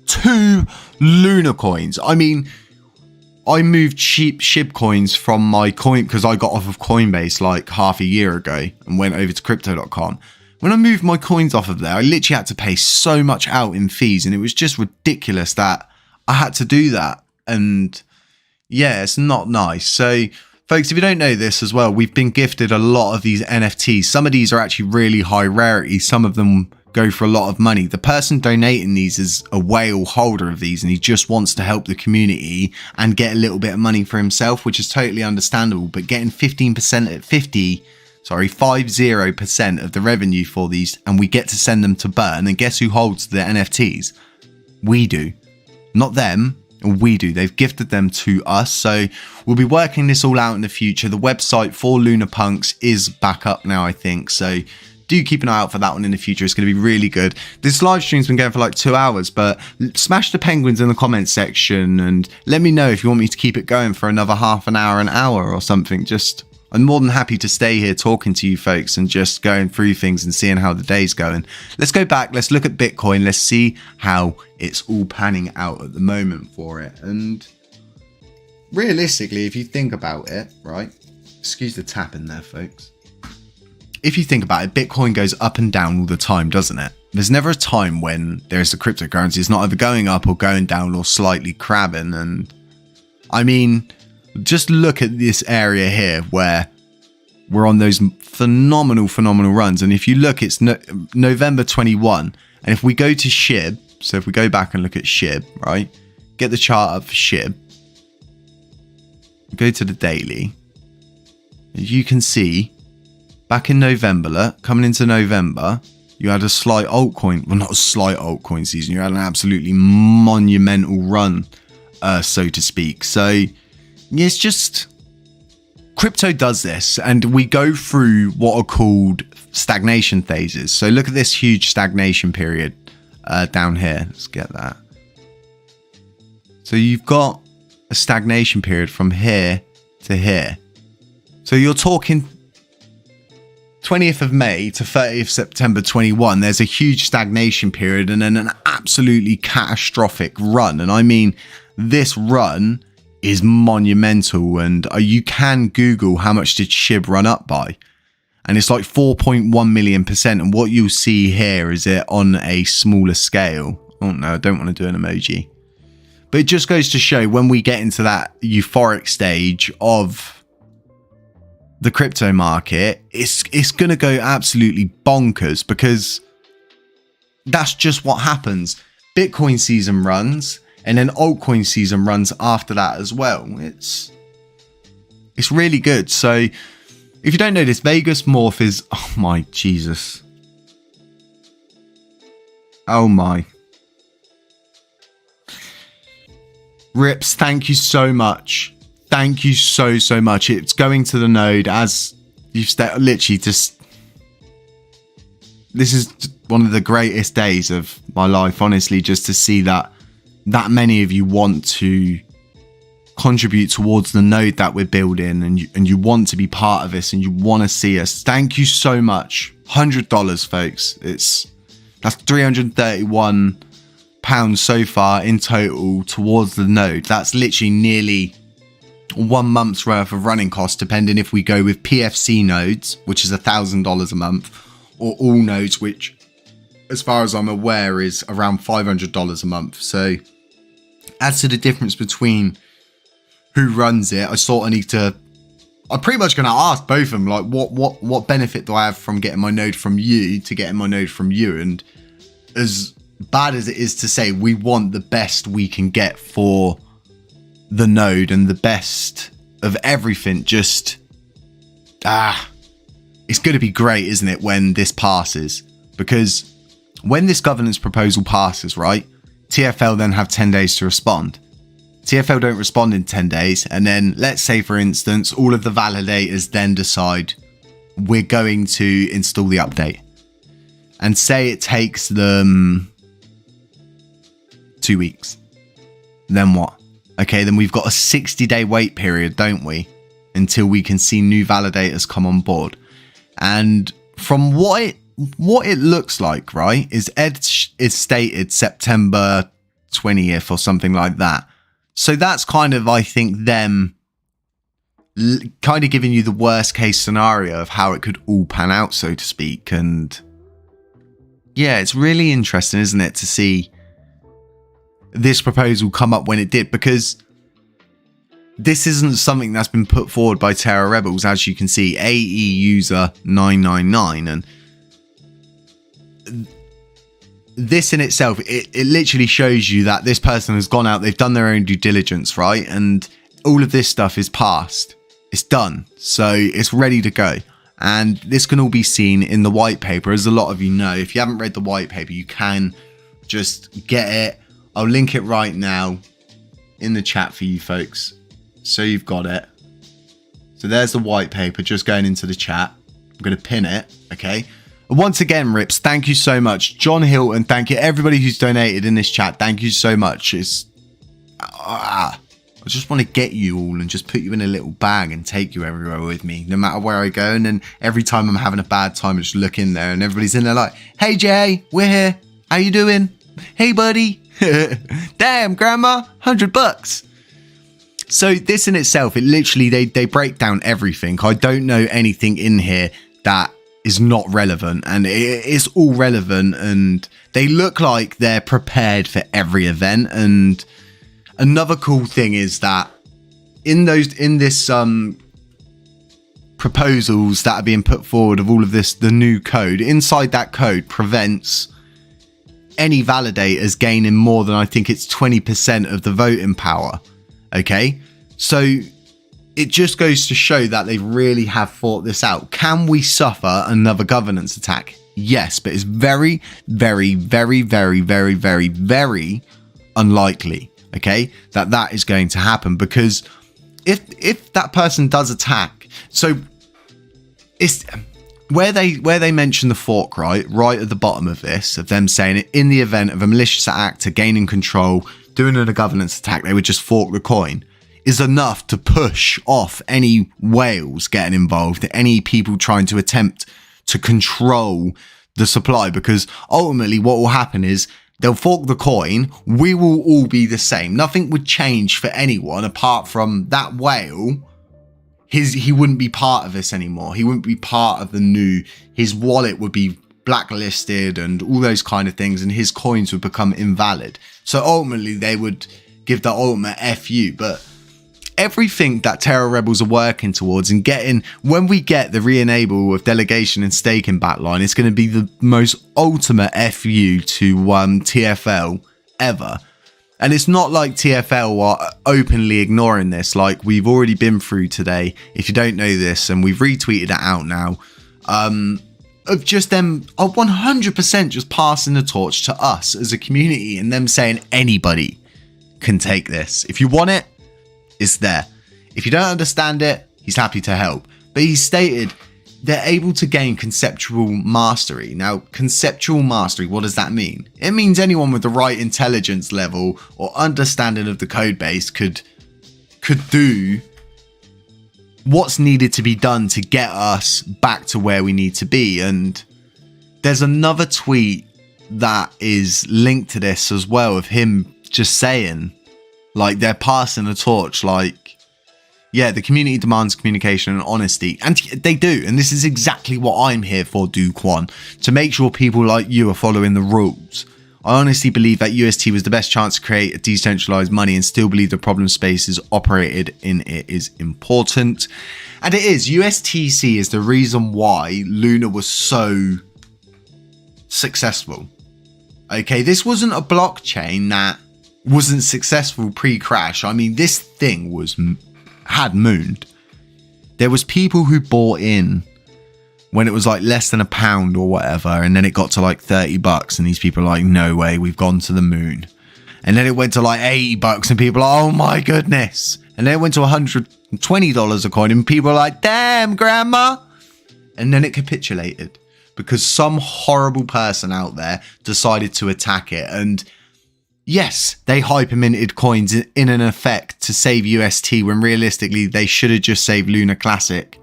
2 Luna coins. I mean, I moved cheap SHIB coins from my coin because I got off of Coinbase like half a year ago and went over to crypto.com. When I moved my coins off of there, I literally had to pay so much out in fees, and it was just ridiculous that I had to do that. And yeah, it's not nice. So folks, if you don't know this as well, we've been gifted a lot of these NFTs. Some of these are actually really high rarity. Some of them go for a lot of money. The person donating these is a whale holder of these, and he just wants to help the community and get a little bit of money for himself, which is totally understandable. But getting 50% at 50% of the revenue for these, and we get to send them to burn, and guess who holds the NFTs? We do. Not them, we do. They've gifted them to us. So we'll be working this all out in the future. The website for Luna Punks is back up now, I think. So do keep an eye out for that one in the future. It's going to be really good. This live stream's been going for like 2 hours, but smash the penguins in the comments section and let me know if you want me to keep it going for another half an hour or something. I'm more than happy to stay here talking to you folks and just going through things and seeing how the day's going. Let's go back. Let's look at Bitcoin. Let's see how it's all panning out at the moment for it. And realistically, if you think about it, right? Excuse the tapping there, folks. If you think about it, Bitcoin goes up and down all the time, doesn't it? There's never a time when there's a cryptocurrency. It's not either going up or going down or slightly crabbing. And I mean, just look at this area here where we're on those phenomenal runs. And if you look, it's November 21. And if we go to SHIB, so if we go back and look at SHIB, right? Get the chart up for SHIB. Go to the daily. As you can see, back in November, coming into November, you had a slight altcoin. Well, not a slight altcoin season. You had an absolutely monumental run, so to speak. So yeah, it's just crypto does this, and we go through what are called stagnation phases. So look at this huge stagnation period down here. Let's get that. So you've got a stagnation period from here to here. So you're talking 20th of May to 30th September 21. There's a huge stagnation period and then an absolutely catastrophic run. And I mean, this run is monumental, and you can Google how much did SHIB run up by, and it's like 4.1 million%. And what you'll see here is it on a smaller scale. Oh no, I don't want to do an emoji, but it just goes to show when we get into that euphoric stage of the crypto market, it's going to go absolutely bonkers, because that's just what happens. Bitcoin season runs, and then altcoin season runs after that as well. It's really good. So if you don't know this, Vegas Morph is, oh my Jesus. Oh my. Rips, thank you so much. Thank you so much. It's going to the node as literally just, this is one of the greatest days of my life, honestly, just to see that many of you want to contribute towards the node that we're building, and you want to be part of this, and you want to see us. Thank you so much. $100, folks. That's £331 so far in total towards the node. That's literally nearly 1 month's worth of running costs, depending if we go with PFC nodes, which is $1,000 a month, or all nodes, which, as far as I'm aware, is around $500 a month. So as to the difference between who runs it, I'm pretty much going to ask both of them, like, what benefit do I have from getting my node from you to getting my node from you? And as bad as it is to say, we want the best we can get for the node and the best of everything. Just, it's going to be great, isn't it, when this passes? Because when this governance proposal passes, right, TFL then have 10 days to respond. TFL don't respond in 10 days. And then let's say, for instance, all of the validators then decide we're going to install the update. And say it takes them 2 weeks. Then what? Okay, then we've got a 60-day wait period, don't we? Until we can see new validators come on board. And from what it looks like, right, is stated September 20th or something like that. So that's kind of, I think, them kind of giving you the worst case scenario of how it could all pan out, so to speak. And yeah, it's really interesting, isn't it, to see this proposal come up when it did, because this isn't something that's been put forward by Terra Rebels, as you can see, AE user 999. And this in itself, it literally shows you that this person has gone out, they've done their own due diligence, right? And all of this stuff is passed. It's done. So it's ready to go. And this can all be seen in the white paper. As a lot of you know, if you haven't read the white paper, you can just get it. I'll link it right now in the chat for you folks, so you've got it. So there's the white paper just going into the chat. I'm going to pin it, okay? Once again, Rips, thank you so much. John Hilton, thank you. Everybody who's donated in this chat, thank you so much. I just want to get you all and just put you in a little bag and take you everywhere with me, no matter where I go. And then every time I'm having a bad time, I just look in there and everybody's in there like, hey, Jay, we're here. How you doing? Hey, buddy. Damn, grandma, $100. So this in itself, it literally, they break down everything. I don't know anything in here that is not relevant, and it is all relevant, and they look like they're prepared for every event. And another cool thing is that in this proposals that are being put forward of all of this, the new code, inside that code prevents any validators gaining more than, I think it's 20% of the voting power. Okay, so it just goes to show that they really have thought this out. Can we suffer another governance attack? Yes, but it's very, very, very, very, very, very, very unlikely, okay, that is going to happen. Because if that person does attack, so it's where they mention the fork, right at the bottom of this, of them saying, in the event of a malicious actor gaining control, doing a governance attack, they would just fork the coin, is enough to push off any whales getting involved, any people trying to attempt to control the supply. Because ultimately what will happen is they'll fork the coin, we will all be the same. Nothing would change for anyone apart from that whale. He wouldn't be part of this anymore. He wouldn't be part of the new, his wallet would be blacklisted and all those kind of things, and his coins would become invalid. So ultimately they would give the ultimate FU. But everything that Terra Rebels are working towards and getting, when we get the re-enable of delegation and staking backline, it's going to be the most ultimate FU to TFL ever. And it's not like TFL are openly ignoring this, like we've already been through today. If you don't know this, and we've retweeted it out now, of just them 100% just passing the torch to us as a community, and them saying anybody can take this. If you want it, it's there. If you don't understand it, he's happy to help. But he stated they're able to gain conceptual mastery. Now, conceptual mastery, what does that mean? It means anyone with the right intelligence level or understanding of the code base could do what's needed to be done to get us back to where we need to be. And there's another tweet that is linked to this as well, of him just saying, like, they're passing the torch, like, yeah, the community demands communication and honesty, and they do, and this is exactly what I'm here for, Duquan, to make sure people like you are following the rules. I honestly believe that UST was the best chance to create a decentralized money, and still believe the problem spaces operated in it is important. And it is. USTC is the reason why Luna was so successful. Okay, this wasn't a blockchain that wasn't successful pre-crash. I mean, this thing had mooned. There was people who bought in when it was like less than £1 or whatever, and then it got to like $30, and these people are like, no way, we've gone to the moon. And then it went to like $80, and people are like, oh my goodness. And then it went to $120 a coin, and people are like, damn, grandma. And then it capitulated because some horrible person out there decided to attack it. And yes, they hyperminted coins in an effect to save UST, when realistically they should have just saved Luna Classic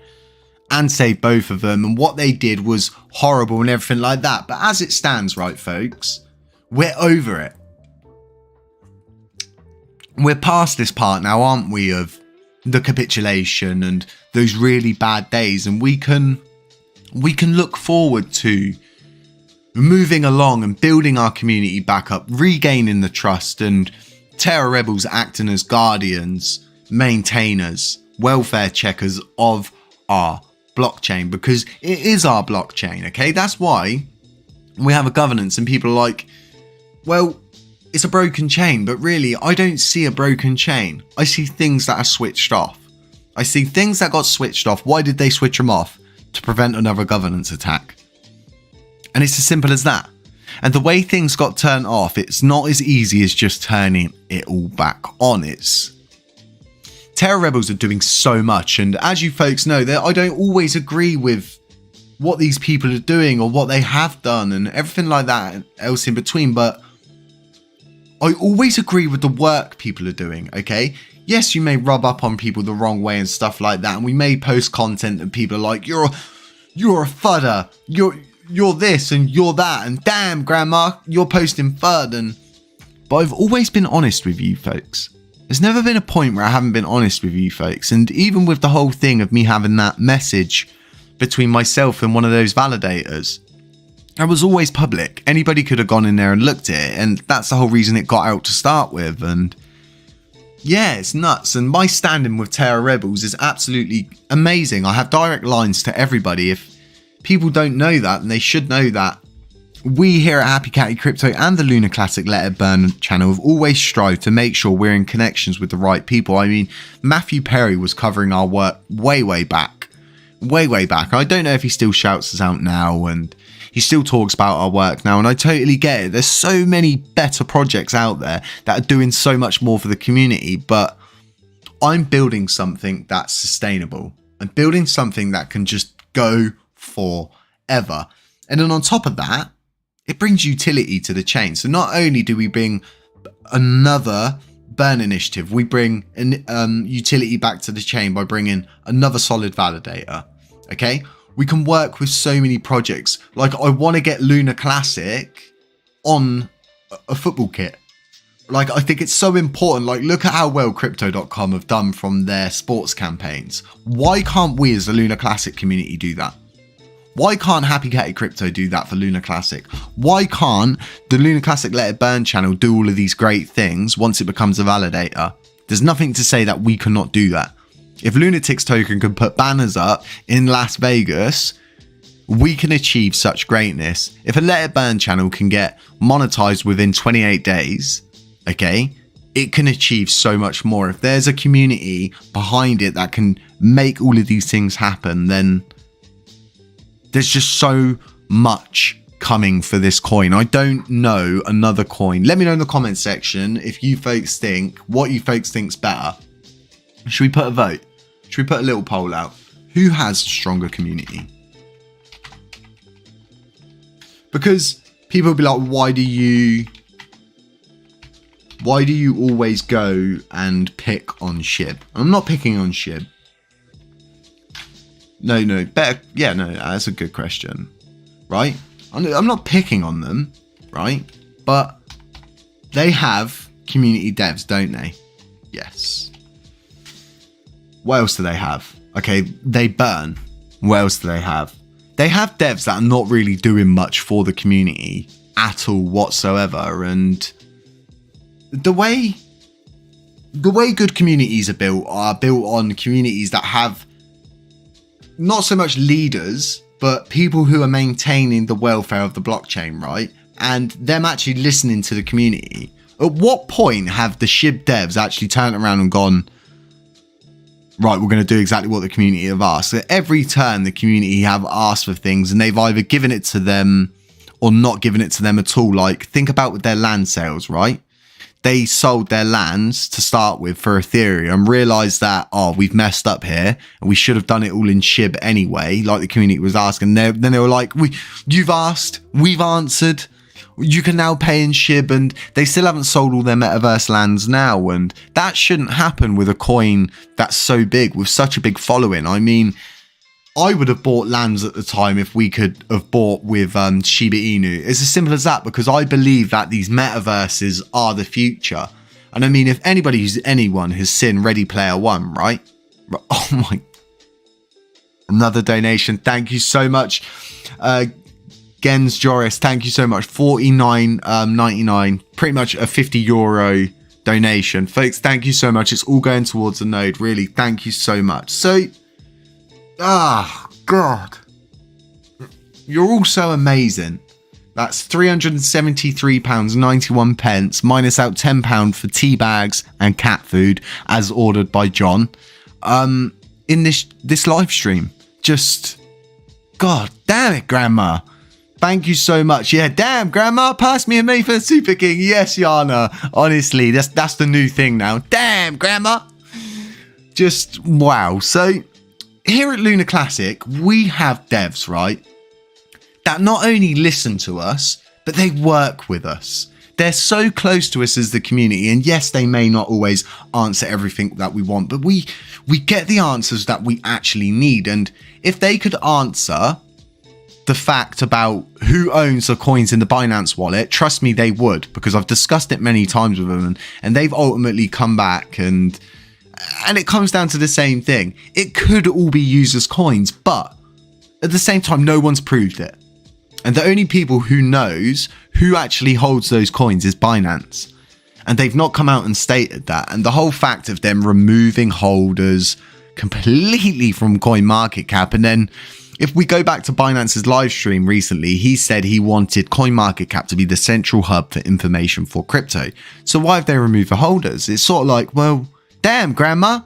and saved both of them. And what they did was horrible and everything like that. But as it stands, right, folks, we're over it. We're past this part now, aren't we, of the capitulation and those really bad days. And we can look forward to moving along and building our community back up, regaining the trust, and Terra Rebels acting as guardians, maintainers, welfare checkers of our blockchain, because it is our blockchain. Okay, that's why we have a governance, and people are like, well, it's a broken chain. But really, I don't see a broken chain. I see things that are switched off. I see things that got switched off. Why did they switch them off? To prevent another governance attack. And it's as simple as that. And the way things got turned off, it's not as easy as just turning it all back on. Terra Rebels are doing so much, and as you folks know, I don't always agree with what these people are doing or what they have done and everything like that and else in between, but I always agree with the work people are doing, okay? Yes, you may rub up on people the wrong way and stuff like that, and we may post content and people are like, you're a fudder, you're this and you're that, and damn, grandma, you're posting FUD. But I've always been honest with you folks. There's never been a point where I haven't been honest with you folks. And even with the whole thing of me having that message between myself and one of those validators, I was always public. Anybody could have gone in there and looked at it, and that's the whole reason it got out to start with. And yeah, it's nuts. And my standing with Terra Rebels is absolutely amazing. I have direct lines to everybody. If people don't know that, and they should know that, we here at HappyCattyCrypto and the Luna Classic Let It Burn channel have always strived to make sure we're in connections with the right people. I mean, Matthew Perry was covering our work way back. I don't know if he still shouts us out now, and he still talks about our work now, and I totally get it. There's so many better projects out there that are doing so much more for the community, but I'm building something that's sustainable. I'm building something that can just go forever. And then on top of that, it brings utility to the chain. So not only do we bring another burn initiative, we bring utility back to the chain by bringing another solid validator. Okay, we can work with so many projects. Like, I want to get Luna Classic on a football kit. Like, I think it's so important. Like, look at how well Crypto.com have done from their sports campaigns. Why can't we as the Luna Classic community do that? Why can't HappyCattyCrypto do that for Luna Classic? Why can't the Luna Classic Let It Burn channel do all of these great things once it becomes a validator? There's nothing to say that we cannot do that. If Lunatics Token can put banners up in Las Vegas, we can achieve such greatness. If a Let It Burn channel can get monetized within 28 days, okay, it can achieve so much more. If there's a community behind it that can make all of these things happen, then there's just so much coming for this coin. I don't know another coin. Let me know in the comment section if you folks think, what you folks think's better. Should we put a vote? Should we put a little poll out? Who has stronger community? Because people will be like, why do you always go and pick on SHIB? I'm not picking on SHIB. No, better. Yeah, no, that's a good question, right? I'm not picking on them, right? But they have community devs, don't they? Yes. What else do they have? Okay, they burn. What else do they have? They have devs that are not really doing much for the community at all whatsoever. And the way good communities are built on communities that have not so much leaders, but people who are maintaining the welfare of the blockchain, right? And them actually listening to the community. At what point have the SHIB devs actually turned around and gone, right, we're going to do exactly what the community have asked? At every turn, the community have asked for things and they've either given it to them or not given it to them at all. Like, think about with their land sales, right? They sold their lands to start with for Ethereum, realized that, oh, we've messed up here and we should have done it all in SHIB anyway, like the community was asking. Then they were like, you've asked, we've answered, you can now pay in SHIB, and they still haven't sold all their metaverse lands now. And that shouldn't happen with a coin that's so big, with such a big following. I mean, I would have bought lands at the time if we could have bought with Shiba Inu. It's as simple as that, because I believe that these metaverses are the future. And I mean, if anyone has seen Ready Player One, right? Oh my. Another donation. Thank you so much. Gens Joris, thank you so much. 49.99, pretty much a €50 donation. Folks, thank you so much. It's all going towards the node. Really, thank you so much. So, God, you're all so amazing. That's £373.91 minus out £10 for tea bags and cat food as ordered by John in this live stream. Just, God damn it, Grandma. Thank you so much. Yeah, damn, Grandma, pass me a me for the Super King. Yes, Yana. Honestly, that's the new thing now. Damn, Grandma. Just wow. So here at Lunar Classic, we have devs, right, that not only listen to us, but they work with us. They're so close to us as the community. And yes, they may not always answer everything that we want, but we get the answers that we actually need. And if they could answer the fact about who owns the coins in the Binance wallet, trust me, they would, because I've discussed it many times with them, and they've ultimately come back, and it comes down to the same thing. It could all be used as coins, but at the same time, no one's proved it. And the only people who knows who actually holds those coins is Binance. And they've not come out and stated that. And the whole fact of them removing holders completely from CoinMarketCap, and then if we go back to Binance's live stream recently, he said he wanted CoinMarketCap to be the central hub for information for crypto. So why have they removed the holders? It's sort of like, well, damn, Grandma.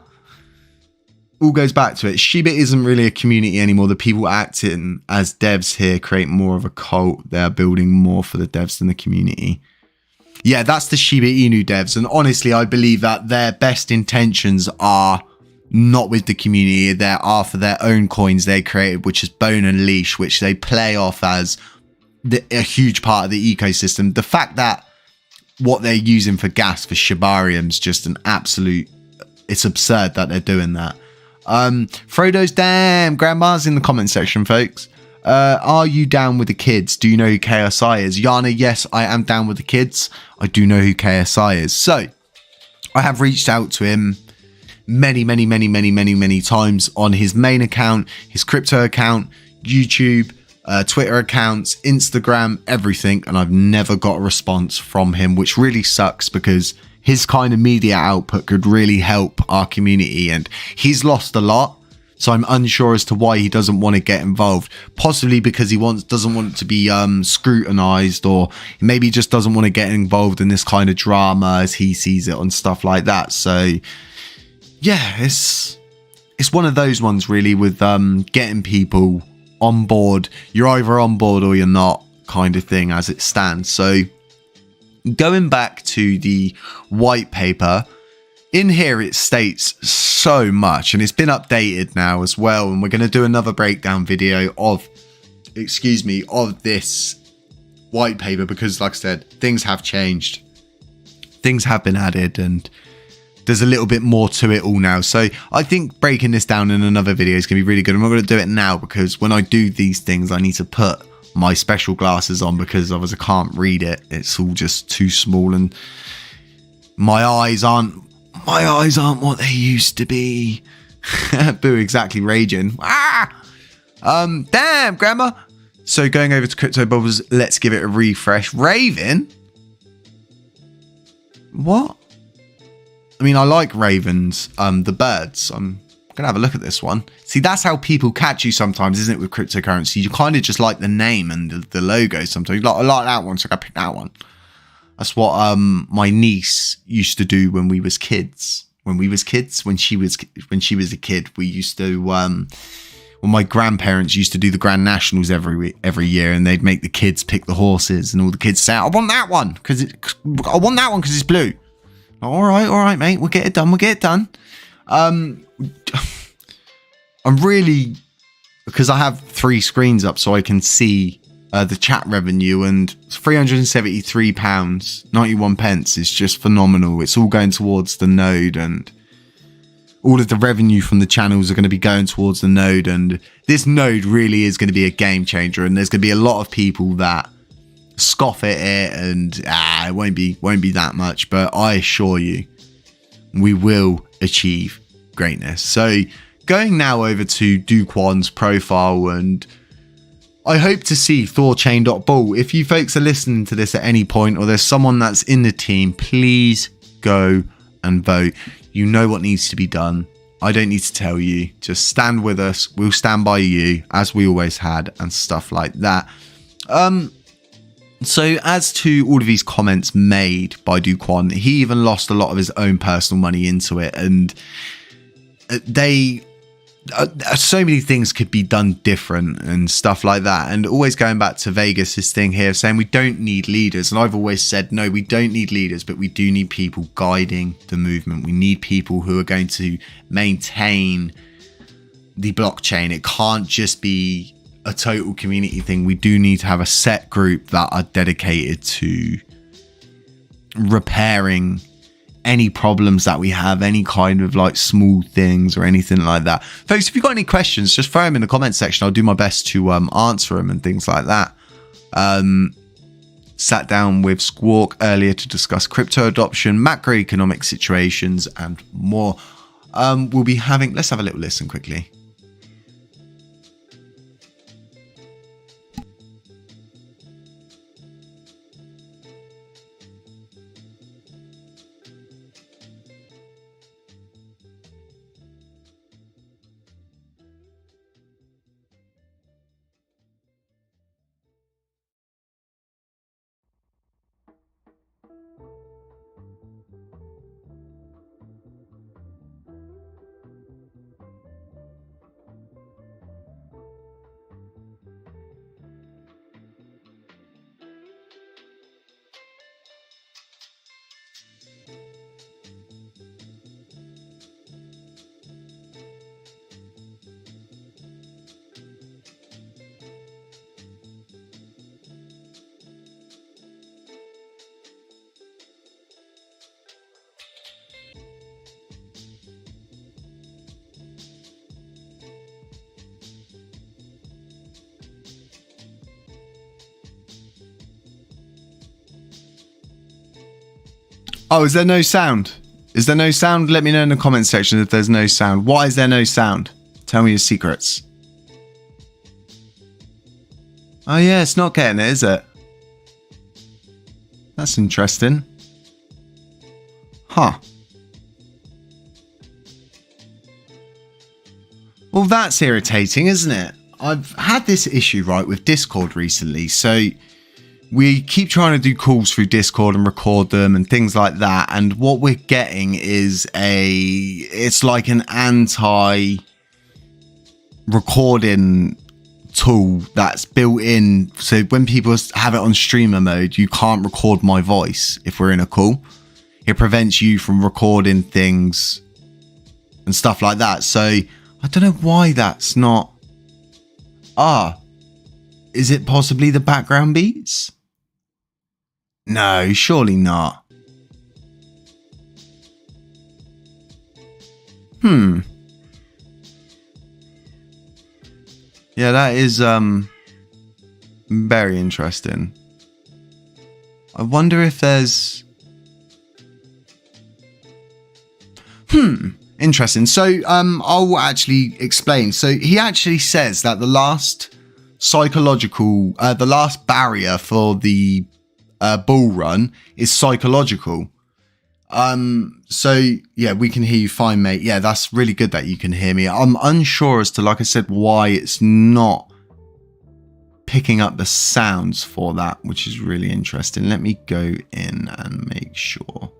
All goes back to it. Shiba isn't really a community anymore. The people acting as devs here create more of a cult. They're building more for the devs than the community. Yeah, that's the Shiba Inu devs. And honestly, I believe that their best intentions are not with the community. They are for their own coins they created, which is Bone and Leash, which they play off as a huge part of the ecosystem. The fact that what they're using for gas for Shibarium is just an absolute, it's absurd that they're doing that. Frodo's damn grandma's in the comment section, folks. Are you down with the kids? Do you know who KSI is? Yana, yes, I am down with the kids. I do know who KSI is. So I have reached out to him many times on his main account, his crypto account, YouTube, Twitter accounts, Instagram, everything. And I've never got a response from him, which really sucks, because his kind of media output could really help our community, and he's lost a lot. So I'm unsure as to why he doesn't want to get involved. Possibly because he doesn't want it to be scrutinized, or maybe just doesn't want to get involved in this kind of drama as he sees it and stuff like that. So yeah, it's one of those ones really with getting people on board. You're either on board or you're not, kind of thing as it stands. So going back to the white paper, in here it states so much, and it's been updated now as well, and we're going to do another breakdown video of this white paper, because like I said, things have changed, things have been added, and there's a little bit more to it all now. So I think breaking this down in another video is going to be really good. I'm not going to do it now because when I do these things, I need to put my special glasses on because otherwise I can't read it. It's all just too small, and my eyes aren't what they used to be. Boo, exactly, raging. Damn, grandma. So going over to Crypto Bubbles, let's give it a refresh. Raven? What? I mean, I like ravens, the birds. I'm going to have a look at this one. See, that's how people catch you sometimes, isn't it, with cryptocurrency? You kind of just like the name and the logo sometimes. I like that one, so I picked that one. That's what my niece used to do when we was kids. When she was a kid, we used to... well, my grandparents used to do the Grand Nationals every year, and they'd make the kids pick the horses, and all the kids say, I want that one because it's blue. All right, mate. We'll get it done. I'm really, because I have 3 screens up so I can see the chat revenue, and £373.91 is just phenomenal. It's all going towards the node, and all of the revenue from the channels are going to be going towards the node, and this node really is going to be a game changer, and there's going to be a lot of people that scoff at it, and it won't be that much, but I assure you we will achieve greatness. So going now over to Duquan's profile, and I hope to see thorchain.ball. If you folks are listening to this at any point, or there's someone that's in the team, please go and vote. You know what needs to be done. I don't need to tell you. Just stand with us. We'll stand by you as we always had, and stuff like that. So as to all of these comments made by Duquan, he even lost a lot of his own personal money into it, and so many things could be done different and stuff like that. And always going back to Vegas's thing here, saying we don't need leaders. And I've always said, no, we don't need leaders, but we do need people guiding the movement. We need people who are going to maintain the blockchain. It can't just be a total community thing. We do need to have a set group that are dedicated to repairing any problems that we have, any kind of like small things or anything like that. Folks, if you've got any questions, just throw them in the comments section. I'll do my best to answer them and things like that. Sat down with Squawk earlier to discuss crypto adoption, macroeconomic situations, and more. We'll be having, let's have a little listen quickly. Oh, is there no sound? Is there no sound? Let me know in the comment section if there's no sound. Why is there no sound? Tell me your secrets. Oh yeah, it's not getting it, is it? That's interesting. Huh. Well, that's irritating, isn't it? I've had this issue, right, with Discord recently. So we keep trying to do calls through Discord and record them and things like that. And what we're getting is it's like an anti-recording tool that's built in. So when people have it on streamer mode, you can't record my voice if we're in a call. It prevents you from recording things and stuff like that. So I don't know why that's not. Is it possibly the background beats? No, surely not. Yeah, that is very interesting. I wonder if there's interesting. So I'll actually explain. So he actually says that the last barrier for the bull run is psychological. So yeah, we can hear you fine, mate. Yeah, that's really good that you can hear me. I'm unsure as to, like I said, why it's not picking up the sounds for that, which is really interesting. Let me go in and make sure.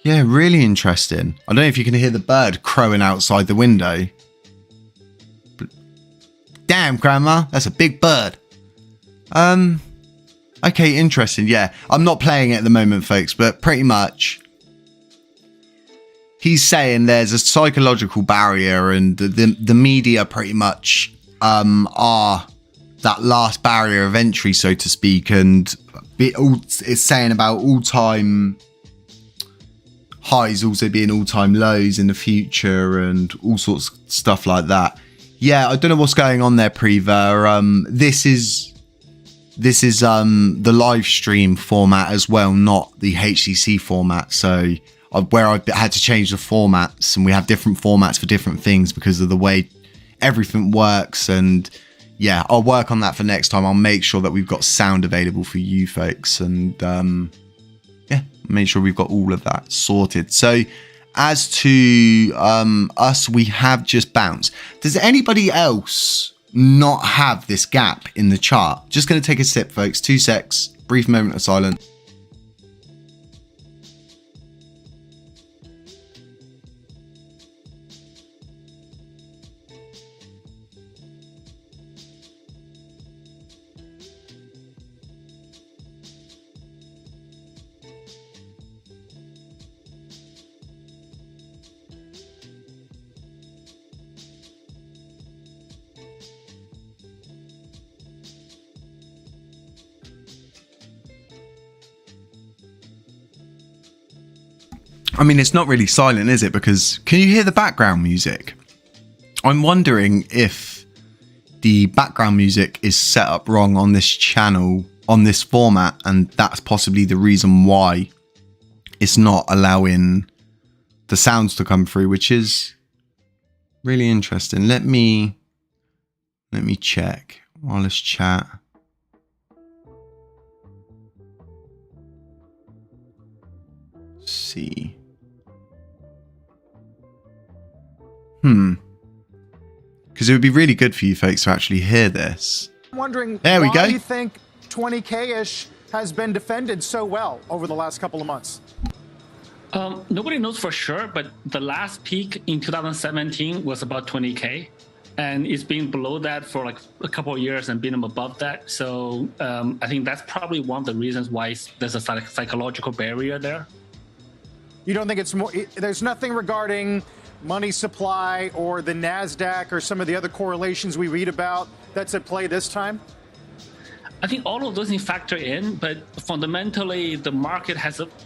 Yeah, really interesting. I don't know if you can hear the bird crowing outside the window. But damn, Grandma, that's a big bird. Okay, interesting. Yeah, I'm not playing it at the moment, folks, but pretty much he's saying there's a psychological barrier, and the media pretty much are that last barrier of entry, so to speak, and it's saying about all-time highs also being all-time lows in the future and all sorts of stuff like that. Yeah, I don't know what's going on there, Preva. This is the live stream format as well, not the HCC format. So where I had to change the formats, and we have different formats for different things because of the way everything works. And yeah, I'll work on that for next time. I'll make sure that we've got sound available for you folks, and yeah, make sure we've got all of that sorted. So as to us, we have just bounced. Does anybody else not have this gap in the chart? Just going to take a sip, folks. 2 secs. Brief moment of silence. I mean, it's not really silent, is it? Because can you hear the background music? I'm wondering if the background music is set up wrong on this channel, on this format, and that's possibly the reason why it's not allowing the sounds to come through, which is really interesting. Let me check. Wireless chat. Let's see. Because it would be really good for you folks to actually hear this. I'm wondering there we why go. you think 20K-ish has been defended so well over the last couple of months? Nobody knows for sure, but the last peak in 2017 was about 20K. And it's been below that for like a couple of years and been above that. So I think that's probably one of the reasons why there's a psychological barrier there. You don't think it's more, there's nothing regarding money supply or the NASDAQ or some of the other correlations we read about that's at play this time? I think all of those things factor in, but fundamentally the market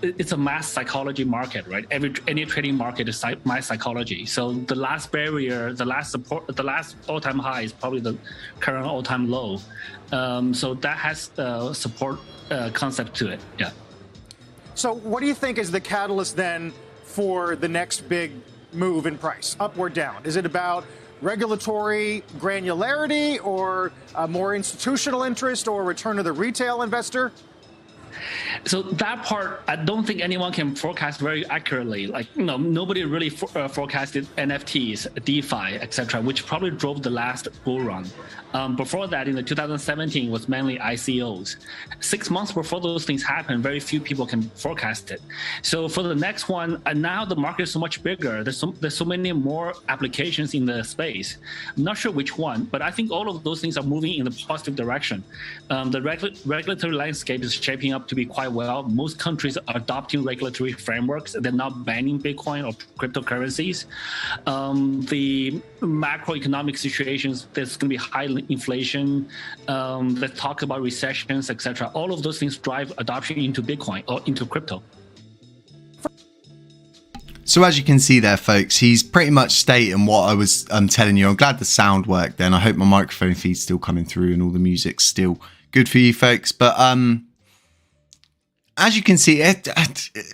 it's a mass psychology market, right? Any trading market is mass psychology. So the last barrier, the last support, the last all-time high is probably the current all-time low. So that has support concept to it, yeah. So what do you think is the catalyst then for the next big move in price, up or down? Is it about regulatory granularity or more institutional interest or return of the retail investor? So that part, I don't think anyone can forecast very accurately. Like, you know, nobody really forecasted NFTs, DeFi, etc., which probably drove the last bull run. Before that, in the 2017, was mainly ICOs. 6 months before those things happen, very few people can forecast it. So for the next one, and now the market is so much bigger. There's so many more applications in the space. I'm not sure which one, but I think all of those things are moving in the positive direction. The regulatory landscape is shaping up to be quite quite well. Most countries are adopting regulatory frameworks. They're not banning Bitcoin or cryptocurrencies. The macroeconomic situations, there's going to be high inflation. Let's talk about recessions, etc. All of those things drive adoption into Bitcoin or into crypto. So as you can see there, folks, he's pretty much stating what I was telling you. I'm glad the sound worked then. I hope my microphone feed's still coming through and all the music's still good for you folks. But as you can see,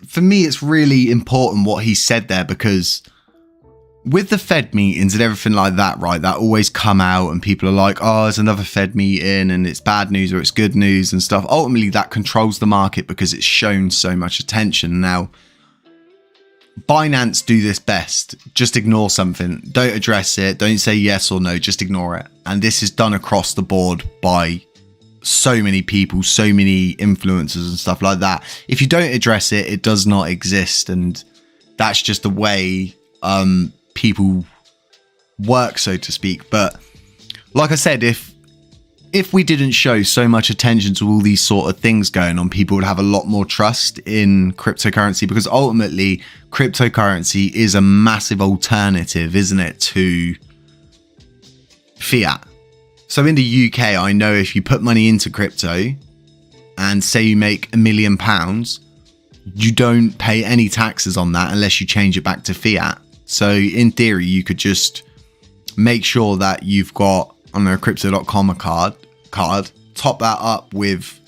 for me, it's really important what he said there, because with the Fed meetings and everything like that, right, that always come out and people are like, oh, there's another Fed meeting and it's bad news or it's good news and stuff. Ultimately, that controls the market because it's shown so much attention. Now, Binance do this best. Just ignore something. Don't address it. Don't say yes or no. Just ignore it. And this is done across the board by so many people, so many influencers and stuff like that. If you don't address it, it does not exist. And that's just the way people work, so to speak. But like I said, if we didn't show so much attention to all these sort of things going on, people would have a lot more trust in cryptocurrency, because ultimately cryptocurrency is a massive alternative, isn't it, to fiat. So in the UK, I know if you put money into crypto and say you make £1 million, you don't pay any taxes on that unless you change it back to fiat. So in theory, you could just make sure that you've got, I don't know, crypto.com a card, top that up with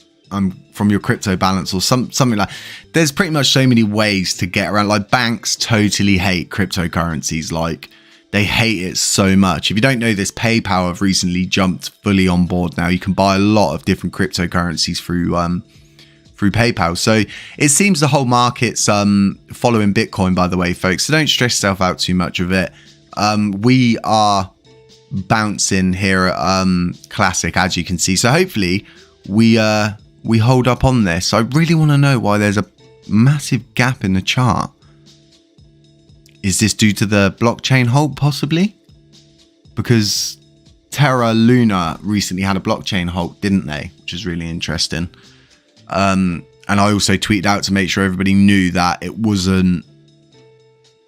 from your crypto balance or something like. There's pretty much so many ways to get around. Like, banks totally hate cryptocurrencies. Like, they hate it so much. If you don't know this, PayPal have recently jumped fully on board now. You can buy a lot of different cryptocurrencies through PayPal. So it seems the whole market's following Bitcoin, by the way, folks. So don't stress yourself out too much of it. We are bouncing here at Classic, as you can see. So hopefully we hold up on this. I really want to know why there's a massive gap in the chart. Is this due to the blockchain halt, possibly? Because Terra Luna recently had a blockchain halt, didn't they? Which is really interesting. And I also tweeted out to make sure everybody knew that it wasn't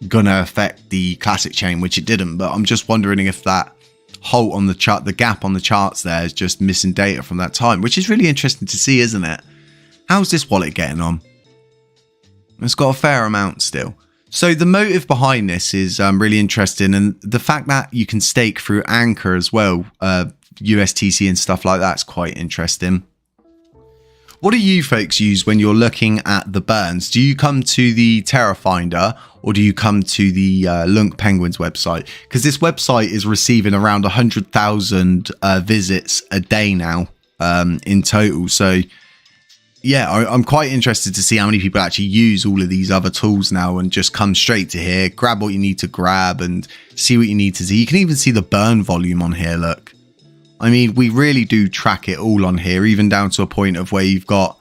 gonna affect the Classic chain, which it didn't. But I'm just wondering if that halt on the chart, the gap on the charts there, is just missing data from that time, which is really interesting to see, isn't it? How's this wallet getting on? It's got a fair amount still. So the motive behind this is really interesting, and the fact that you can stake through Anchor as well, USTC and stuff like that's quite interesting. What do you folks use when you're looking at the burns? Do you come to the Terra Finder or do you come to the Lunk Penguins website? Because this website is receiving around 100,000 visits a day now in total. So yeah, I'm quite interested to see how many people actually use all of these other tools now and just come straight to here, grab what you need to grab and see what you need to see. You can even see the burn volume on here, look. I mean, we really do track it all on here, even down to a point of where you've got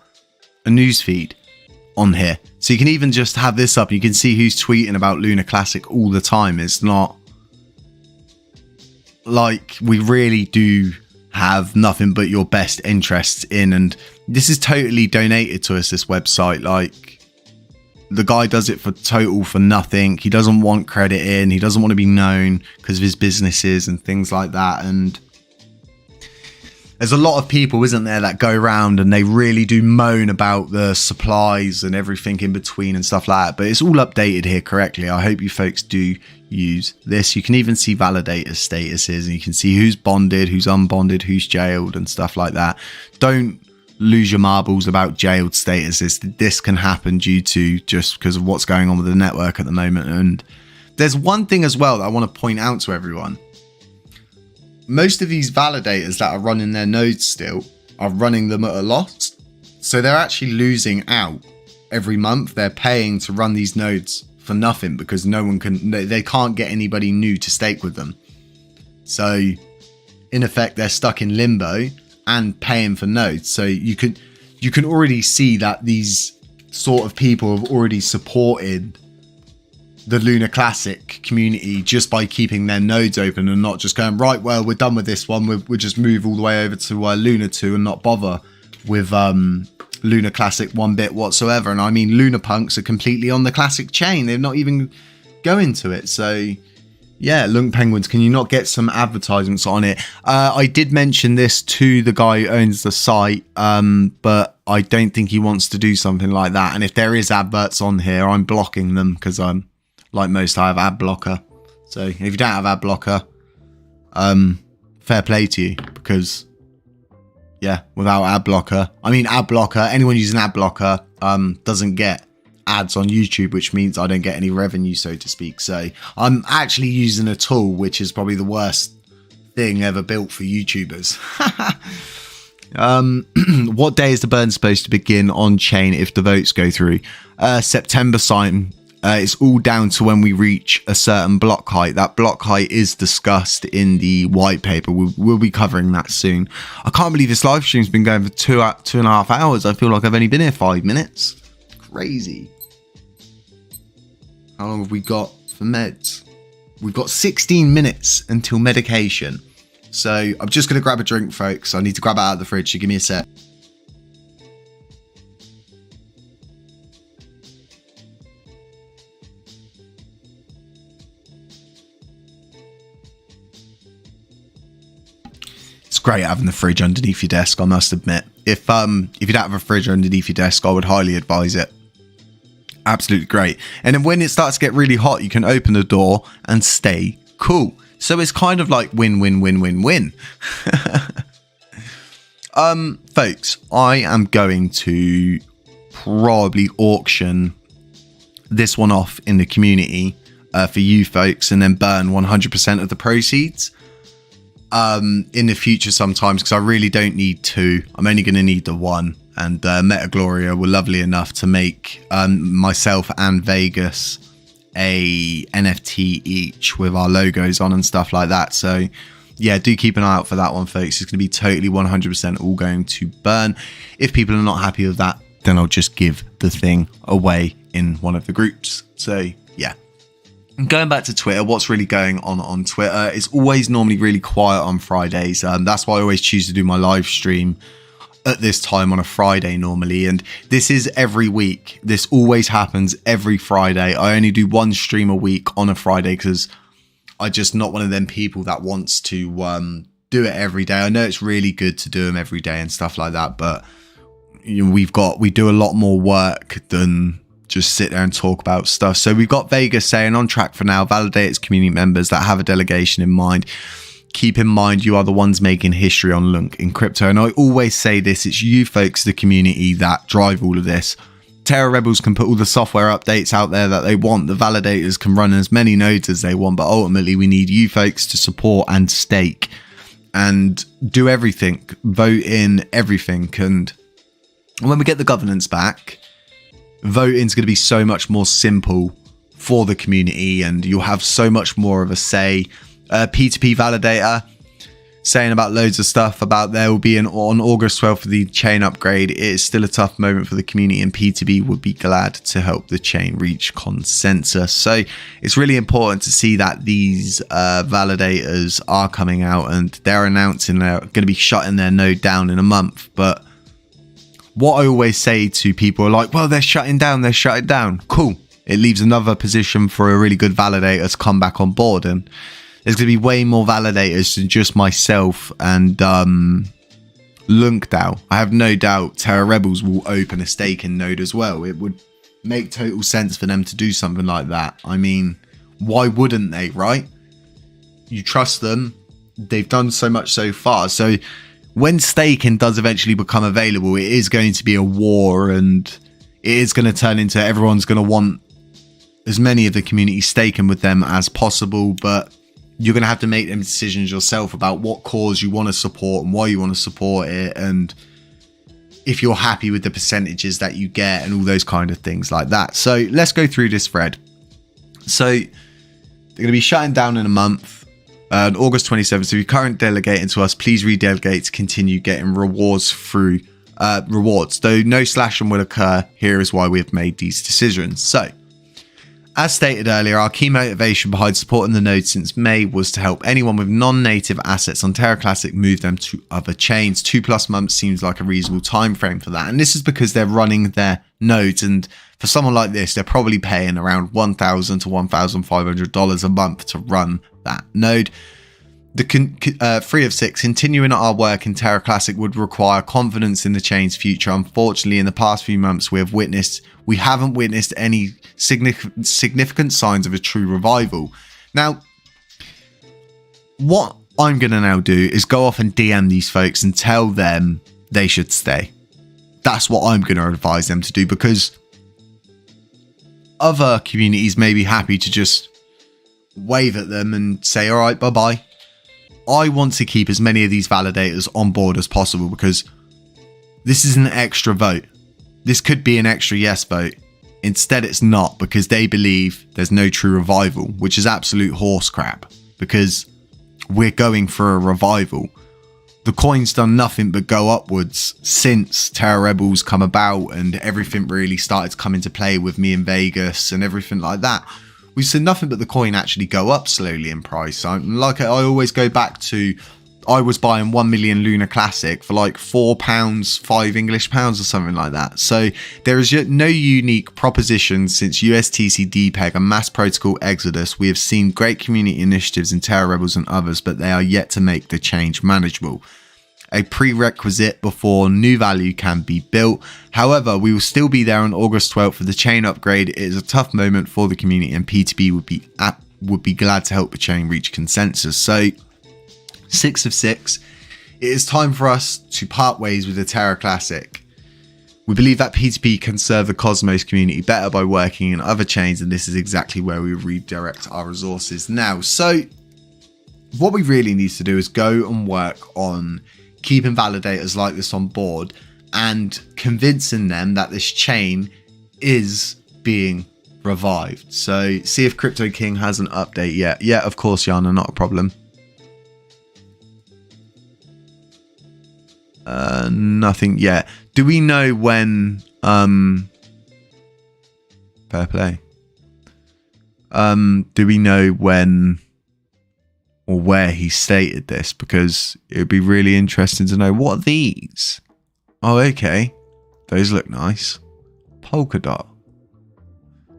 a news feed on here. So you can even just have this up. You can see who's tweeting about Luna Classic all the time. It's not like we really do have nothing but your best interests in, and this is totally donated to us, this website. Like, the guy does it for nothing. He doesn't want credit in, he doesn't want to be known because of his businesses and things like that. And there's a lot of people, isn't there, that go around and they really do moan about the supplies and everything in between and stuff like that, but it's all updated here correctly. I hope you folks do use this. You can even see validator statuses, and you can see who's bonded, who's unbonded, who's jailed and stuff like that. Don't lose your marbles about jailed statuses. This can happen due to just because of what's going on with the network at the moment. And there's one thing as well that I want to point out to everyone. Most of these validators that are running their nodes still are running them at a loss. So they're actually losing out every month. They're paying to run these nodes for nothing because no one can, they can't get anybody new to stake with them. So in effect, they're stuck in limbo and paying for nodes. So you can already see that these sort of people have already supported the Luna Classic community just by keeping their nodes open and not just going, right, well, we're done with this one, we'll just move all the way over to Luna 2 and not bother with Luna Classic one bit whatsoever. And I mean, Luna Punks are completely on the Classic chain. They're not even going to it. So yeah, Lunk Penguins, can you not get some advertisements on it? I did mention this to the guy who owns the site, but I don't think he wants to do something like that. And if there is adverts on here, I'm blocking them because I'm, like most, I have ad blocker. So if you don't have ad blocker, fair play to you, because yeah, without ad blocker, anyone using ad blocker doesn't get ads on YouTube, which means I don't get any revenue, so to speak. So I'm actually using a tool which is probably the worst thing ever built for YouTubers. What day is the burn supposed to begin on chain if the votes go through? September, Simon. It's all down to when we reach a certain block height. That block height is discussed in the white paper. We'll be covering that soon. I can't believe this live stream's been going for 2.5 hours. I feel like I've only been here 5 minutes. Crazy. How long have we got for meds? We've got 16 minutes until medication. So I'm just going to grab a drink, folks. I need to grab it out of the fridge. So give me a sec. It's great having the fridge underneath your desk, I must admit. If you don't have a fridge underneath your desk, I would highly advise it. Absolutely great. And then when it starts to get really hot, you can open the door and stay cool. So it's kind of like win, win, win, win, win. Folks, I am going to probably auction this one off in the community for you folks, and then burn 100% of the proceeds in the future sometimes, because I really don't need 2. I'm only going to need the 1. And Meta Gloria were lovely enough to make myself and Vegas a NFT each with our logos on and stuff like that. So yeah, do keep an eye out for that one, folks. It's going to be totally 100% all going to burn. If people are not happy with that, then I'll just give the thing away in one of the groups. So yeah. Going back to Twitter, what's really going on Twitter? It's always normally really quiet on Fridays. That's why I always choose to do my live stream at this time on a Friday normally, and this is every week. This always happens every Friday. I only do 1 stream a week on a Friday because I'm just not one of them people that wants to do it every day. I know it's really good to do them every day and stuff like that, but you know, we do a lot more work than just sit there and talk about stuff. So we've got Vegas saying on track for now, validate its community members that have a delegation in mind. Keep in mind, you are the ones making history on Lunk in crypto. And I always say this, it's you folks, the community, that drive all of this. Terra Rebels can put all the software updates out there that they want. The validators can run as many nodes as they want. But ultimately, we need you folks to support and stake and do everything. Vote in everything. And when we get the governance back, voting's going to be so much more simple for the community. And you'll have so much more of a say. P2P validator saying about loads of stuff about there will be on August 12th for the chain upgrade. It is still a tough moment for the community, and P2P would be glad to help the chain reach consensus. So it's really important to see that these validators are coming out and they're announcing they're going to be shutting their node down in a month. But what I always say to people are like, well, they're shutting down. Cool. It leaves another position for a really good validator to come back on board, and there's going to be way more validators than just myself and LunkDAO. I have no doubt Terra Rebels will open a staking node as well. It would make total sense for them to do something like that. I mean, why wouldn't they, right? You trust them. They've done so much so far. So when staking does eventually become available, it is going to be a war, and it is going to turn into everyone's going to want as many of the community staking with them as possible. But you're going to have to make them decisions yourself about what cause you want to support and why you want to support it, and if you're happy with the percentages that you get and all those kind of things like that. So let's go through this thread. So they're going to be shutting down in a month on August 27th. So if you're currently delegating to us, please redelegate to continue getting rewards through rewards. Though no slashing will occur, here is why we have made these decisions. So As stated earlier, our key motivation behind supporting the node since May was to help anyone with non-native assets on Terra Classic move them to other chains. 2+ months seems like a reasonable time frame for that, and this is because they're running their nodes, and for someone like this, they're probably paying around $1,000 to $1,500 a month to run that node. The 3 of 6, continuing our work in Terra Classic would require confidence in the chain's future. Unfortunately, in the past few months, we haven't witnessed any significant signs of a true revival. Now, what I'm going to now do is go off and DM these folks and tell them they should stay. That's what I'm going to advise them to do, because other communities may be happy to just wave at them and say, all right, bye-bye. I want to keep as many of these validators on board as possible, because this is an extra vote. This could be an extra yes vote. Instead, it's not, because they believe there's no true revival, which is absolute horse crap, because we're going for a revival. The coin's done nothing but go upwards since Terra Rebels come about, and everything really started to come into play with me in Vegas and everything like that. We've seen nothing but the coin actually go up slowly in price. I always go back to, I was buying 1 million Lunar Classic for like £4, 5 English pounds or something like that. So there is yet no unique proposition since USTC DPEG and Mass Protocol Exodus. We have seen great community initiatives in Terra Rebels and others, but they are yet to make the change manageable. A prerequisite before new value can be built. However, we will still be there on August 12th for the chain upgrade. It is a tough moment for the community, and P2P would be glad to help the chain reach consensus. So 6 of 6, it is time for us to part ways with the Terra Classic. We believe that P2P can serve the Cosmos community better by working in other chains, and this is exactly where we redirect our resources now. So what we really need to do is go and work on keeping validators like this on board and convincing them that this chain is being revived. So see if Crypto King has an update yet. Yeah, of course, Yana, not a problem. Nothing yet. Do we know when fair play? Do we know when or where he stated this? Because it would be really interesting to know. What are these? Oh, okay. Those look nice. Polka dot.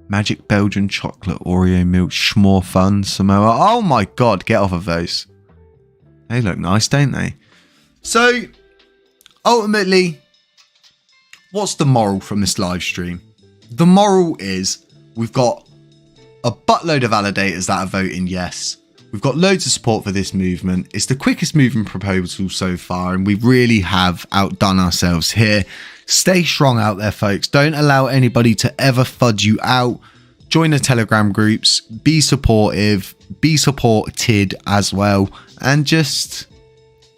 Magic Belgian chocolate, Oreo milk, Schmore Fun, Samoa. Oh my god, get off of those. They look nice, don't they? So, ultimately, what's the moral from this live stream? The moral is we've got a buttload of validators that are voting yes. We've got loads of support for this movement. It's the quickest moving proposal so far, and we really have outdone ourselves here. Stay strong out there, folks. Don't allow anybody to ever fudge you out. Join the Telegram groups. Be supportive. Be supported as well. And just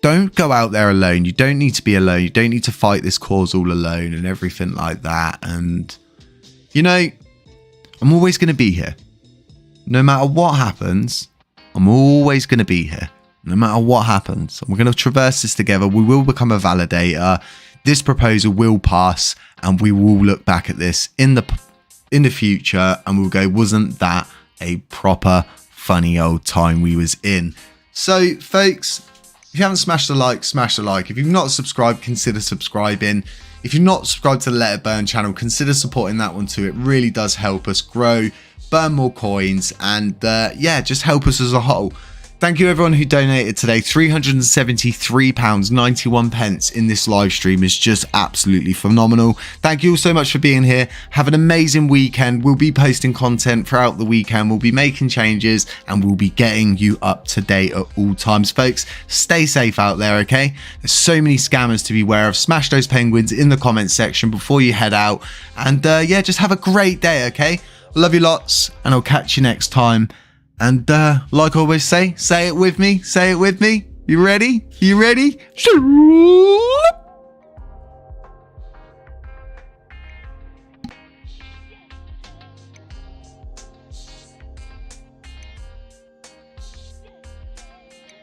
don't go out there alone. You don't need to be alone. You don't need to fight this cause all alone and everything like that. And, you know, I'm always going to be here. No matter what happens, I'm always going to be here. No matter what happens. We're going to traverse this together. We will become a validator. This proposal will pass, and we will look back at this in the future, and we'll go, wasn't that a proper funny old time we was in? So, folks, if you haven't smashed a like, smash a like. If you've not subscribed, consider subscribing. If you're not subscribed to the Let It Burn channel, consider supporting that one too. It really does help us grow, burn more coins, and yeah, just help us as a whole. Thank you everyone who donated today. £373.91 in this live stream is just absolutely phenomenal. Thank you all so much for being here. Have an amazing weekend. We'll be posting content throughout the weekend. We'll be making changes, and we'll be getting you up to date at all times, folks. Stay safe out there, okay? There's so many scammers to be aware of. Smash those penguins in the comments section before you head out. And yeah, just have a great day, okay? Love you lots, and I'll catch you next time. And like I always say it with me, say it with me. You ready? You ready?